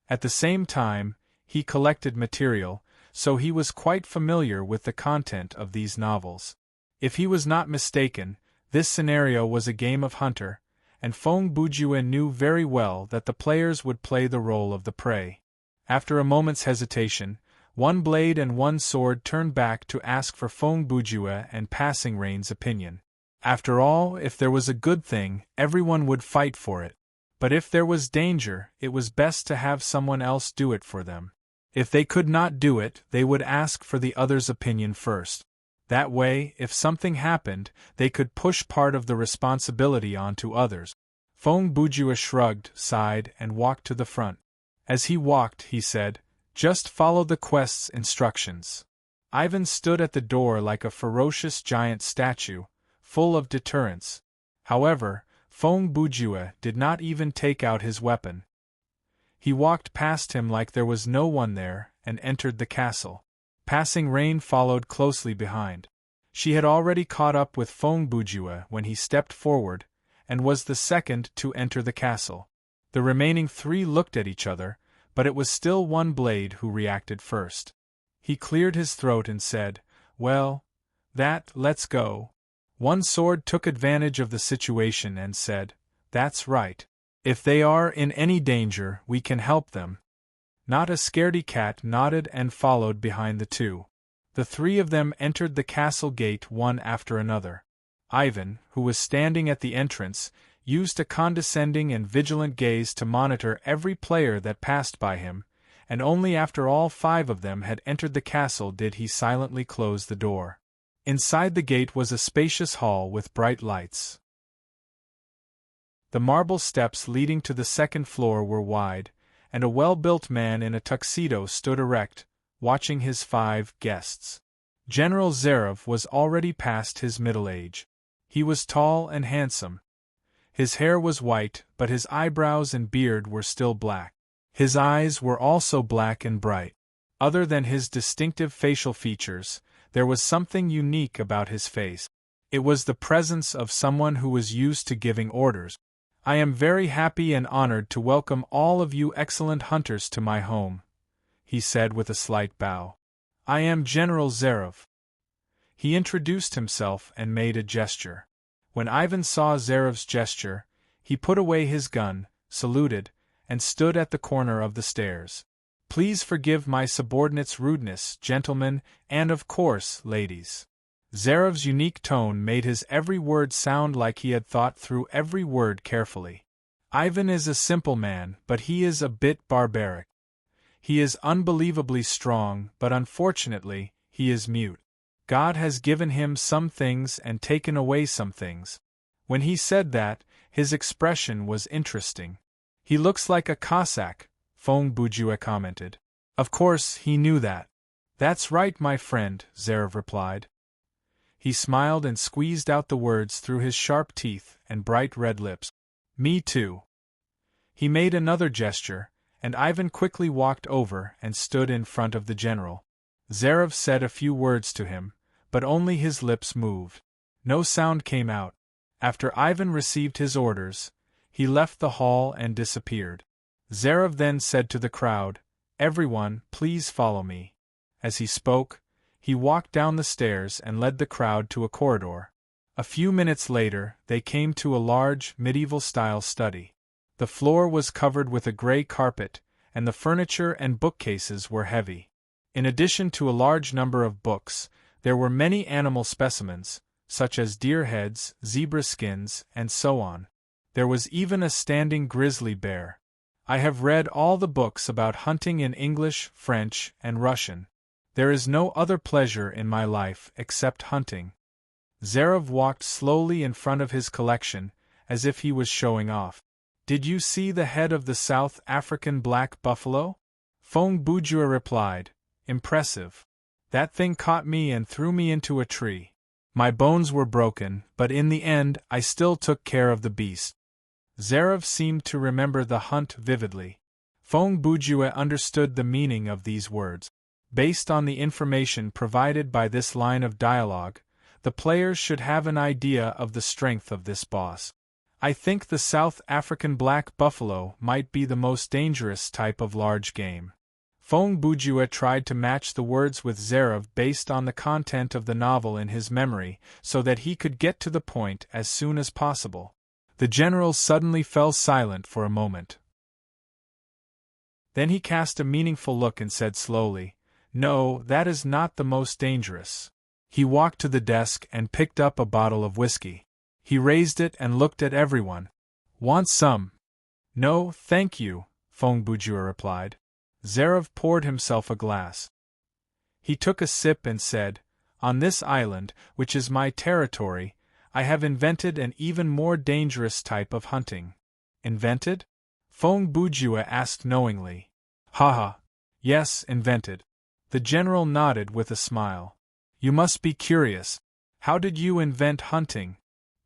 At the same time, he collected material, so he was quite familiar with the content of these novels. If he was not mistaken, this scenario was a game of hunter, and Feng Bujue knew very well that the players would play the role of the prey. After a moment's hesitation, One Blade and One Sword turned back to ask for Feng Bujue and Passing Rain's opinion. After all, if there was a good thing, everyone would fight for it. But if there was danger, it was best to have someone else do it for them. If they could not do it, they would ask for the other's opinion first. That way, if something happened, they could push part of the responsibility onto others. Feng Bujue shrugged, sighed, and walked to the front. As he walked, he said, "Just follow the quest's instructions." Ivan stood at the door like a ferocious giant statue, full of deterrence. However, Feng Bujue did not even take out his weapon. He walked past him like there was no one there, and entered the castle. Passing Rain followed closely behind. She had already caught up with Feng Bujue when he stepped forward, and was the second to enter the castle. The remaining three looked at each other, but it was still one blade who reacted first. He cleared his throat and said, "Well, let's go." One sword took advantage of the situation and said, "That's right. If they are in any danger, we can help them." Not a scaredy cat nodded and followed behind the two. The three of them entered the castle gate one after another. Ivan, who was standing at the entrance, used a condescending and vigilant gaze to monitor every player that passed by him, and only after all five of them had entered the castle did he silently close the door. Inside the gate was a spacious hall with bright lights. The marble steps leading to the second floor were wide, and a well-built man in a tuxedo stood erect, watching his 5 guests. General Zarev was already past his middle age. He was tall and handsome. His hair was white, but his eyebrows and beard were still black. His eyes were also black and bright. Other than his distinctive facial features, there was something unique about his face. It was the presence of someone who was used to giving orders. "I am very happy and honored to welcome all of you excellent hunters to my home," he said with a slight bow. "I am General Zarev." He introduced himself and made a gesture. When Ivan saw Zarev's gesture, he put away his gun, saluted, and stood at the corner of the stairs. "Please forgive my subordinate's rudeness, gentlemen, and of course, ladies." Zarev's unique tone made his every word sound like he had thought through every word carefully. Ivan is a simple man, but he is a bit barbaric. He is unbelievably strong, but unfortunately, he is mute. God has given him some things and taken away some things. When he said that, his expression was interesting. "He looks like a Cossack," Feng Bujue commented. Of course, he knew that. "That's right, my friend," Zarev replied. He smiled and squeezed out the words through his sharp teeth and bright red lips. "Me too." He made another gesture, and Ivan quickly walked over and stood in front of the general. Zarev said a few words to him, but only his lips moved. No sound came out. After Ivan received his orders, he left the hall and disappeared. Zarev then said to the crowd, "Everyone, please follow me." As he spoke, he walked down the stairs and led the crowd to a corridor. A few minutes later, they came to a large, medieval-style study. The floor was covered with a gray carpet, and the furniture and bookcases were heavy. In addition to a large number of books, there were many animal specimens, such as deer heads, zebra skins, and so on. There was even a standing grizzly bear. I have read all the books about hunting in English, French, and Russian. There is no other pleasure in my life except hunting. Zarev walked slowly in front of his collection, as if he was showing off. "Did you see the head of the South African black buffalo?" Feng Bujue replied, "Impressive. That thing caught me and threw me into a tree. My bones were broken, but in the end I still took care of the beast." Zarev seemed to remember the hunt vividly. Feng Bujue understood the meaning of these words. Based on the information provided by this line of dialogue, the players should have an idea of the strength of this boss. I think the South African black buffalo might be the most dangerous type of large game. Feng Bujue tried to match the words with Zarev based on the content of the novel in his memory so that he could get to the point as soon as possible. The general suddenly fell silent for a moment. Then he cast a meaningful look and said slowly, "No, that is not the most dangerous." He walked to the desk and picked up a bottle of whiskey. He raised it and looked at everyone. "Want some?" "No, thank you," Feng Bujue replied. Zarev poured himself a glass. He took a sip and said, "On this island, which is my territory, I have invented an even more dangerous type of hunting." "Invented?" Feng Bujue asked knowingly. "Haha. Yes, invented." The general nodded with a smile. "You must be curious. How did you invent hunting?"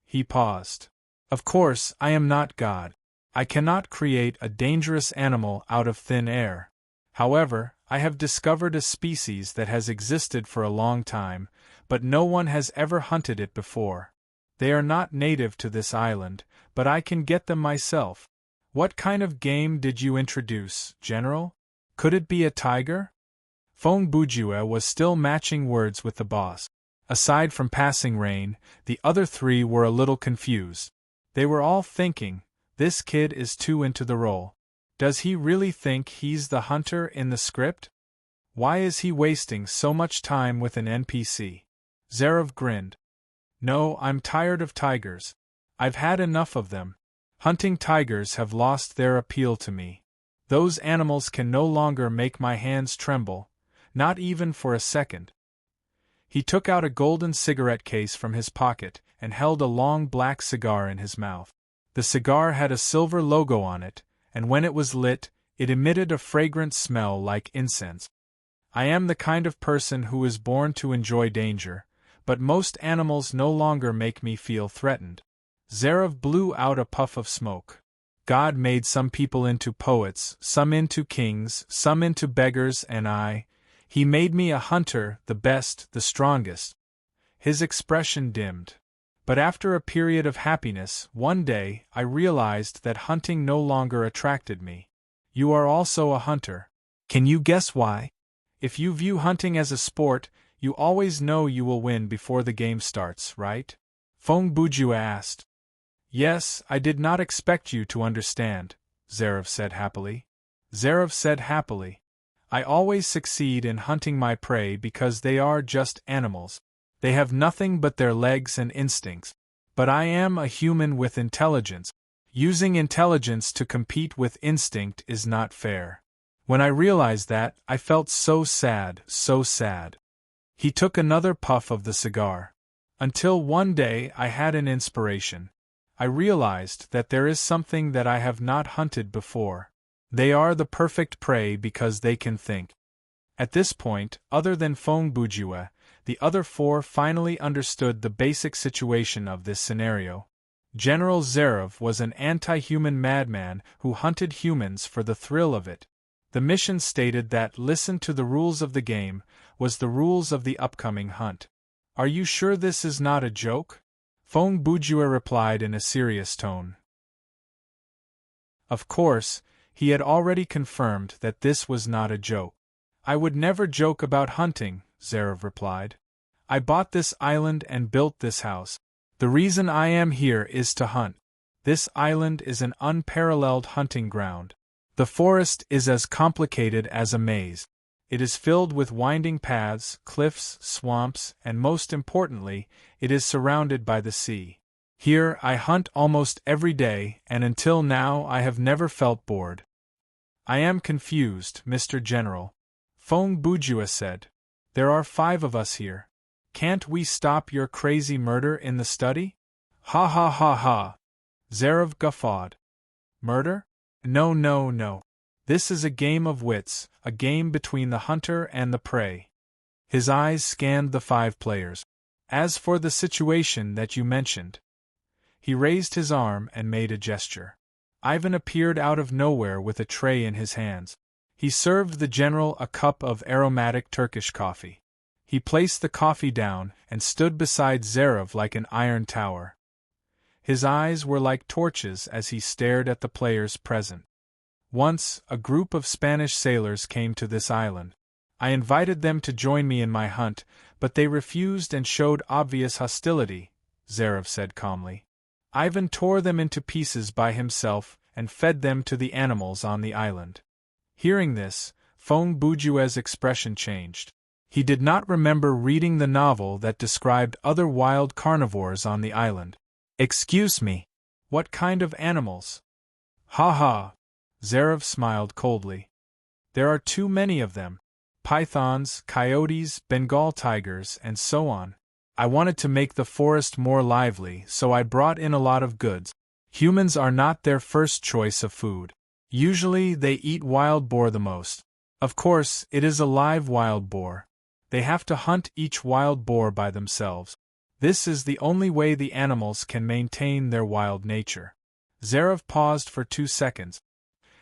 He paused. "Of course, I am not God. I cannot create a dangerous animal out of thin air. However, I have discovered a species that has existed for a long time, but no one has ever hunted it before. They are not native to this island, but I can get them myself. What kind of game did you introduce, General? Could it be a tiger? Fong Bujue was still matching words with the boss. Aside from passing Rain, the other three were a little confused. They were all thinking, this kid is too into the role. Does he really think he's the hunter in the script? Why is he wasting so much time with an NPC? Zerov grinned. No, I'm tired of tigers. I've had enough of them. Hunting tigers have lost their appeal to me. Those animals can no longer make my hands tremble, not even for a second. He took out a golden cigarette case from his pocket and held a long black cigar in his mouth. The cigar had a silver logo on it, and when it was lit, it emitted a fragrant smell like incense. I am the kind of person who is born to enjoy danger, but most animals no longer make me feel threatened. Zerov blew out a puff of smoke. God made some people into poets, some into kings, some into beggars, and He made me a hunter, the best, the strongest. His expression dimmed. But after a period of happiness, one day, I realized that hunting no longer attracted me. You are also a hunter. Can you guess why? If you view hunting as a sport, you always know you will win before the game starts, right? Fong Bujue asked. Yes, I did not expect you to understand, Zerov said happily. Zerov said happily. I always succeed in hunting my prey because they are just animals. They have nothing but their legs and instincts. But I am a human with intelligence. Using intelligence to compete with instinct is not fair. When I realized that, I felt so sad, so sad. He took another puff of the cigar. Until one day I had an inspiration. I realized that there is something that I have not hunted before. They are the perfect prey because they can think. At this point, other than Fong Bujue, the other four finally understood the basic situation of this scenario. General Zerov was an anti-human madman who hunted humans for the thrill of it. The mission stated that listen to the rules of the game was the rules of the upcoming hunt. Are you sure this is not a joke? Fong Bujue replied in a serious tone. Of course, he had already confirmed that this was not a joke. I would never joke about hunting, Zerov replied. I bought this island and built this house. The reason I am here is to hunt. This island is an unparalleled hunting ground. The forest is as complicated as a maze. It is filled with winding paths, cliffs, swamps, and most importantly, it is surrounded by the sea. Here I hunt almost every day, and until now I have never felt bored. I am confused, Mr. General. Fong Bujue said. There are 5 of us here. Can't we stop your crazy murder in the study? Ha ha ha ha. Zerov guffawed. Murder? No, no, no. This is a game of wits, a game between the hunter and the prey. His eyes scanned the 5 players. As for the situation that you mentioned. He raised his arm and made a gesture. Ivan appeared out of nowhere with a tray in his hands. He served the general a cup of aromatic Turkish coffee. He placed the coffee down and stood beside Zerov like an iron tower. His eyes were like torches as he stared at the players present. Once, a group of Spanish sailors came to this island. I invited them to join me in my hunt, but they refused and showed obvious hostility, Zerov said calmly. Ivan tore them into pieces by himself and fed them to the animals on the island. Hearing this, Fong Bujue's expression changed. He did not remember reading the novel that described other wild carnivores on the island. Excuse me. What kind of animals? Ha ha. Zerov smiled coldly. There are too many of them. Pythons, coyotes, Bengal tigers, and so on. I wanted to make the forest more lively, so I brought in a lot of goods. Humans are not their first choice of food. Usually they eat wild boar the most. Of course, it is a live wild boar. They have to hunt each wild boar by themselves. This is the only way the animals can maintain their wild nature. Zarev paused for 2 seconds.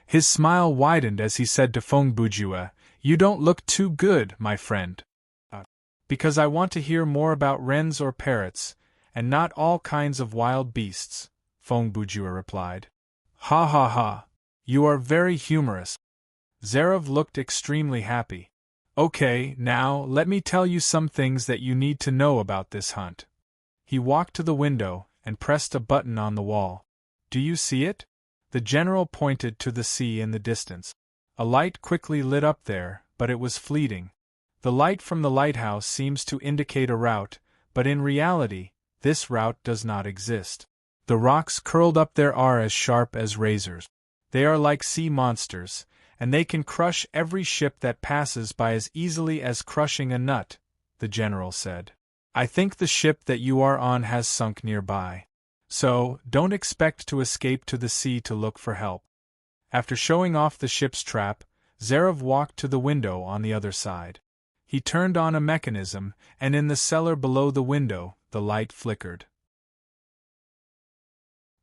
His smile widened as he said to Feng Bujue, "You don't look too good, my friend." Because I want to hear more about wrens or parrots, and not all kinds of wild beasts, Feng Bujue replied. Ha ha ha. You are very humorous. Zarev looked extremely happy. Okay, now let me tell you some things that you need to know about this hunt. He walked to the window and pressed a button on the wall. Do you see it? The general pointed to the sea in the distance. A light quickly lit up there, but it was fleeting. The light from the lighthouse seems to indicate a route, but in reality, this route does not exist. The rocks curled up there are as sharp as razors. They are like sea monsters, and they can crush every ship that passes by as easily as crushing a nut, the general said. I think the ship that you are on has sunk nearby. So, don't expect to escape to the sea to look for help. After showing off the ship's trap, Zarev walked to the window on the other side. He turned on a mechanism, and in the cellar below the window, the light flickered.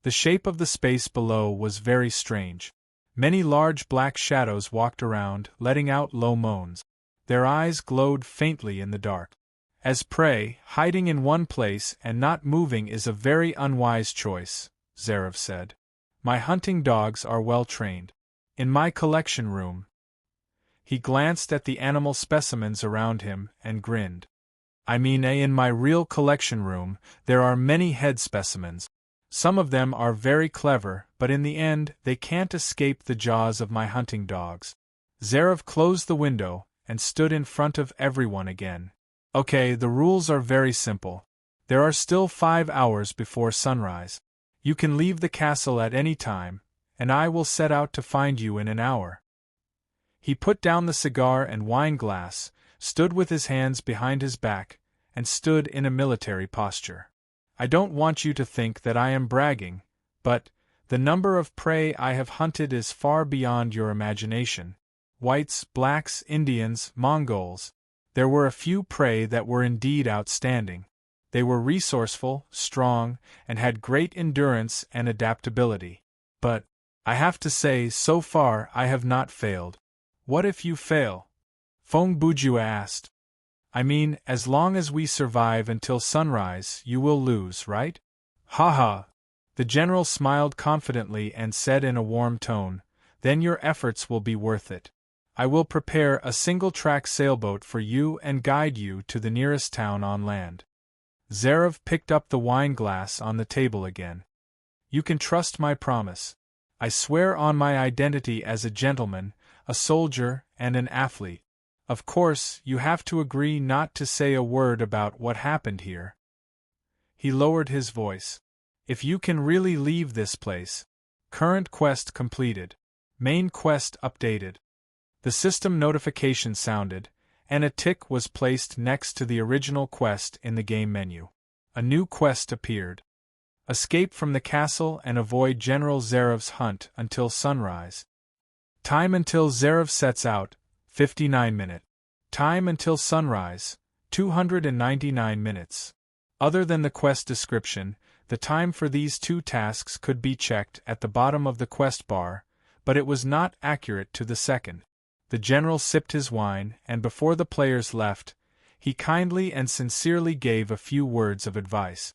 The shape of the space below was very strange. Many large black shadows walked around, letting out low moans. Their eyes glowed faintly in the dark. As prey, hiding in one place and not moving is a very unwise choice, Zarev said. My hunting dogs are well trained. In my collection room. He glanced at the animal specimens around him and grinned. I mean, in my real collection room, there are many head specimens. Some of them are very clever, but in the end, they can't escape the jaws of my hunting dogs. Zarev closed the window and stood in front of everyone again. Okay, the rules are very simple. There are still 5 hours before sunrise. You can leave the castle at any time, and I will set out to find you in an hour. He put down the cigar and wine glass, stood with his hands behind his back, and stood in a military posture. I don't want you to think that I am bragging, but the number of prey I have hunted is far beyond your imagination. Whites, blacks, Indians, Mongols. There were a few prey that were indeed outstanding. They were resourceful, strong, and had great endurance and adaptability. But, I have to say, so far I have not failed. What if you fail? Feng Bujue asked. I mean, as long as we survive until sunrise, you will lose, right? Ha ha! The general smiled confidently and said in a warm tone, then your efforts will be worth it. I will prepare a single-track sailboat for you and guide you to the nearest town on land. Zarev picked up the wine glass on the table again. You can trust my promise. I swear on my identity as a gentleman, a soldier, and an athlete. Of course, you have to agree not to say a word about what happened here. He lowered his voice. If you can really leave this place. Current quest completed. Main quest updated. The system notification sounded, and a tick was placed next to the original quest in the game menu. A new quest appeared. Escape from the castle and avoid General Zarev's hunt until sunrise. Time until Zarev sets out, 59 minutes. Time until sunrise, 299 minutes. Other than the quest description, the time for these 2 tasks could be checked at the bottom of the quest bar, but it was not accurate to the second. The general sipped his wine, and before the players left, he kindly and sincerely gave a few words of advice.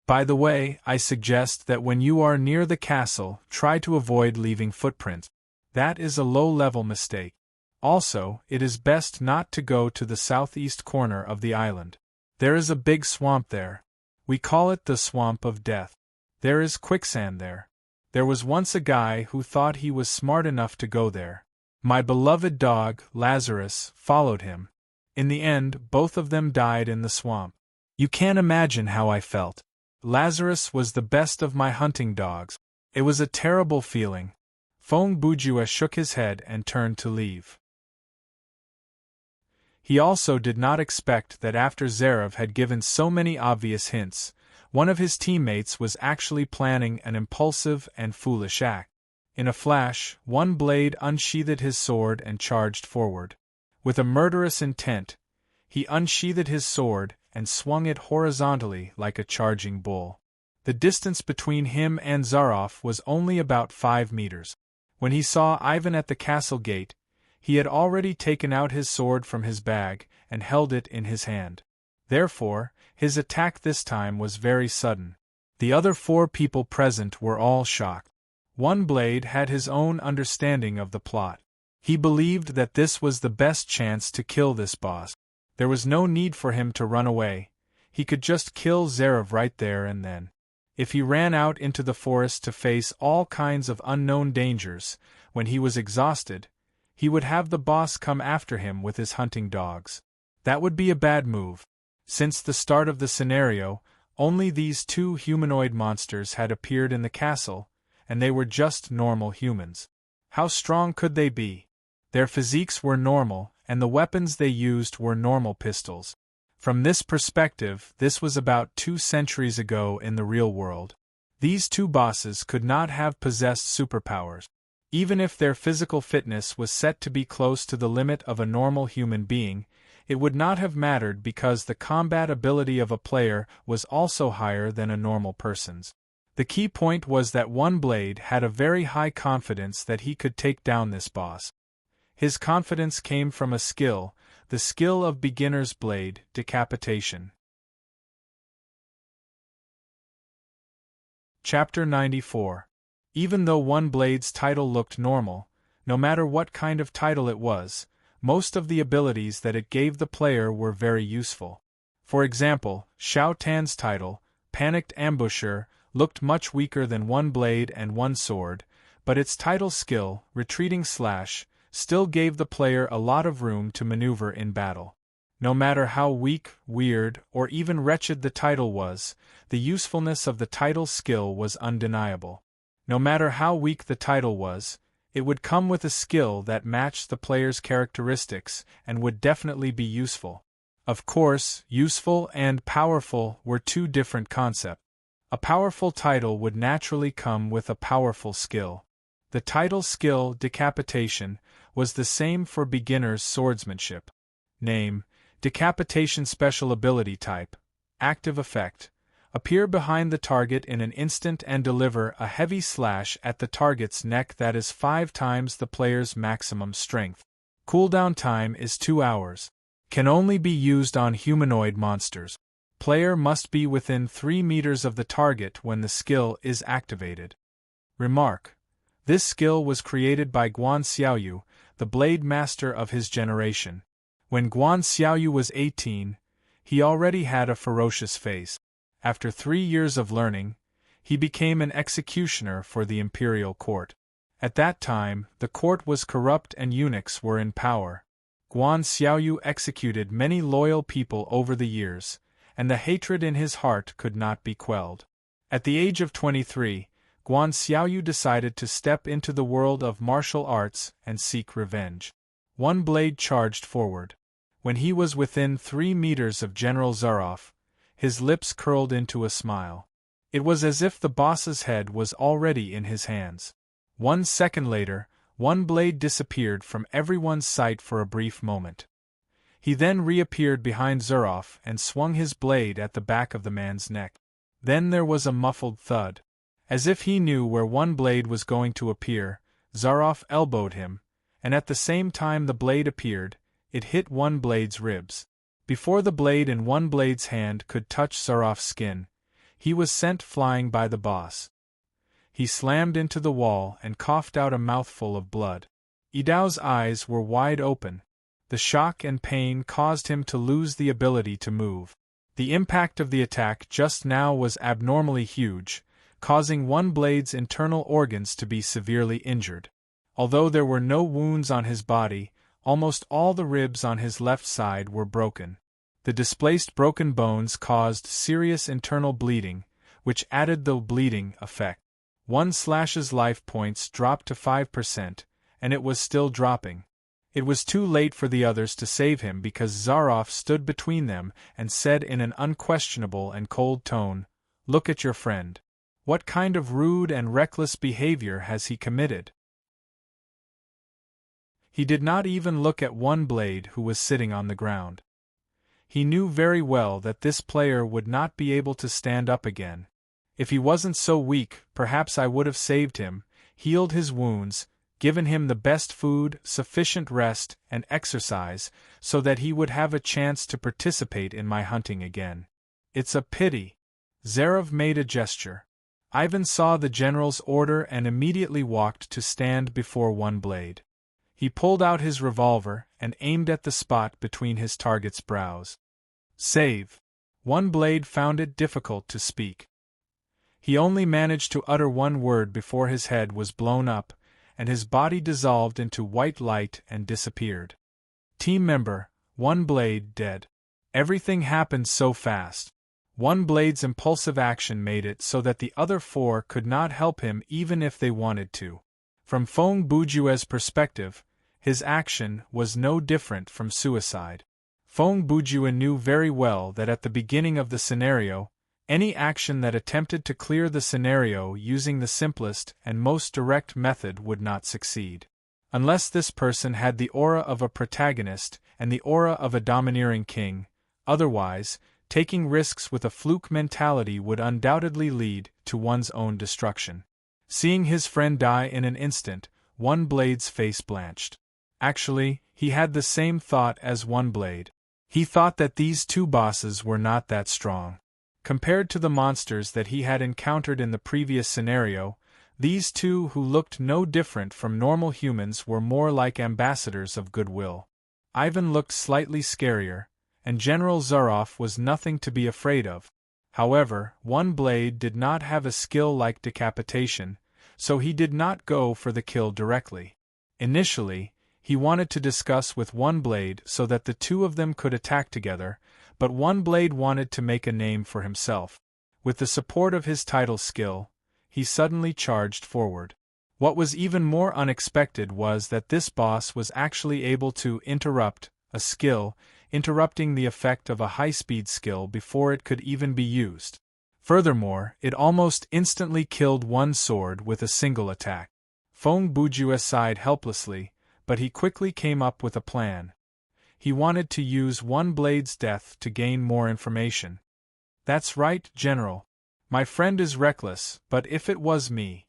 By the way, I suggest that when you are near the castle, try to avoid leaving footprints. That is a low-level mistake. Also, it is best not to go to the southeast corner of the island. There is a big swamp there. We call it the Swamp of Death. There is quicksand there. There was once a guy who thought he was smart enough to go there. My beloved dog, Lazarus, followed him. In the end, both of them died in the swamp. You can't imagine how I felt. Lazarus was the best of my hunting dogs. It was a terrible feeling. Feng Bujue shook his head and turned to leave. He also did not expect that after Zarev had given so many obvious hints, one of his teammates was actually planning an impulsive and foolish act. In a flash, one blade unsheathed his sword and charged forward. With a murderous intent, he unsheathed his sword and swung it horizontally like a charging bull. The distance between him and Zaroff was only about 5 meters. When he saw Ivan at the castle gate, he had already taken out his sword from his bag and held it in his hand. Therefore, his attack this time was very sudden. The other 4 people present were all shocked. One Blade had his own understanding of the plot. He believed that this was the best chance to kill this boss. There was no need for him to run away. He could just kill Zarev right there and then. If he ran out into the forest to face all kinds of unknown dangers, when he was exhausted, he would have the boss come after him with his hunting dogs. That would be a bad move. Since the start of the scenario, only these 2 humanoid monsters had appeared in the castle, and they were just normal humans. How strong could they be? Their physiques were normal, and the weapons they used were normal pistols. From this perspective, this was about 2 centuries ago in the real world. These 2 bosses could not have possessed superpowers. Even if their physical fitness was set to be close to the limit of a normal human being, it would not have mattered because the combat ability of a player was also higher than a normal person's. The key point was that One Blade had a very high confidence that he could take down this boss. His confidence came from a skill, the skill of beginner's blade, decapitation. Chapter 94. Even though One Blade's title looked normal, no matter what kind of title it was, most of the abilities that it gave the player were very useful. For example, Shao Tan's title, Panicked Ambusher, looked much weaker than One Blade and One Sword, but its title skill, Retreating Slash, still gave the player a lot of room to maneuver in battle. No matter how weak, weird, or even wretched the title was, the usefulness of the title skill was undeniable. No matter how weak the title was, it would come with a skill that matched the player's characteristics and would definitely be useful. Of course, useful and powerful were 2 different concepts. A powerful title would naturally come with a powerful skill. The title skill, Decapitation, was the same for beginner's swordsmanship. Name, Decapitation. Special ability type, Active effect. Appear behind the target in an instant and deliver a heavy slash at the target's neck that is 5 times the player's maximum strength. Cooldown time is 2 hours. Can only be used on humanoid monsters. Player must be within 3 meters of the target when the skill is activated. Remark: this skill was created by Guan Xiaoyu, the blade master of his generation. When Guan Xiaoyu was 18, he already had a ferocious face. After 3 years of learning, he became an executioner for the imperial court. At that time, the court was corrupt and eunuchs were in power. Guan Xiaoyu executed many loyal people over the years, and the hatred in his heart could not be quelled. At the age of 23, Guan Xiaoyu decided to step into the world of martial arts and seek revenge. One Blade charged forward. When he was within 3 meters of General Zaroff, his lips curled into a smile. It was as if the boss's head was already in his hands. 1 second later, One Blade disappeared from everyone's sight for a brief moment. He then reappeared behind Zaroff and swung his blade at the back of the man's neck. Then there was a muffled thud. As if he knew where One Blade was going to appear, Zaroff elbowed him, and at the same time the blade appeared, it hit One Blade's ribs. Before the blade in One Blade's hand could touch Zaroff's skin, he was sent flying by the boss. He slammed into the wall and coughed out a mouthful of blood. Idao's eyes were wide open. The shock and pain caused him to lose the ability to move. The impact of the attack just now was abnormally huge, causing One Blade's internal organs to be severely injured. Although there were no wounds on his body, almost all the ribs on his left side were broken. The displaced broken bones caused serious internal bleeding, which added the bleeding effect. One Slash's life points dropped to 5%, and it was still dropping. It was too late for the others to save him because Zaroff stood between them and said in an unquestionable and cold tone, "Look at your friend. What kind of rude and reckless behavior has he committed?" He did not even look at One Blade who was sitting on the ground. He knew very well that this player would not be able to stand up again. If he wasn't so weak, perhaps I would have saved him, healed his wounds, given him the best food, sufficient rest, and exercise, so that he would have a chance to participate in my hunting again. It's a pity. Zarov made a gesture. Ivan saw the general's order and immediately walked to stand before One Blade. He pulled out his revolver and aimed at the spot between his target's brows. Save! One Blade found it difficult to speak. He only managed to utter one word before his head was blown up, and his body dissolved into white light and disappeared. Team member, One Blade dead. Everything happened so fast. One Blade's impulsive action made it so that the other four could not help him even if they wanted to. From Feng Bujue's perspective, his action was no different from suicide. Feng Bujue knew very well that at the beginning of the scenario, any action that attempted to clear the scenario using the simplest and most direct method would not succeed. Unless this person had the aura of a protagonist and the aura of a domineering king, otherwise, taking risks with a fluke mentality would undoubtedly lead to one's own destruction. Seeing his friend die in an instant, One Blade's face blanched. Actually, he had the same thought as One Blade. He thought that these two bosses were not that strong. Compared to the monsters that he had encountered in the previous scenario, these two who looked no different from normal humans were more like ambassadors of goodwill. Ivan looked slightly scarier, and General Zarov was nothing to be afraid of. However, One Blade did not have a skill like decapitation, so he did not go for the kill directly. Initially, he wanted to discuss with One Blade so that the two of them could attack together, but One Blade wanted to make a name for himself. With the support of his title skill, he suddenly charged forward. What was even more unexpected was that this boss was actually able to interrupt a skill, interrupting the effect of a high-speed skill before it could even be used. Furthermore, it almost instantly killed one sword with a single attack. Feng Bujue sighed helplessly, but he quickly came up with a plan. He wanted to use One Blade's death to gain more information. That's right, General. My friend is reckless, but if it was me.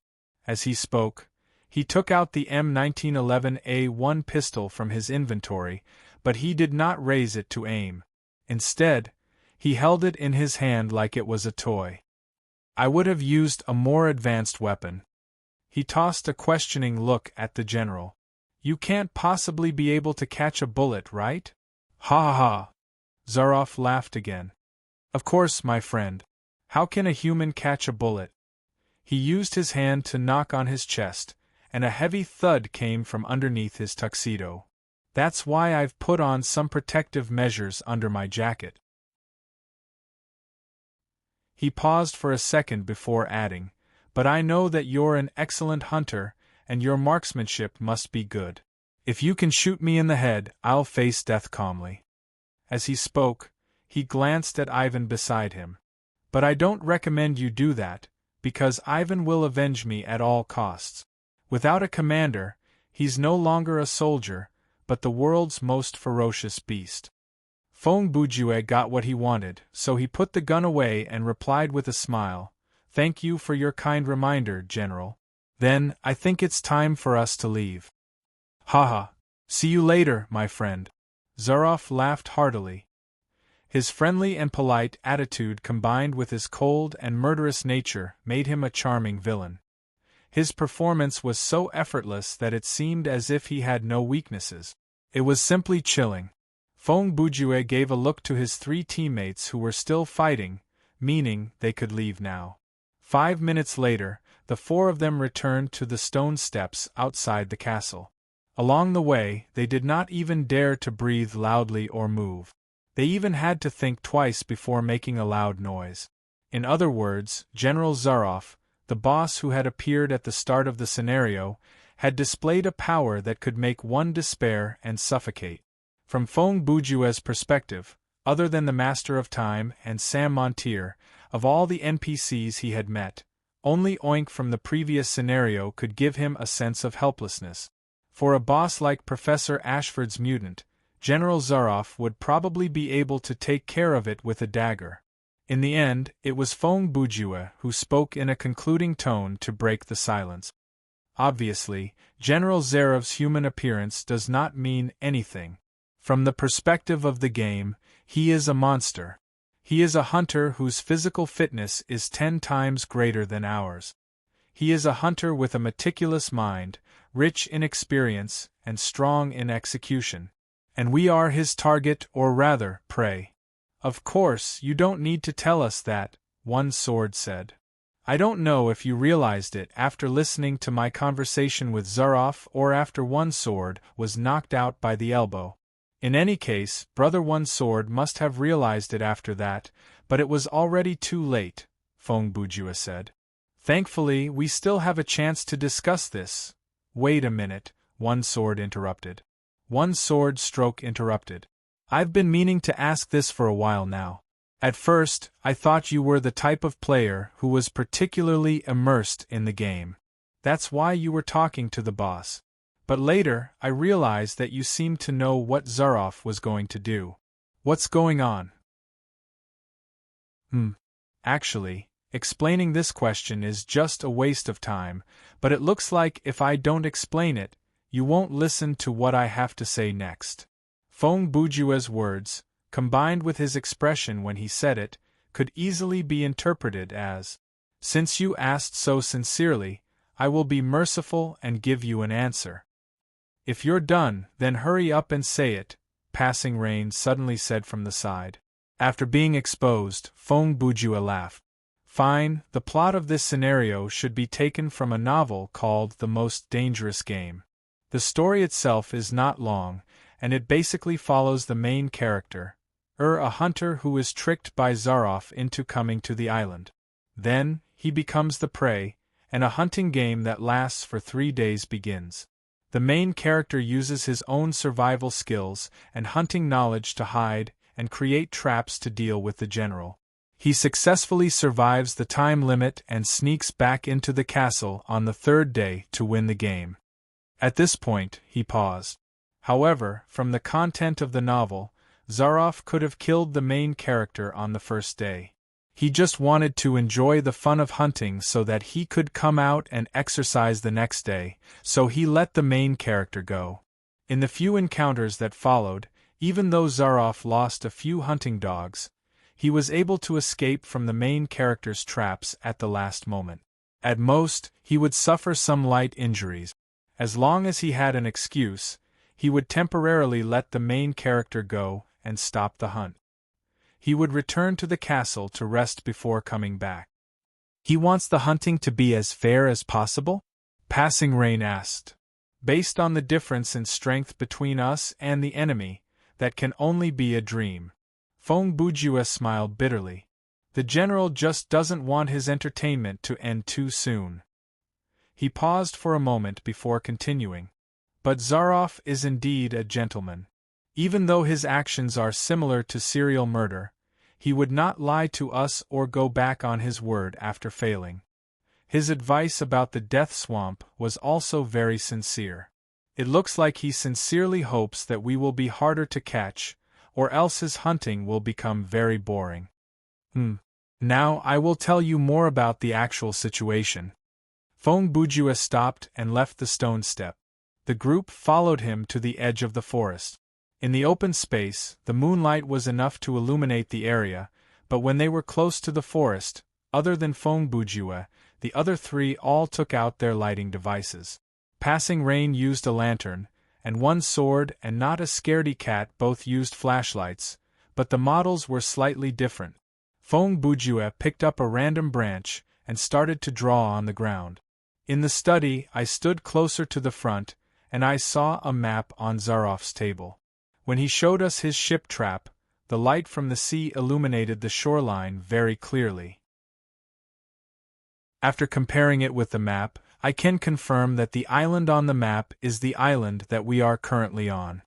As he spoke, he took out the M1911A1 pistol from his inventory, but he did not raise it to aim. Instead, he held it in his hand like it was a toy. I would have used a more advanced weapon. He tossed a questioning look at the general. You can't possibly be able to catch a bullet, right? Ha ha ha. Zarov laughed again. Of course, my friend. How can a human catch a bullet? He used his hand to knock on his chest, and a heavy thud came from underneath his tuxedo. That's why I've put on some protective measures under my jacket. He paused for a second before adding, but I know that you're an excellent hunter, and your marksmanship must be good. If you can shoot me in the head, I'll face death calmly. As he spoke, he glanced at Ivan beside him. But I don't recommend you do that, because Ivan will avenge me at all costs. Without a commander, he's no longer a soldier, but the world's most ferocious beast. Feng Bujue got what he wanted, so he put the gun away and replied with a smile, Thank you for your kind reminder, General. Then, I think it's time for us to leave. Haha. See you later, my friend. Zarov laughed heartily. His friendly and polite attitude combined with his cold and murderous nature made him a charming villain. His performance was so effortless that it seemed as if he had no weaknesses. It was simply chilling. Feng Bujue gave a look to his three teammates who were still fighting, meaning they could leave now. 5 minutes later, the four of them returned to the stone steps outside the castle. Along the way, they did not even dare to breathe loudly or move. They even had to think twice before making a loud noise. In other words, General Zarov, the boss who had appeared at the start of the scenario, had displayed a power that could make one despair and suffocate. From Feng Bujue's perspective, other than the Master of Time and Sam Montier, of all the NPCs he had met, only Oink from the previous scenario could give him a sense of helplessness. For a boss like Professor Ashford's mutant, General Zarov would probably be able to take care of it with a dagger. In the end, it was Feng Bujue who spoke in a concluding tone to break the silence. Obviously, General Zarev's human appearance does not mean anything. From the perspective of the game, he is a monster. He is a hunter whose physical fitness is 10 times greater than ours. He is a hunter with a meticulous mind, rich in experience, and strong in execution. And we are his target, or rather, prey. Of course, you don't need to tell us that, One Sword said. I don't know if you realized it after listening to my conversation with Zaroff or after One Sword was knocked out by the elbow. In any case, Brother One Sword must have realized it after that, but it was already too late, Feng Bujue said. Thankfully, we still have a chance to discuss this. Wait a minute, One Sword interrupted. One Sword stroke interrupted. I've been meaning to ask this for a while now. At first, I thought you were the type of player who was particularly immersed in the game. That's why you were talking to the boss. But later, I realized that you seemed to know what Zaroff was going to do. What's going on? Actually, explaining this question is just a waste of time, but it looks like if I don't explain it, you won't listen to what I have to say next. Feng Bujue's words, combined with his expression when he said it, could easily be interpreted as, "Since you asked so sincerely, I will be merciful and give you an answer." If you're done, then hurry up and say it, Passing Rain suddenly said from the side. After being exposed, Feng Bujue laughed. Fine, the plot of this scenario should be taken from a novel called The Most Dangerous Game. The story itself is not long, and it basically follows the main character, a hunter who is tricked by Zaroff into coming to the island. Then, he becomes the prey, and a hunting game that lasts for 3 days begins. The main character uses his own survival skills and hunting knowledge to hide and create traps to deal with the general. He successfully survives the time limit and sneaks back into the castle on the 3rd day to win the game. At this point, he paused. However, from the content of the novel, Zaroff could have killed the main character on the 1st day. He just wanted to enjoy the fun of hunting so that he could come out and exercise the next day, so he let the main character go. In the few encounters that followed, even though Zaroff lost a few hunting dogs, he was able to escape from the main character's traps at the last moment. At most, he would suffer some light injuries. As long as he had an excuse, he would temporarily let the main character go and stop the hunt. He would return to the castle to rest before coming back. He wants the hunting to be as fair as possible? Passing Rain asked. Based on the difference in strength between us and the enemy, that can only be a dream. Feng Bujue smiled bitterly. The general just doesn't want his entertainment to end too soon. He paused for a moment before continuing. But Zaroff is indeed a gentleman. Even though his actions are similar to serial murder, he would not lie to us or go back on his word after failing. His advice about the death swamp was also very sincere. It looks like he sincerely hopes that we will be harder to catch, or else his hunting will become very boring. Now I will tell you more about the actual situation. Feng Bujue stopped and left the stone step. The group followed him to the edge of the forest. In the open space, the moonlight was enough to illuminate the area, but when they were close to the forest, other than Feng Bujue, the other 3 all took out their lighting devices. Passing Rain used a lantern, and One Sword and Not a Scaredy Cat both used flashlights, but the models were slightly different. Feng Bujue picked up a random branch and started to draw on the ground. In the study, I stood closer to the front, and I saw a map on Zaroff's table. When he showed us his ship trap, the light from the sea illuminated the shoreline very clearly. After comparing it with the map, I can confirm that the island on the map is the island that we are currently on.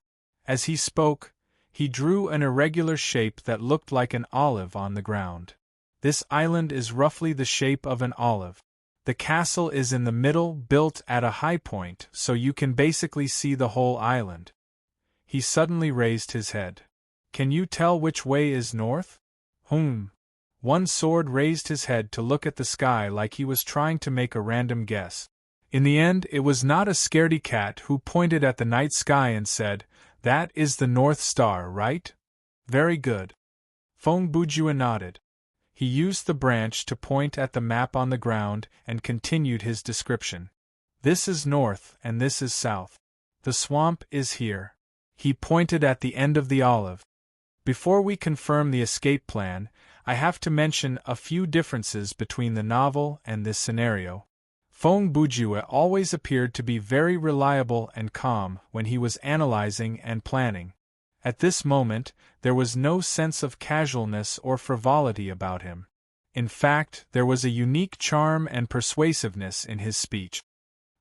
As he spoke, he drew an irregular shape that looked like an olive on the ground. This island is roughly the shape of an olive. The castle is in the middle, built at a high point, so you can basically see the whole island. He suddenly raised his head. Can you tell which way is north? One sword raised his head to look at the sky like he was trying to make a random guess. In the end, it was not a scaredy cat who pointed at the night sky and said, "That is the North Star, right?" "Very good." Feng Bujue nodded. He used the branch to point at the map on the ground and continued his description. "This is north and this is south. The swamp is here." He pointed at the end of the olive. Before we confirm the escape plan, I have to mention a few differences between the novel and this scenario. Feng Bujue always appeared to be very reliable and calm when he was analyzing and planning. At this moment, there was no sense of casualness or frivolity about him. In fact, there was a unique charm and persuasiveness in his speech.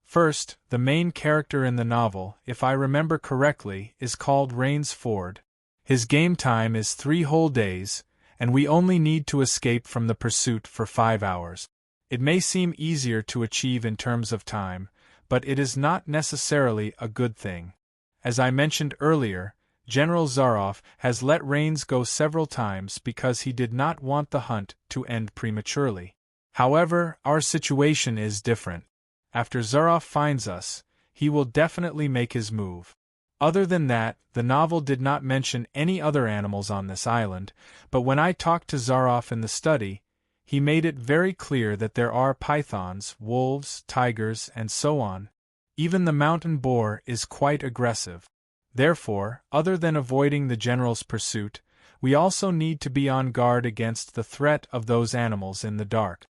First, the main character in the novel, if I remember correctly, is called Rains Ford. His game time is 3 whole days, and we only need to escape from the pursuit for 5 hours. It may seem easier to achieve in terms of time, but it is not necessarily a good thing. As I mentioned earlier, General Zaroff has let Rains go several times because he did not want the hunt to end prematurely. However, our situation is different. After Zaroff finds us, he will definitely make his move. Other than that, the novel did not mention any other animals on this island, but when I talked to Zaroff in the study, he made it very clear that there are pythons, wolves, tigers, and so on. Even the mountain boar is quite aggressive. Therefore, other than avoiding the general's pursuit, we also need to be on guard against the threat of those animals in the dark.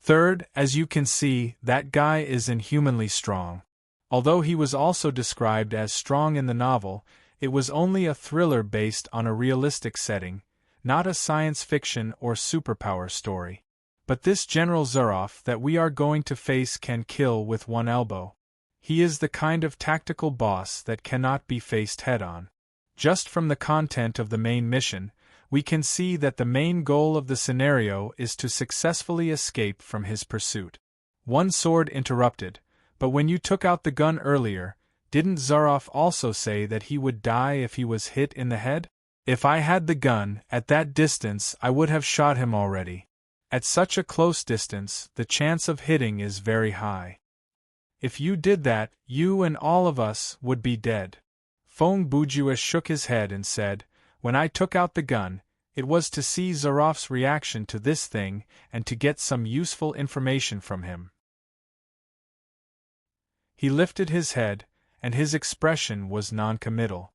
Third, as you can see, that guy is inhumanly strong. Although he was also described as strong in the novel, it was only a thriller based on a realistic setting, not a science fiction or superpower story. But this General Zaroff that we are going to face can kill with one elbow. He is the kind of tactical boss that cannot be faced head-on. Just from the content of the main mission, we can see that the main goal of the scenario is to successfully escape from his pursuit. One sword interrupted, but when you took out the gun earlier, didn't Zaroff also say that he would die if he was hit in the head? If I had the gun, at that distance I would have shot him already. At such a close distance, the chance of hitting is very high. If you did that, you and all of us would be dead. Feng Bujue shook his head and said, "When I took out the gun, it was to see Zaroff's reaction to this thing and to get some useful information from him." He lifted his head, and his expression was non-committal.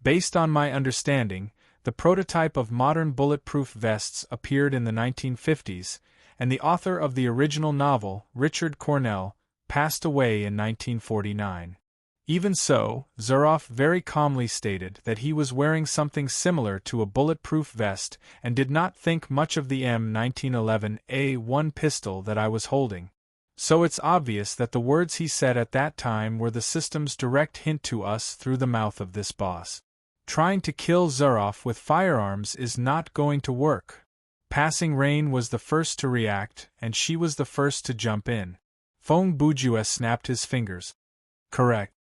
Based on my understanding, the prototype of modern bulletproof vests appeared in the 1950s, and the author of the original novel, Richard Cornell, passed away in 1949. Even so, Zaroff very calmly stated that he was wearing something similar to a bulletproof vest and did not think much of the M1911A1 pistol that I was holding. So it's obvious that the words he said at that time were the system's direct hint to us through the mouth of this boss. Trying to kill Zaroff with firearms is not going to work. Passing Rain was the first to react, and she was the first to jump in. Feng Bujue snapped his fingers. Correct.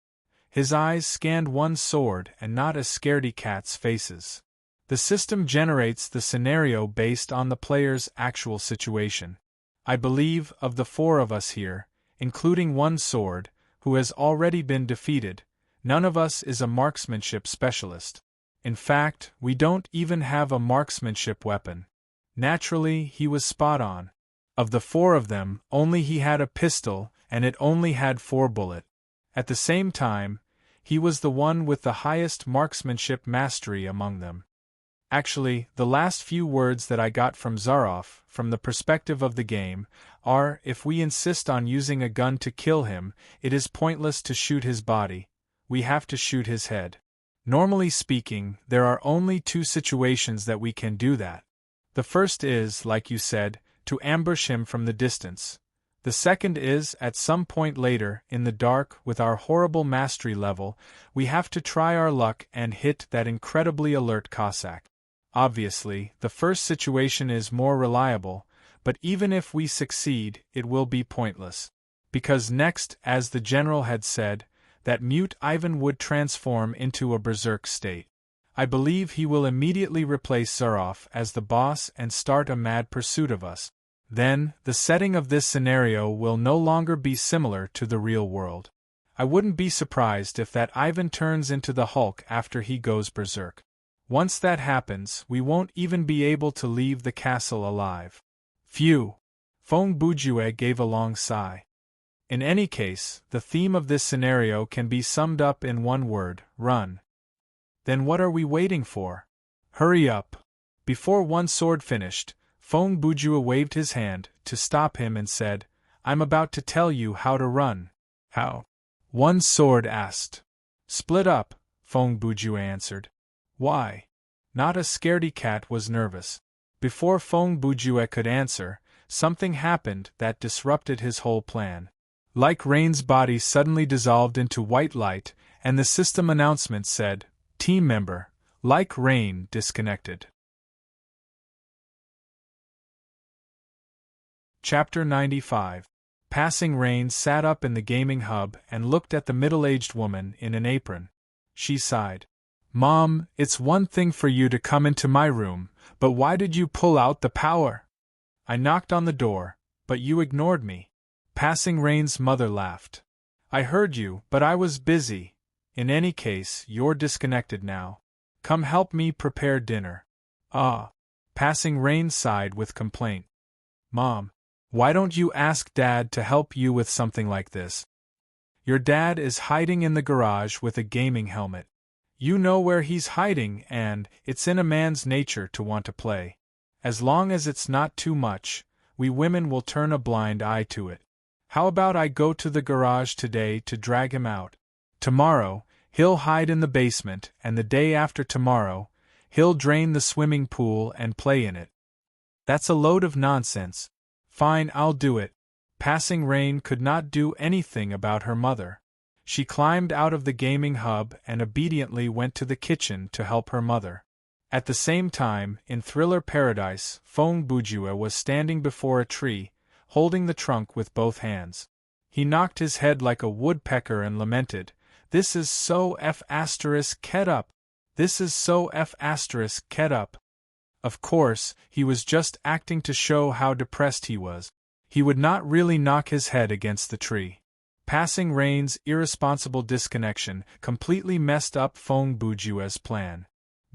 His eyes scanned one sword and not a scaredy cat's faces. The system generates the scenario based on the player's actual situation. I believe, of the 4 of us here, including one sword, who has already been defeated, none of us is a marksmanship specialist. In fact, we don't even have a marksmanship weapon. Naturally, he was spot on. Of the 4 of them, only he had a pistol, and it only had 4 bullets. At the same time, he was the one with the highest marksmanship mastery among them. Actually, the last few words that I got from Zaroff, from the perspective of the game, are, if we insist on using a gun to kill him, it is pointless to shoot his body, we have to shoot his head. Normally speaking, there are only 2 situations that we can do that. The first is, like you said, to ambush him from the distance. The second is, at some point later, in the dark, with our horrible mastery level, we have to try our luck and hit that incredibly alert Cossack. Obviously, the first situation is more reliable, but even if we succeed, it will be pointless. Because next, as the general had said, that mute Ivan would transform into a berserk state. I believe he will immediately replace Zuroff as the boss and start a mad pursuit of us. Then, the setting of this scenario will no longer be similar to the real world. I wouldn't be surprised if that Ivan turns into the Hulk after he goes berserk. Once that happens, we won't even be able to leave the castle alive. Phew! Feng Bujue gave a long sigh. In any case, the theme of this scenario can be summed up in one word: run. Then what are we waiting for? Hurry up! Before one sword finished, Feng Bujue waved his hand to stop him and said, I'm about to tell you how to run. How? One sword asked. Split up, Feng Bujue answered. Why? Not a scaredy cat was nervous. Before Feng Bujue could answer, something happened that disrupted his whole plan. Like Rain's body suddenly dissolved into white light, and the system announcement said, Team member, Like Rain disconnected. Chapter 95. Passing Rain sat up in the gaming hub and looked at the middle-aged woman in an apron. She sighed. Mom, it's one thing for you to come into my room, but why did you pull out the power? I knocked on the door, but you ignored me. Passing Rain's mother laughed. I heard you, but I was busy. In any case, you're disconnected now. Come help me prepare dinner. Passing Rain sighed with complaint. Mom, why don't you ask Dad to help you with something like this? Your dad is hiding in the garage with a gaming helmet. You know where he's hiding, and it's in a man's nature to want to play. As long as it's not too much, we women will turn a blind eye to it. How about I go to the garage today to drag him out? Tomorrow, he'll hide in the basement, and the day after tomorrow, he'll drain the swimming pool and play in it. That's a load of nonsense. Fine, I'll do it. Passing Rain could not do anything about her mother. She climbed out of the gaming hub and obediently went to the kitchen to help her mother. At the same time, in Thriller Paradise, Feng Bujue was standing before a tree, holding the trunk with both hands. He knocked his head like a woodpecker and lamented, This is so f***ed up. This is so f***ed up. Of course, he was just acting to show how depressed he was. He would not really knock his head against the tree. Passing Rain's irresponsible disconnection completely messed up Feng Bujue's plan.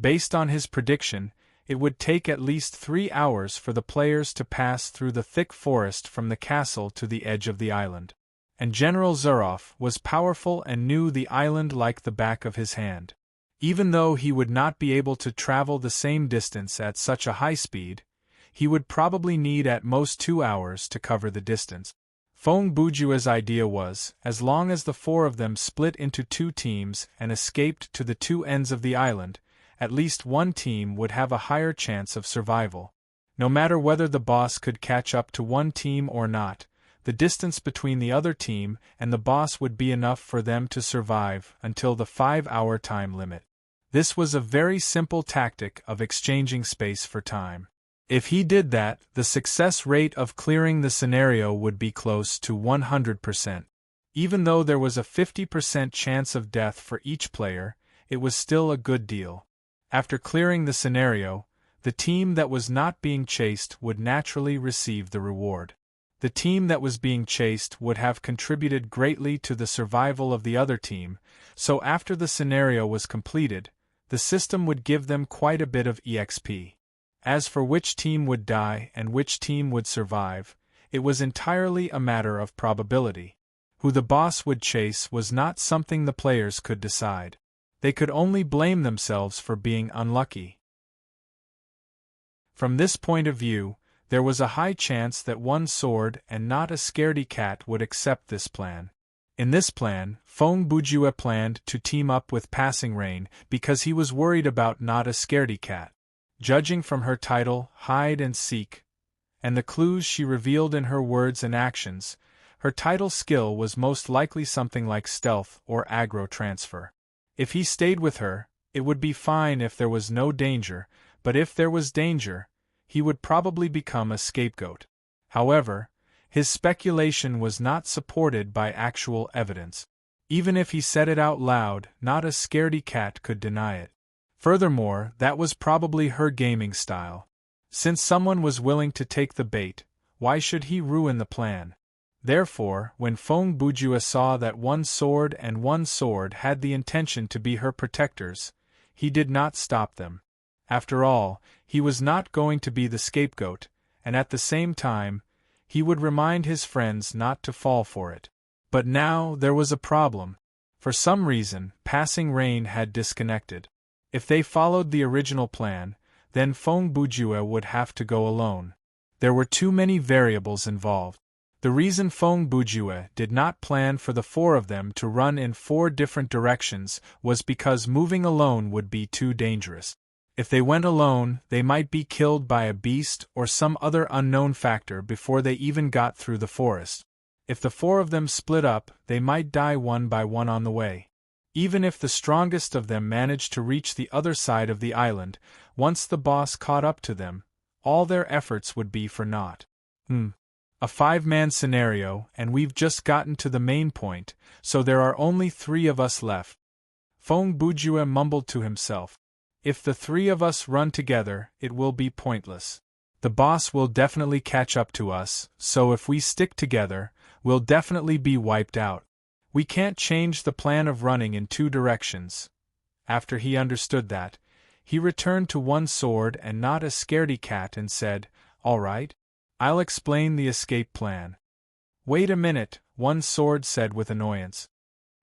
Based on his prediction, it would take at least 3 hours for the players to pass through the thick forest from the castle to the edge of the island. And General Zuroff was powerful and knew the island like the back of his hand. Even though he would not be able to travel the same distance at such a high speed, he would probably need at most 2 hours to cover the distance. Feng Bujue's idea was, as long as the 4 of them split into 2 teams and escaped to the 2 ends of the island, at least one team would have a higher chance of survival. No matter whether the boss could catch up to one team or not, the distance between the other team and the boss would be enough for them to survive until the 5-hour time limit. This was a very simple tactic of exchanging space for time. If he did that, the success rate of clearing the scenario would be close to 100%. Even though there was a 50% chance of death for each player, it was still a good deal. After clearing the scenario, the team that was not being chased would naturally receive the reward. The team that was being chased would have contributed greatly to the survival of the other team, so after the scenario was completed, the system would give them quite a bit of EXP. As for which team would die and which team would survive, it was entirely a matter of probability. Who the boss would chase was not something the players could decide. They could only blame themselves for being unlucky. From this point of view, there was a high chance that one sword and not a scaredy cat would accept this plan. In this plan, Feng Bujue planned to team up with Passing Rain because he was worried about not a scaredy cat. Judging from her title, Hide and Seek, and the clues she revealed in her words and actions, her title skill was most likely something like stealth or aggro transfer. If he stayed with her, it would be fine if there was no danger, but if there was danger, he would probably become a scapegoat. However, his speculation was not supported by actual evidence. Even if he said it out loud, not a scaredy cat could deny it. Furthermore, that was probably her gaming style. Since someone was willing to take the bait, why should he ruin the plan? Therefore, when Feng Bujue saw that one sword had the intention to be her protectors, he did not stop them. After all, he was not going to be the scapegoat, and at the same time, he would remind his friends not to fall for it. But now there was a problem. For some reason, Passing Rain had disconnected. If they followed the original plan, then Feng Bujue would have to go alone. There were too many variables involved. The reason Feng Bujue did not plan for the four of them to run in 4 different directions was because moving alone would be too dangerous. If they went alone, they might be killed by a beast or some other unknown factor before they even got through the forest. If the 4 of them split up, they might die one by one on the way. Even if the strongest of them managed to reach the other side of the island, once the boss caught up to them, all their efforts would be for naught. A 5-man scenario, and we've just gotten to the main point, so there are only 3 of us left. Feng Bujue mumbled to himself. If the 3 of us run together, it will be pointless. The boss will definitely catch up to us, so if we stick together, we'll definitely be wiped out. We can't change the plan of running in 2 directions. After he understood that, he returned to one sword and not a scaredy cat and said, "All right, I'll explain the escape plan." "Wait a minute," one sword said with annoyance.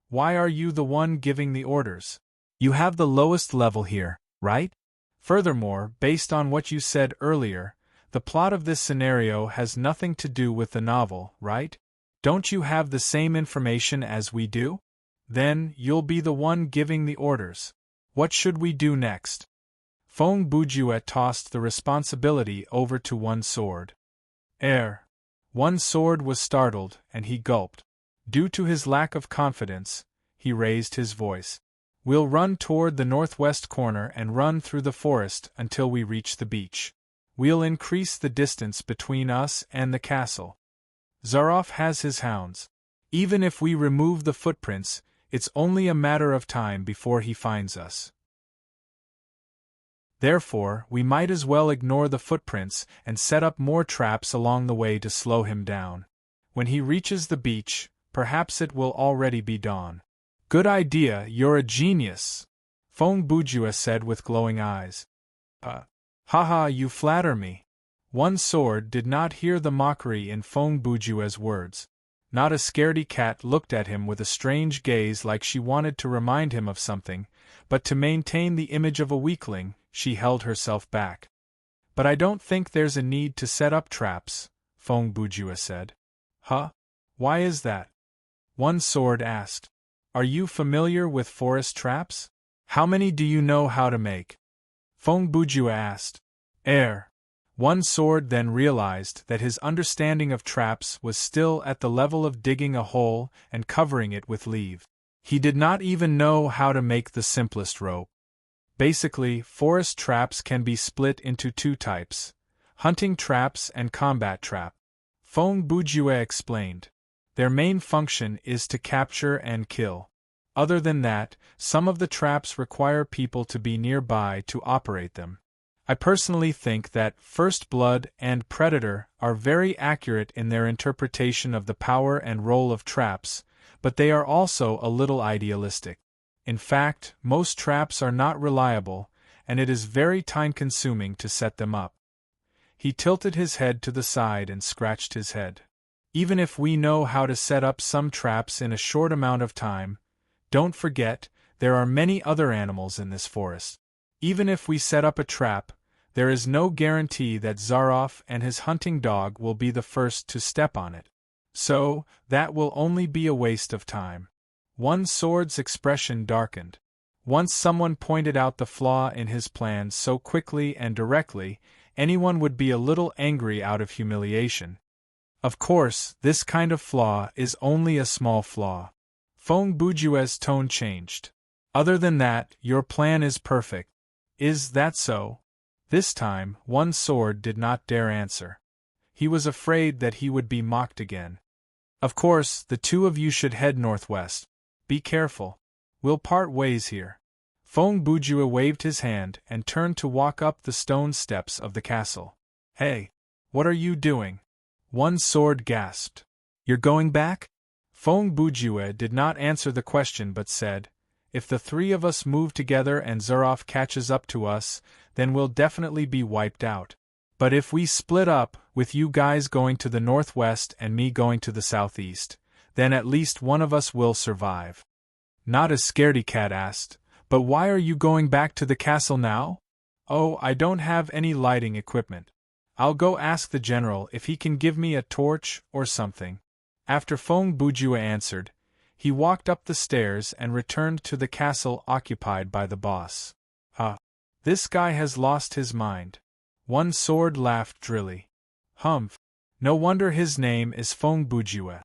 "Why are you the one giving the orders? You have the lowest level here, right? Furthermore, based on what you said earlier, the plot of this scenario has nothing to do with the novel, right? Don't you have the same information as we do? Then, you'll be the one giving the orders. What should we do next?" Feng Bujue tossed the responsibility over to one sword. One sword was startled, and he gulped. Due to his lack of confidence, he raised his voice. "We'll run toward the northwest corner and run through the forest until we reach the beach. We'll increase the distance between us and the castle. Zaroff has his hounds. Even if we remove the footprints, it's only a matter of time before he finds us. Therefore, we might as well ignore the footprints and set up more traps along the way to slow him down. When he reaches the beach, perhaps it will already be dawn." "Good idea, you're a genius," Feng Bujue said with glowing eyes. Haha, you flatter me." One sword did not hear the mockery in Feng Bujue's words. Not a scaredy cat looked at him with a strange gaze like she wanted to remind him of something, but to maintain the image of a weakling, she held herself back. "But I don't think there's a need to set up traps," Feng Bujue said. "Huh? Why is that?" One sword asked. "Are you familiar with forest traps? How many do you know how to make?" Feng Bujue asked. One sword then realized that his understanding of traps was still at the level of digging a hole and covering it with leaves. He did not even know how to make the simplest rope. Basically, forest traps can be split into 2 types: hunting traps and combat trap. Feng Bujue explained. Their main function is to capture and kill. Other than that, some of the traps require people to be nearby to operate them. I personally think that First Blood and Predator are very accurate in their interpretation of the power and role of traps, but they are also a little idealistic. In fact, most traps are not reliable, and it is very time-consuming to set them up. He tilted his head to the side and scratched his head. Even if we know how to set up some traps in a short amount of time, don't forget, there are many other animals in this forest. Even if we set up a trap, there is no guarantee that Zaroff and his hunting dog will be the first to step on it. So, that will only be a waste of time. One sword's expression darkened. Once someone pointed out the flaw in his plan so quickly and directly, anyone would be a little angry out of humiliation. Of course, this kind of flaw is only a small flaw. Feng Bujue's tone changed. Other than that, your plan is perfect. Is that so? This time, one sword did not dare answer. He was afraid that he would be mocked again. Of course, the 2 of you should head northwest. Be careful. We'll part ways here. Feng Bujue waved his hand and turned to walk up the stone steps of the castle. Hey! What are you doing? One sword gasped. You're going back? Feng Bujue did not answer the question but said, if the three of us move together and Zuroff catches up to us, then we'll definitely be wiped out. But if we split up, with you guys going to the northwest and me going to the southeast, then at least one of us will survive. Not a scaredy cat asked, but why are you going back to the castle now? Oh, I don't have any lighting equipment. I'll go ask the general if he can give me a torch or something. After Feng Bujue answered, he walked up the stairs and returned to the castle occupied by the boss. This guy has lost his mind. One sword laughed drily. Humph. No wonder his name is Feng Bujue.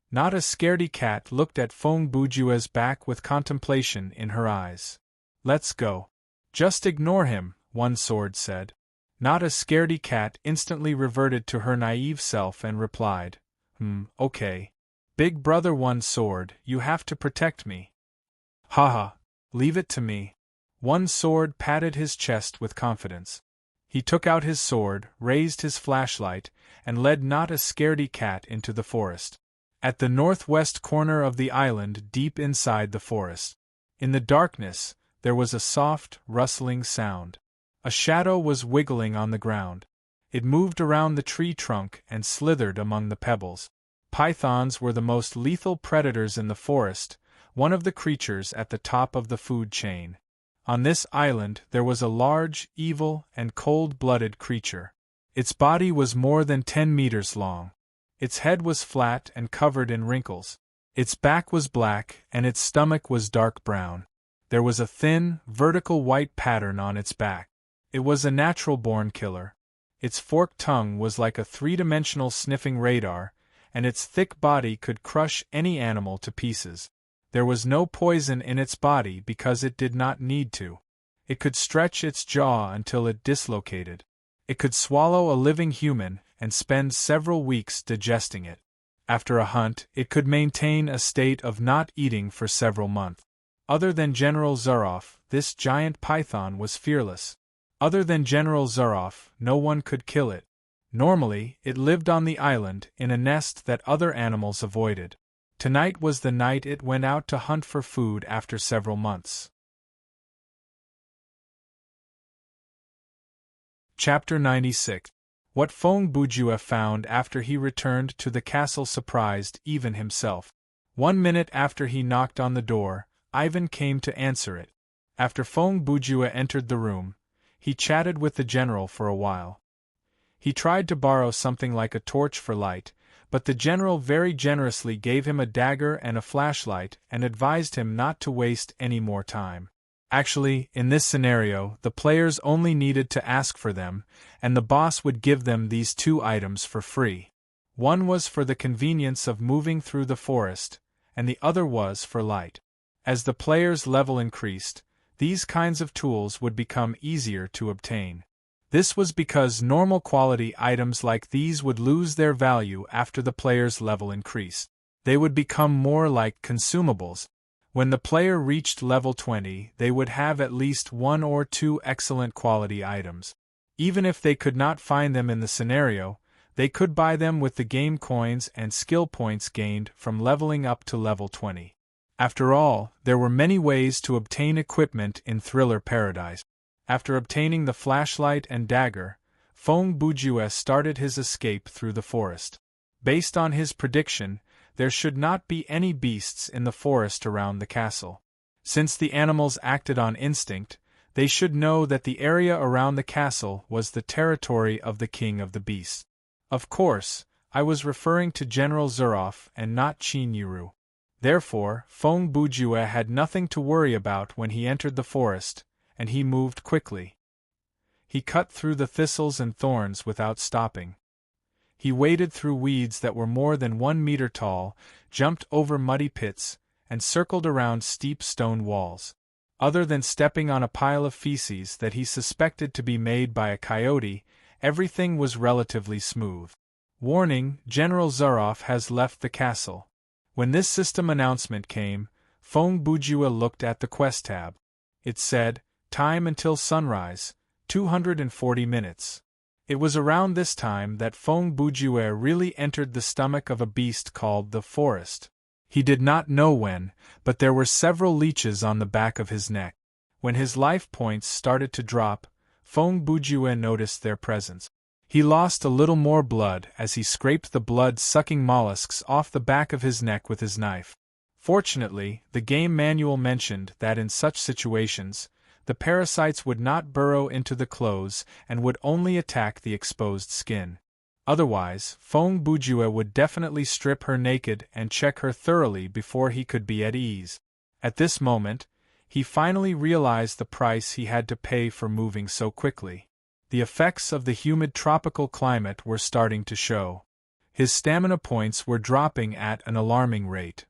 Not a scaredy cat looked at Feng Bujue's back with contemplation in her eyes. Let's go. Just ignore him, one sword said. Not a scaredy cat instantly reverted to her naive self and replied, okay. Big brother one sword, you have to protect me. Haha, leave it to me. One sword patted his chest with confidence. He took out his sword, raised his flashlight, and led Not a scaredy cat into the forest. At the northwest corner of the island deep inside the forest. In the darkness, there was a soft, rustling sound. A shadow was wiggling on the ground. It moved around the tree trunk and slithered among the pebbles. Pythons were the most lethal predators in the forest, one of the creatures at the top of the food chain. On this island there was a large, evil, and cold-blooded creature. Its body was more than 10 meters long. Its head was flat and covered in wrinkles. Its back was black and its stomach was dark brown. There was a thin, vertical white pattern on its back. It was a natural-born killer. Its forked tongue was like a three-dimensional sniffing radar, and its thick body could crush any animal to pieces. There was no poison in its body because it did not need to. It could stretch its jaw until it dislocated. It could swallow a living human and spend several weeks digesting it. After a hunt, it could maintain a state of not eating for several months. Other than General Zuroff, this giant python was fearless. Other than General Zuroff, no one could kill it. Normally, it lived on the island in a nest that other animals avoided. Tonight was the night it went out to hunt for food after several months. Chapter 96. What Feng Bujue found after he returned to the castle surprised even himself. 1 minute after he knocked on the door, Ivan came to answer it. After Feng Bujue entered the room, he chatted with the general for a while. He tried to borrow something like a torch for light, but the general very generously gave him a dagger and a flashlight and advised him not to waste any more time. Actually, in this scenario, the players only needed to ask for them, and the boss would give them these 2 items for free. One was for the convenience of moving through the forest, and the other was for light. As the players' level increased, these kinds of tools would become easier to obtain. This was because normal quality items like these would lose their value after the player's level increased. They would become more like consumables. When the player reached level 20, they would have at least 1 or 2 excellent quality items. Even if they could not find them in the scenario, they could buy them with the game coins and skill points gained from leveling up to level 20. After all, there were many ways to obtain equipment in Thriller Paradise. After obtaining the flashlight and dagger, Feng Bujue started his escape through the forest. Based on his prediction, there should not be any beasts in the forest around the castle. Since the animals acted on instinct, they should know that the area around the castle was the territory of the king of the beasts. Of course, I was referring to General Zuroff and not Qin Yiru. Therefore, Feng Bujue had nothing to worry about when he entered the forest, and he moved quickly. He cut through the thistles and thorns without stopping. He waded through weeds that were more than 1 meter tall, jumped over muddy pits, and circled around steep stone walls. Other than stepping on a pile of feces that he suspected to be made by a coyote, everything was relatively smooth. Warning: General Zuroff has left the castle. When this system announcement came, Feng Bujue looked at the quest tab. It said, "Time until sunrise, 240 minutes." It was around this time that Feng Bujue really entered the stomach of a beast called the forest. He did not know when, but there were several leeches on the back of his neck. When his life points started to drop, Feng Bujue noticed their presence. He lost a little more blood as he scraped the blood-sucking mollusks off the back of his neck with his knife. Fortunately, the game manual mentioned that in such situations, the parasites would not burrow into the clothes and would only attack the exposed skin. Otherwise, Feng Bujue would definitely strip her naked and check her thoroughly before he could be at ease. At this moment, he finally realized the price he had to pay for moving so quickly. The effects of the humid tropical climate were starting to show. His stamina points were dropping at an alarming rate.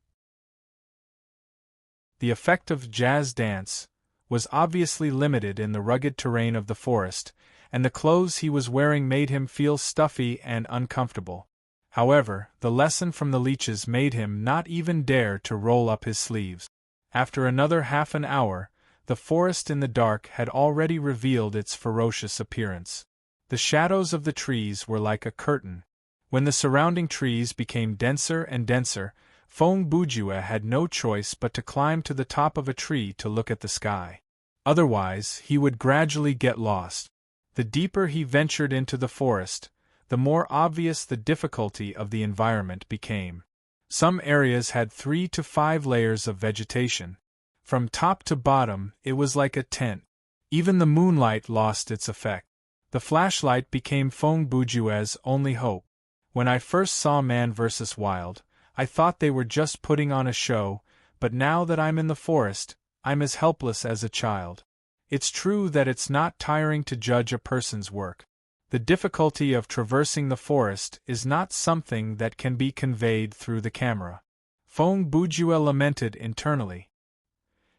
The effect of jazz dance was obviously limited in the rugged terrain of the forest, and the clothes he was wearing made him feel stuffy and uncomfortable. However, the lesson from the leeches made him not even dare to roll up his sleeves. After another half an hour, the forest in the dark had already revealed its ferocious appearance. The shadows of the trees were like a curtain. When the surrounding trees became denser and denser, Feng Bujue had no choice but to climb to the top of a tree to look at the sky. Otherwise, he would gradually get lost. The deeper he ventured into the forest, the more obvious the difficulty of the environment became. Some areas had 3 to 5 layers of vegetation. From top to bottom, it was like a tent. Even the moonlight lost its effect. The flashlight became Feng Bujue's only hope. When I first saw Man vs. Wild, I thought they were just putting on a show, but now that I'm in the forest, I'm as helpless as a child. It's true that it's not tiring to judge a person's work. The difficulty of traversing the forest is not something that can be conveyed through the camera. Feng Bujue lamented internally.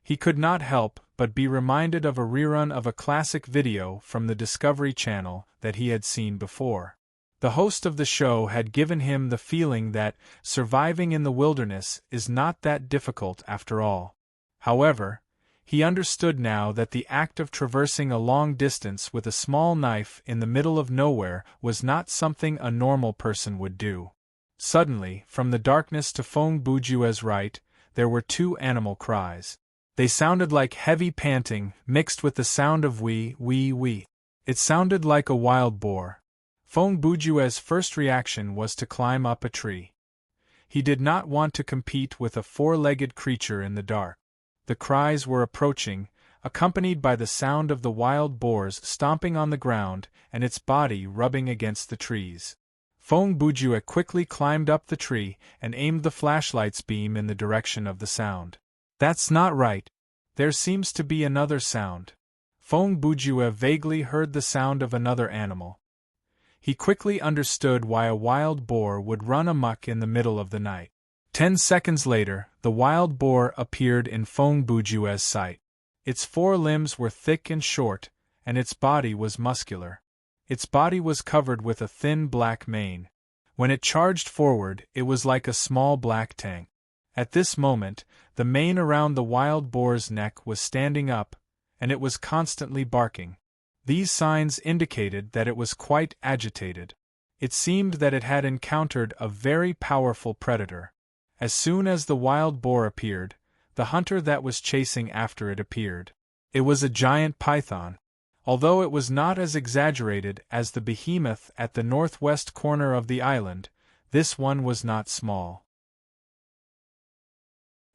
He could not help but be reminded of a rerun of a classic video from the Discovery Channel that he had seen before. The host of the show had given him the feeling that surviving in the wilderness is not that difficult after all. However, he understood now that the act of traversing a long distance with a small knife in the middle of nowhere was not something a normal person would do. Suddenly, from the darkness to Feng Bujue's right, there were 2 animal cries. They sounded like heavy panting, mixed with the sound of wee, wee, wee. It sounded like a wild boar. Feng Bujue's first reaction was to climb up a tree. He did not want to compete with a 4-legged creature in the dark. The cries were approaching, accompanied by the sound of the wild boar's stomping on the ground and its body rubbing against the trees. Feng Bujue quickly climbed up the tree and aimed the flashlight's beam in the direction of the sound. That's not right. There seems to be another sound. Feng Bujue vaguely heard the sound of another animal. He quickly understood why a wild boar would run amok in the middle of the night. 10 seconds later, the wild boar appeared in Feng Bujue's sight. Its 4 limbs were thick and short, and its body was muscular. Its body was covered with a thin black mane. When it charged forward, it was like a small black tank. At this moment, the mane around the wild boar's neck was standing up, and it was constantly barking. These signs indicated that it was quite agitated. It seemed that it had encountered a very powerful predator. As soon as the wild boar appeared, the hunter that was chasing after it appeared. It was a giant python. Although it was not as exaggerated as the behemoth at the northwest corner of the island, this one was not small.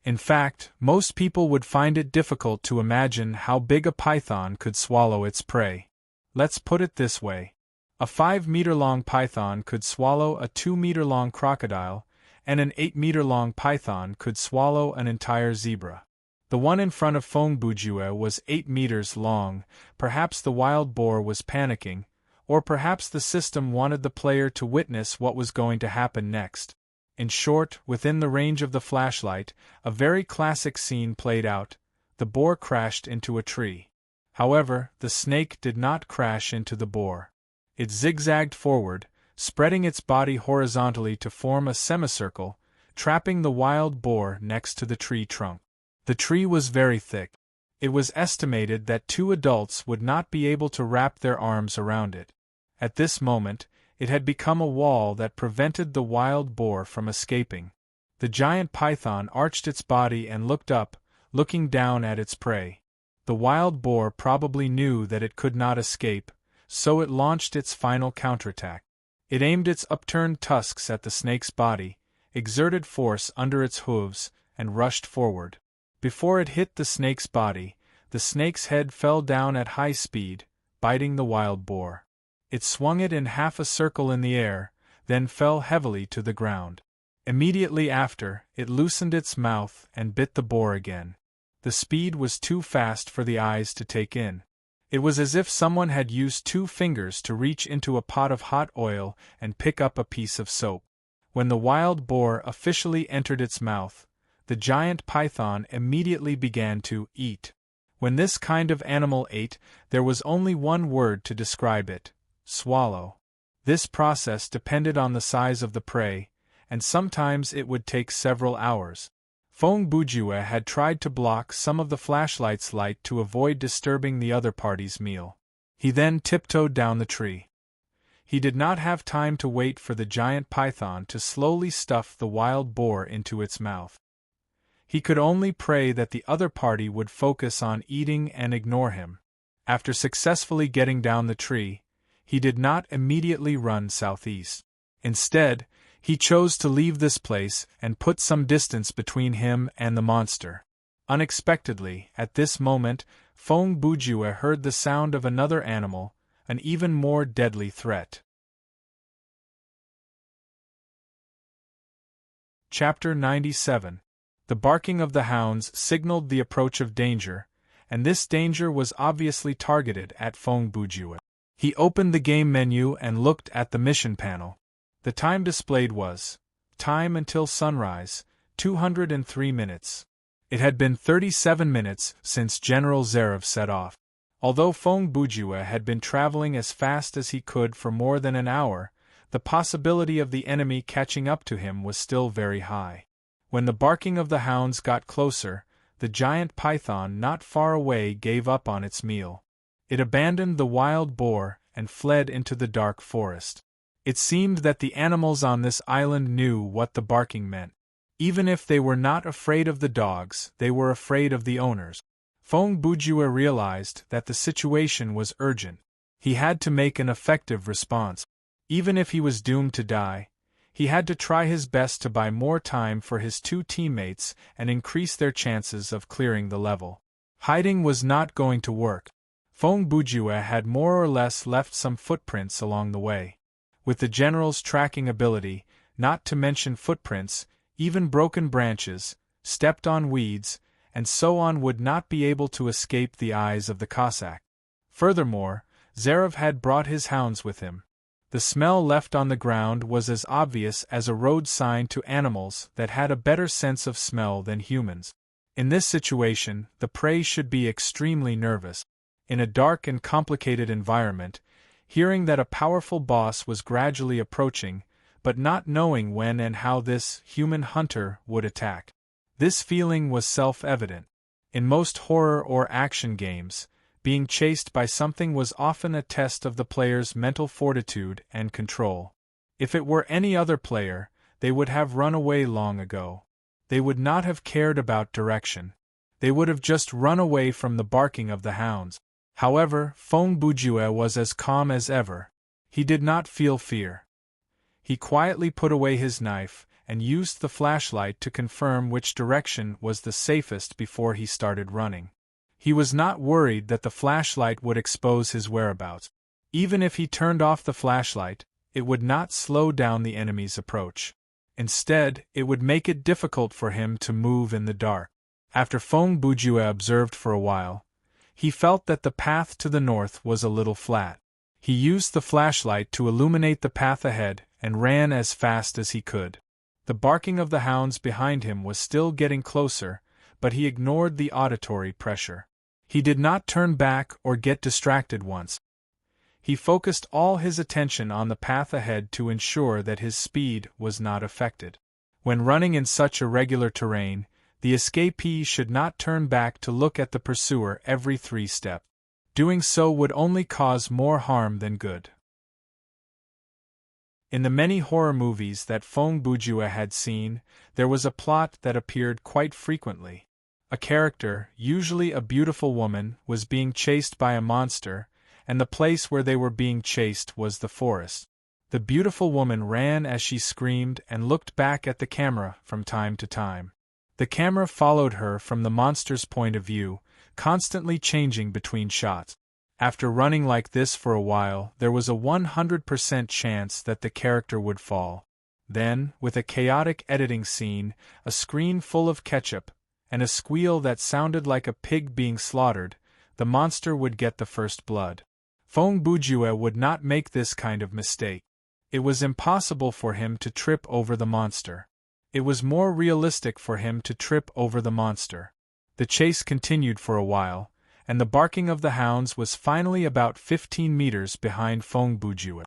In fact, most people would find it difficult to imagine how big a python could swallow its prey. Let's put it this way. A 5-meter-long python could swallow a 2-meter-long crocodile, and an 8-meter-long python could swallow an entire zebra. The one in front of Feng Bujue was 8 meters long. Perhaps the wild boar was panicking, or perhaps the system wanted the player to witness what was going to happen next. In short, within the range of the flashlight, a very classic scene played out. The boar crashed into a tree. However, the snake did not crash into the boar. It zigzagged forward, spreading its body horizontally to form a semicircle, trapping the wild boar next to the tree trunk. The tree was very thick. It was estimated that 2 adults would not be able to wrap their arms around it. At this moment, it had become a wall that prevented the wild boar from escaping. The giant python arched its body and looked up, looking down at its prey. The wild boar probably knew that it could not escape, so it launched its final counterattack. It aimed its upturned tusks at the snake's body, exerted force under its hooves, and rushed forward. Before it hit the snake's body, the snake's head fell down at high speed, biting the wild boar. It swung it in half a circle in the air, then fell heavily to the ground. Immediately after, it loosened its mouth and bit the boar again. The speed was too fast for the eyes to take in. It was as if someone had used 2 fingers to reach into a pot of hot oil and pick up a piece of soap. When the wild boar officially entered its mouth, the giant python immediately began to eat. When this kind of animal ate, there was only one word to describe it: swallow. This process depended on the size of the prey, and sometimes it would take several hours. Fong Bujue had tried to block some of the flashlight's light to avoid disturbing the other party's meal. He then tiptoed down the tree. He did not have time to wait for the giant python to slowly stuff the wild boar into its mouth. He could only pray that the other party would focus on eating and ignore him. After successfully getting down the tree, he did not immediately run southeast. Instead, he chose to leave this place and put some distance between him and the monster. Unexpectedly, at this moment, Fong Bujue heard the sound of another animal, an even more deadly threat. Chapter 97. The barking of the hounds signaled the approach of danger, and this danger was obviously targeted at Fong Bujue. He opened the game menu and looked at the mission panel. The time displayed was time until sunrise, 203 minutes. It had been 37 minutes since General Zarev set off. Although Fong Bujue had been traveling as fast as he could for more than an hour, the possibility of the enemy catching up to him was still very high. When the barking of the hounds got closer, the giant python not far away gave up on its meal. It abandoned the wild boar and fled into the dark forest. It seemed that the animals on this island knew what the barking meant. Even if they were not afraid of the dogs, they were afraid of the owners. Fong Bujue realized that the situation was urgent. He had to make an effective response. Even if he was doomed to die, he had to try his best to buy more time for his 2 teammates and increase their chances of clearing the level. Hiding was not going to work. Fong Bujue had more or less left some footprints along the way. With the general's tracking ability, not to mention footprints, even broken branches, stepped on weeds, and so on would not be able to escape the eyes of the Cossack. Furthermore, Zarev had brought his hounds with him. The smell left on the ground was as obvious as a road sign to animals that had a better sense of smell than humans. In this situation, the prey should be extremely nervous. In a dark and complicated environment, hearing that a powerful boss was gradually approaching, but not knowing when and how this human hunter would attack. This feeling was self-evident. In most horror or action games, being chased by something was often a test of the player's mental fortitude and control. If it were any other player, they would have run away long ago. They would not have cared about direction. They would have just run away from the barking of the hounds. However, Fong Bujue was as calm as ever. He did not feel fear. He quietly put away his knife and used the flashlight to confirm which direction was the safest before he started running. He was not worried that the flashlight would expose his whereabouts. Even if he turned off the flashlight, it would not slow down the enemy's approach. Instead, it would make it difficult for him to move in the dark. After Fong Bujue observed for a while, he felt that the path to the north was a little flat. He used the flashlight to illuminate the path ahead and ran as fast as he could. The barking of the hounds behind him was still getting closer, but he ignored the auditory pressure. He did not turn back or get distracted once. He focused all his attention on the path ahead to ensure that his speed was not affected. When running in such irregular terrain, The escapee should not turn back to look at the pursuer every 3 steps. Doing so would only cause more harm than good. In the many horror movies that Fong Bujue had seen, there was a plot that appeared quite frequently. A character, usually a beautiful woman, was being chased by a monster, and the place where they were being chased was the forest. The beautiful woman ran as she screamed and looked back at the camera from time to time. The camera followed her from the monster's point of view, constantly changing between shots. After running like this for a while, there was a 100% chance that the character would fall. Then, with a chaotic editing scene, a screen full of ketchup, and a squeal that sounded like a pig being slaughtered, the monster would get the first blood. Fong Bujue would not make this kind of mistake. It was impossible for him to trip over the monster. It was more realistic for him to trip over the monster. The chase continued for a while, and the barking of the hounds was finally about 15 meters behind Fong Bujue.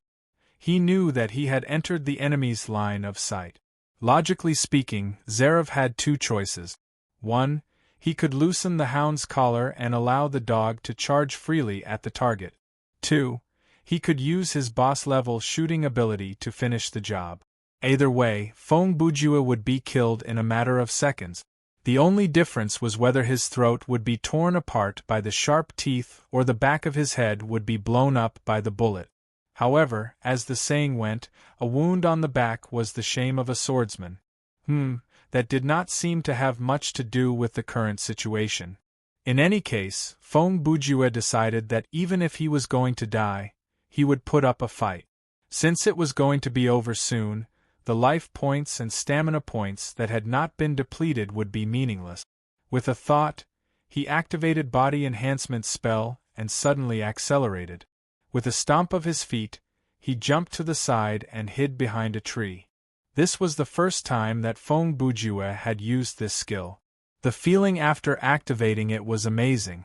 He knew that he had entered the enemy's line of sight. Logically speaking, Zarev had 2 choices. 1. He could loosen the hound's collar and allow the dog to charge freely at the target. 2. He could use his boss-level shooting ability to finish the job. Either way, Fong Bujue would be killed in a matter of seconds. The only difference was whether his throat would be torn apart by the sharp teeth or the back of his head would be blown up by the bullet. However, as the saying went, a wound on the back was the shame of a swordsman. That did not seem to have much to do with the current situation. In any case, Fong Bujue decided that even if he was going to die, he would put up a fight. Since it was going to be over soon, the life points and stamina points that had not been depleted would be meaningless. With a thought, he activated body enhancement spell and suddenly accelerated. With a stomp of his feet, he jumped to the side and hid behind a tree. This was the first time that Fong Bujue had used this skill. The feeling after activating it was amazing.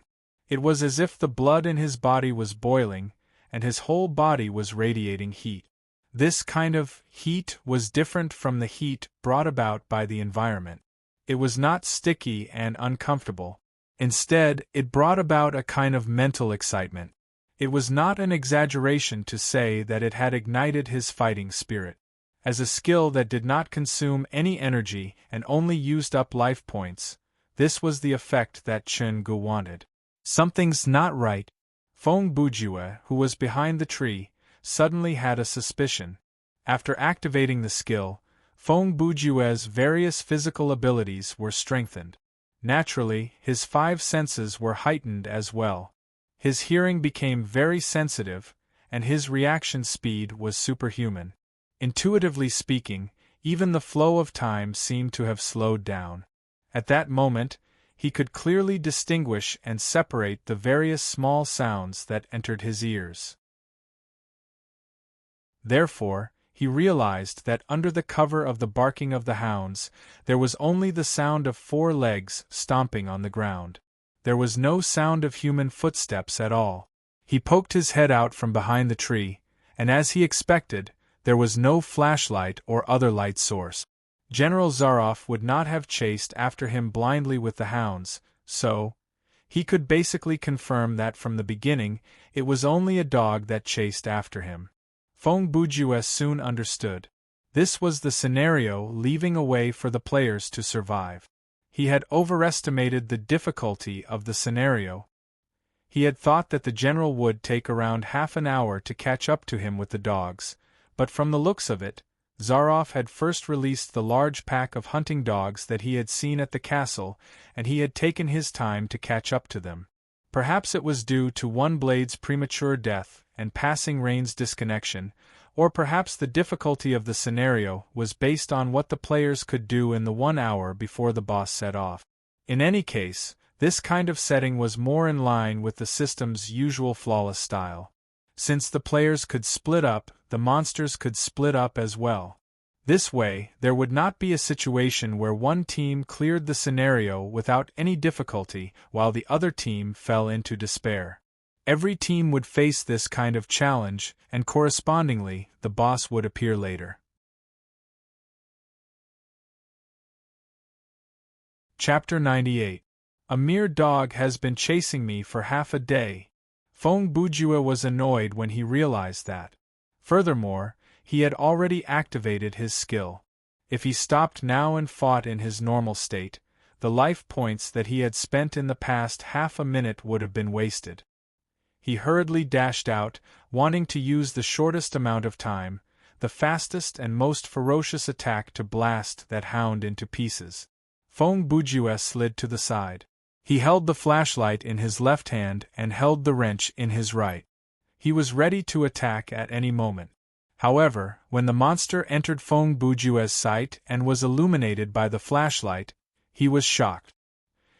It was as if the blood in his body was boiling, and his whole body was radiating heat. This kind of heat was different from the heat brought about by the environment. It was not sticky and uncomfortable. Instead, it brought about a kind of mental excitement. It was not an exaggeration to say that it had ignited his fighting spirit. As a skill that did not consume any energy and only used up life points, this was the effect that Chen Gu wanted. Something's not right. Fong Bujue, who was behind the tree, suddenly had a suspicion. After activating the skill, Fong Bujue's various physical abilities were strengthened. Naturally, his 5 senses were heightened as well. His hearing became very sensitive, and his reaction speed was superhuman. Intuitively speaking, even the flow of time seemed to have slowed down. At that moment, he could clearly distinguish and separate the various small sounds that entered his ears. Therefore, he realized that under the cover of the barking of the hounds, there was only the sound of 4 legs stomping on the ground. There was no sound of human footsteps at all. He poked his head out from behind the tree, and as he expected, there was no flashlight or other light source. General Zaroff would not have chased after him blindly with the hounds, so he could basically confirm that from the beginning it was only a dog that chased after him. Fong Bujue soon understood. This was the scenario leaving a way for the players to survive. He had overestimated the difficulty of the scenario. He had thought that the general would take around half an hour to catch up to him with the dogs, but from the looks of it, Zaroff had first released the large pack of hunting dogs that he had seen at the castle, and he had taken his time to catch up to them. Perhaps it was due to One Blade's premature death and Passing Rain's disconnection, or perhaps the difficulty of the scenario was based on what the players could do in the 1 hour before the boss set off. In any case, this kind of setting was more in line with the system's usual flawless style. Since the players could split up, the monsters could split up as well. This way, there would not be a situation where one team cleared the scenario without any difficulty while the other team fell into despair. Every team would face this kind of challenge, and correspondingly, the boss would appear later. Chapter 98. A mere dog has been chasing me for half a day. Feng Bujue was annoyed when he realized that. Furthermore, he had already activated his skill. If he stopped now and fought in his normal state, the life points that he had spent in the past half a minute would have been wasted. He hurriedly dashed out, wanting to use the shortest amount of time, the fastest and most ferocious attack to blast that hound into pieces. Feng Bujue slid to the side. He held the flashlight in his left hand and held the wrench in his right. He was ready to attack at any moment. However, when the monster entered Feng Bujue's sight and was illuminated by the flashlight, he was shocked.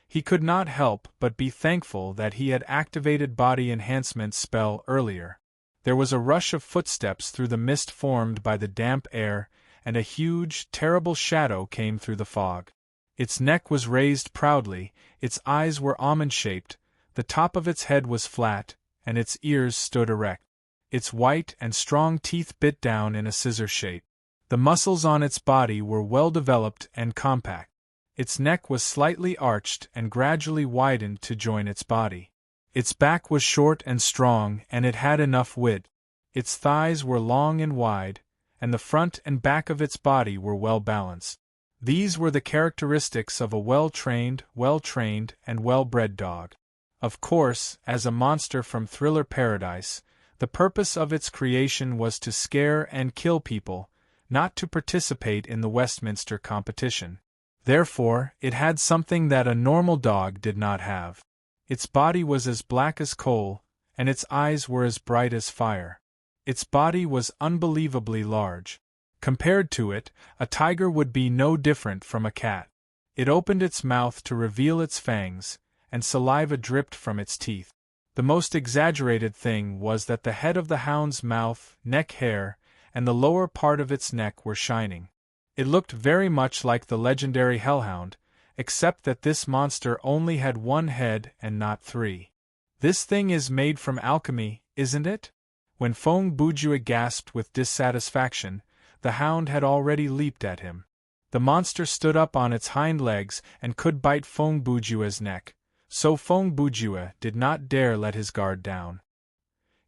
He could not help but be thankful that he had activated body enhancement spell earlier. There was a rush of footsteps through the mist formed by the damp air, and a huge, terrible shadow came through the fog. Its neck was raised proudly, its eyes were almond-shaped, the top of its head was flat, and its ears stood erect. Its white and strong teeth bit down in a scissor shape. The muscles on its body were well developed and compact. Its neck was slightly arched and gradually widened to join its body. Its back was short and strong, and it had enough width. Its thighs were long and wide, and the front and back of its body were well balanced. These were the characteristics of a well-trained, and well-bred dog. Of course, as a monster from Thriller Paradise, the purpose of its creation was to scare and kill people, not to participate in the Westminster competition. Therefore, it had something that a normal dog did not have. Its body was as black as coal, and its eyes were as bright as fire. Its body was unbelievably large. Compared to it, a tiger would be no different from a cat. It opened its mouth to reveal its fangs, and saliva dripped from its teeth. The most exaggerated thing was that the head of the hound's mouth, neck hair, and the lower part of its neck were shining. It looked very much like the legendary hellhound, except that this monster only had one head and not three. This thing is made from alchemy, isn't it? When Feng Bujue gasped with dissatisfaction, the hound had already leaped at him. The monster stood up on its hind legs and could bite Feng Bujue's neck, so Feng Bujue did not dare let his guard down.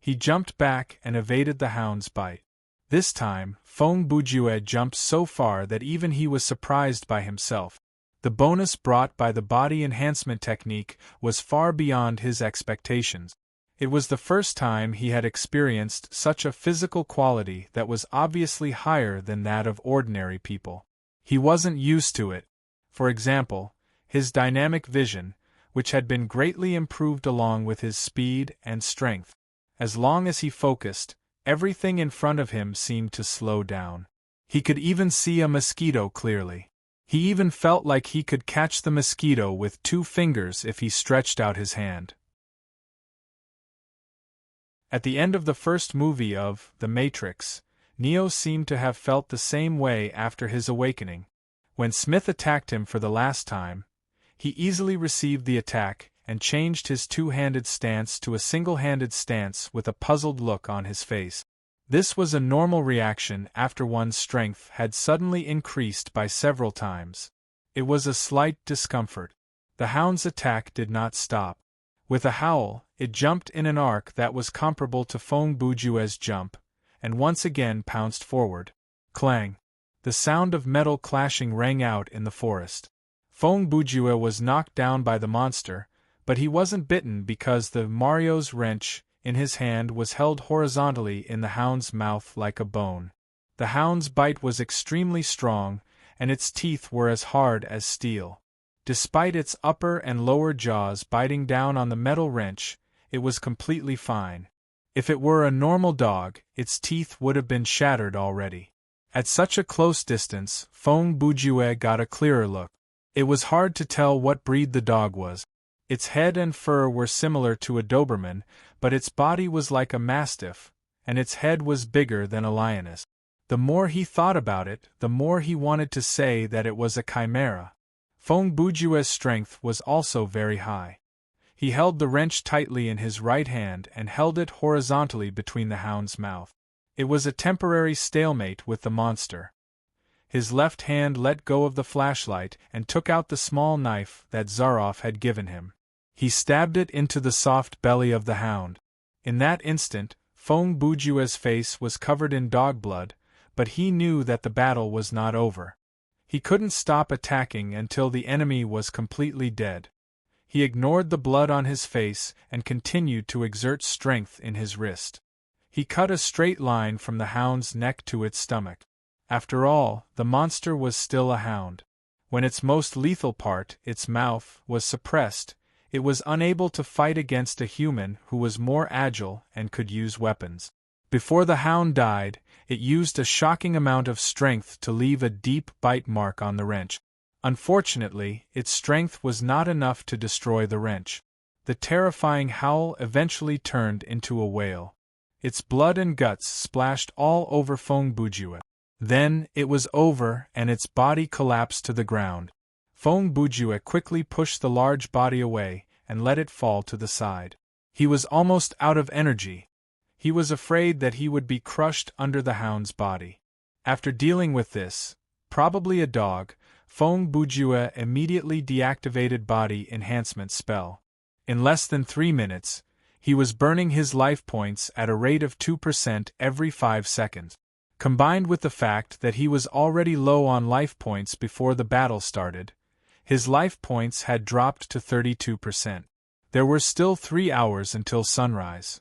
He jumped back and evaded the hound's bite. This time, Feng Bujue jumped so far that even he was surprised by himself. The bonus brought by the body enhancement technique was far beyond his expectations. It was the first time he had experienced such a physical quality that was obviously higher than that of ordinary people. He wasn't used to it. For example, his dynamic vision, which had been greatly improved along with his speed and strength. As long as he focused, everything in front of him seemed to slow down. He could even see a mosquito clearly. He even felt like he could catch the mosquito with 2 fingers if he stretched out his hand. At the end of the first movie of The Matrix, Neo seemed to have felt the same way after his awakening. When Smith attacked him for the last time, he easily received the attack and changed his two-handed stance to a single-handed stance with a puzzled look on his face. This was a normal reaction after one's strength had suddenly increased by several times. It was a slight discomfort. The hound's attack did not stop. With a howl, it jumped in an arc that was comparable to Feng Bujue's jump, and once again pounced forward. Clang! The sound of metal clashing rang out in the forest. Feng Bujue was knocked down by the monster, but he wasn't bitten because the Mario's wrench in his hand was held horizontally in the hound's mouth like a bone. The hound's bite was extremely strong, and its teeth were as hard as steel. Despite its upper and lower jaws biting down on the metal wrench, it was completely fine. If it were a normal dog, its teeth would have been shattered already. At such a close distance, Feng Bujue got a clearer look. It was hard to tell what breed the dog was. Its head and fur were similar to a Doberman, but its body was like a mastiff, and its head was bigger than a lioness. The more he thought about it, the more he wanted to say that it was a chimera. Feng Bujue's strength was also very high. He held the wrench tightly in his right hand and held it horizontally between the hound's mouth. It was a temporary stalemate with the monster. His left hand let go of the flashlight and took out the small knife that Zaroff had given him. He stabbed it into the soft belly of the hound. In that instant, Feng Bujue's face was covered in dog blood, but he knew that the battle was not over. He couldn't stop attacking until the enemy was completely dead. He ignored the blood on his face and continued to exert strength in his wrist. He cut a straight line from the hound's neck to its stomach. After all, the monster was still a hound. When its most lethal part, its mouth, was suppressed, it was unable to fight against a human who was more agile and could use weapons. Before the hound died, it used a shocking amount of strength to leave a deep bite mark on the wrench. Unfortunately, its strength was not enough to destroy the wrench. The terrifying howl eventually turned into a wail. Its blood and guts splashed all over Feng Bujue. Then, it was over and its body collapsed to the ground. Feng Bujue quickly pushed the large body away and let it fall to the side. He was almost out of energy. He was afraid that he would be crushed under the hound's body. After dealing with this, probably a dog, Feng Bujue immediately deactivated body enhancement spell. In less than 3 minutes, he was burning his life points at a rate of 2% every 5 seconds. Combined with the fact that he was already low on life points before the battle started, his life points had dropped to 32%. There were still 3 hours until sunrise.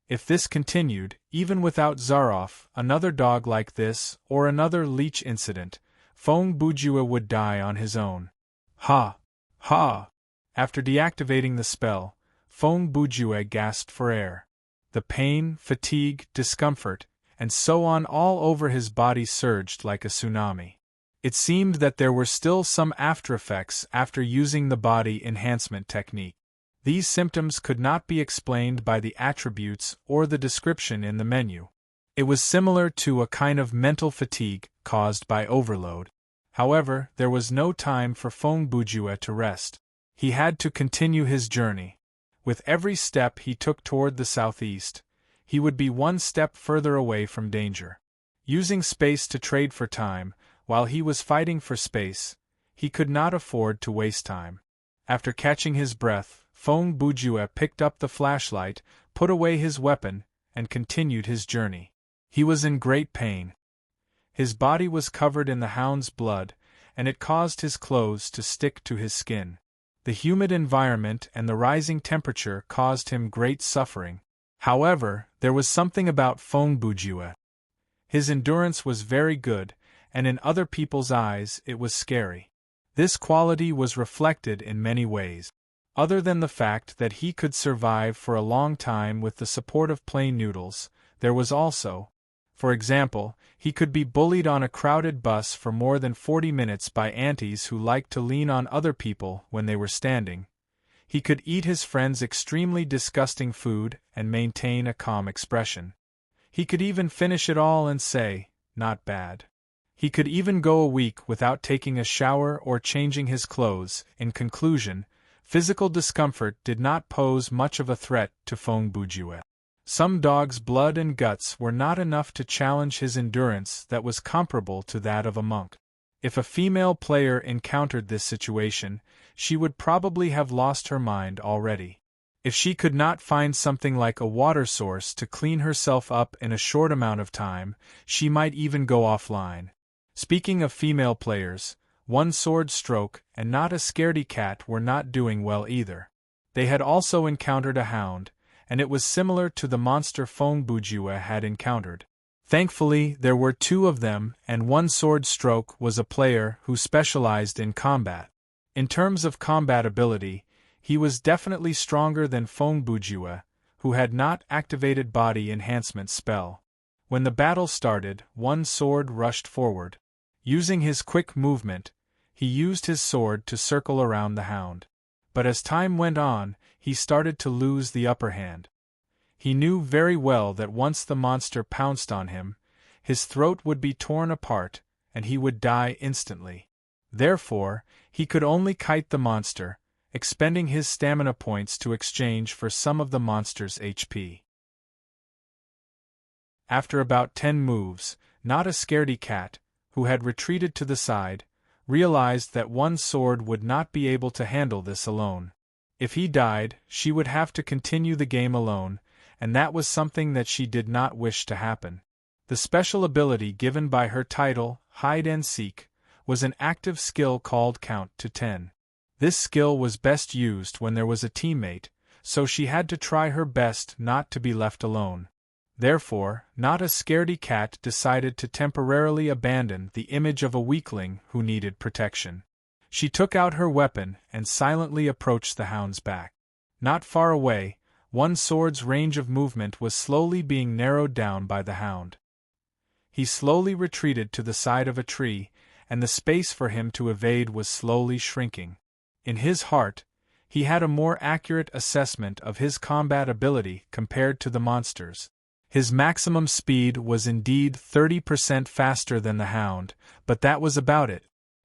If this continued, even without Zaroff, another dog like this, or another leech incident, Feng Bujue would die on his own. Ha! Ha! After deactivating the spell, Feng Bujue gasped for air. The pain, fatigue, discomfort, and so on all over his body surged like a tsunami. It seemed that there were still some aftereffects after using the body enhancement technique. These symptoms could not be explained by the attributes or the description in the menu. It was similar to a kind of mental fatigue caused by overload. However, there was no time for Feng Bujue to rest. He had to continue his journey. With every step he took toward the southeast, he would be one step further away from danger. Using space to trade for time, while he was fighting for space, he could not afford to waste time. After catching his breath, Feng Bujue picked up the flashlight, put away his weapon, and continued his journey. He was in great pain. His body was covered in the hound's blood, and it caused his clothes to stick to his skin. The humid environment and the rising temperature caused him great suffering. However, there was something about Feng Bujue. His endurance was very good, and in other people's eyes it was scary. This quality was reflected in many ways. Other than the fact that he could survive for a long time with the support of plain noodles, there was also, for example, he could be bullied on a crowded bus for more than 40 minutes by aunties who liked to lean on other people when they were standing. He could eat his friends' extremely disgusting food and maintain a calm expression. He could even finish it all and say, "Not bad." He could even go a week without taking a shower or changing his clothes. In conclusion, physical discomfort did not pose much of a threat to Feng Bujue. Some dogs' blood and guts were not enough to challenge his endurance that was comparable to that of a monk. If a female player encountered this situation, she would probably have lost her mind already. If she could not find something like a water source to clean herself up in a short amount of time, she might even go offline. Speaking of female players, One Sword Stroke and Not a Scaredy Cat were not doing well either. They had also encountered a hound, and it was similar to the monster Feng Bujue had encountered. Thankfully, there were 2 of them, and One Sword Stroke was a player who specialized in combat. In terms of combat ability, he was definitely stronger than Feng Bujue, who had not activated body enhancement spell. When the battle started, One Sword rushed forward. Using his quick movement, he used his sword to circle around the hound. But as time went on, he started to lose the upper hand. He knew very well that once the monster pounced on him, his throat would be torn apart, and he would die instantly. Therefore, he could only kite the monster, expending his stamina points to exchange for some of the monster's HP. After about 10 moves, not a scaredy cat, who had retreated to the side, realized that one sword would not be able to handle this alone. If he died, she would have to continue the game alone, and that was something that she did not wish to happen. The special ability given by her title, Hide and Seek, was an active skill called Count to 10. This skill was best used when there was a teammate, so she had to try her best not to be left alone. Therefore, not a scaredy cat decided to temporarily abandon the image of a weakling who needed protection. She took out her weapon and silently approached the hound's back. Not far away, one sword's range of movement was slowly being narrowed down by the hound. He slowly retreated to the side of a tree, and the space for him to evade was slowly shrinking. In his heart, he had a more accurate assessment of his combat ability compared to the monsters. His maximum speed was indeed 30% faster than the hound, but that was about it.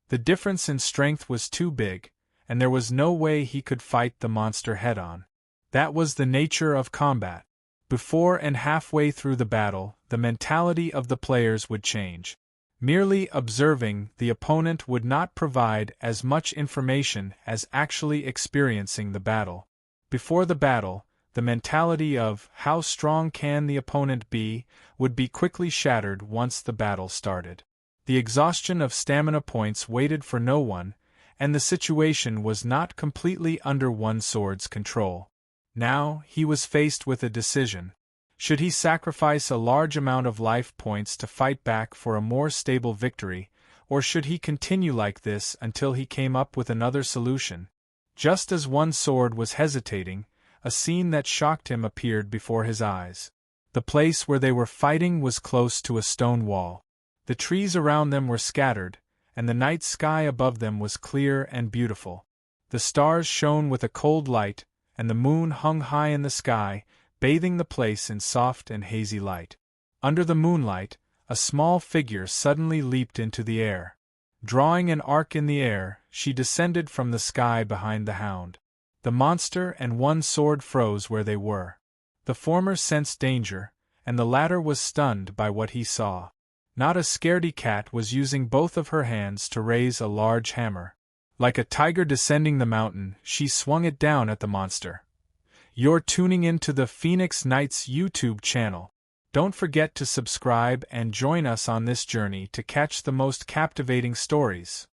The difference in strength was too big, and there was no way he could fight the monster head-on. That was the nature of combat. Before and halfway through the battle, the mentality of the players would change. Merely observing the opponent would not provide as much information as actually experiencing the battle. Before the battle, the mentality of how strong can the opponent be would be quickly shattered once the battle started. The exhaustion of stamina points waited for no one, and the situation was not completely under one sword's control. Now, he was faced with a decision. Should he sacrifice a large amount of life points to fight back for a more stable victory, or should he continue like this until he came up with another solution? Just as one sword was hesitating, a scene that shocked him appeared before his eyes. The place where they were fighting was close to a stone wall. The trees around them were scattered, and the night sky above them was clear and beautiful. The stars shone with a cold light, and the moon hung high in the sky, bathing the place in soft and hazy light. Under the moonlight, a small figure suddenly leaped into the air. Drawing an arc in the air, she descended from the sky behind the hound. The monster and one sword froze where they were. The former sensed danger, and the latter was stunned by what he saw. Not a scaredy cat was using both of her hands to raise a large hammer. Like a tiger descending the mountain, she swung it down at the monster. You're tuning into the Phoenix Knights YouTube channel. Don't forget to subscribe and join us on this journey to catch the most captivating stories.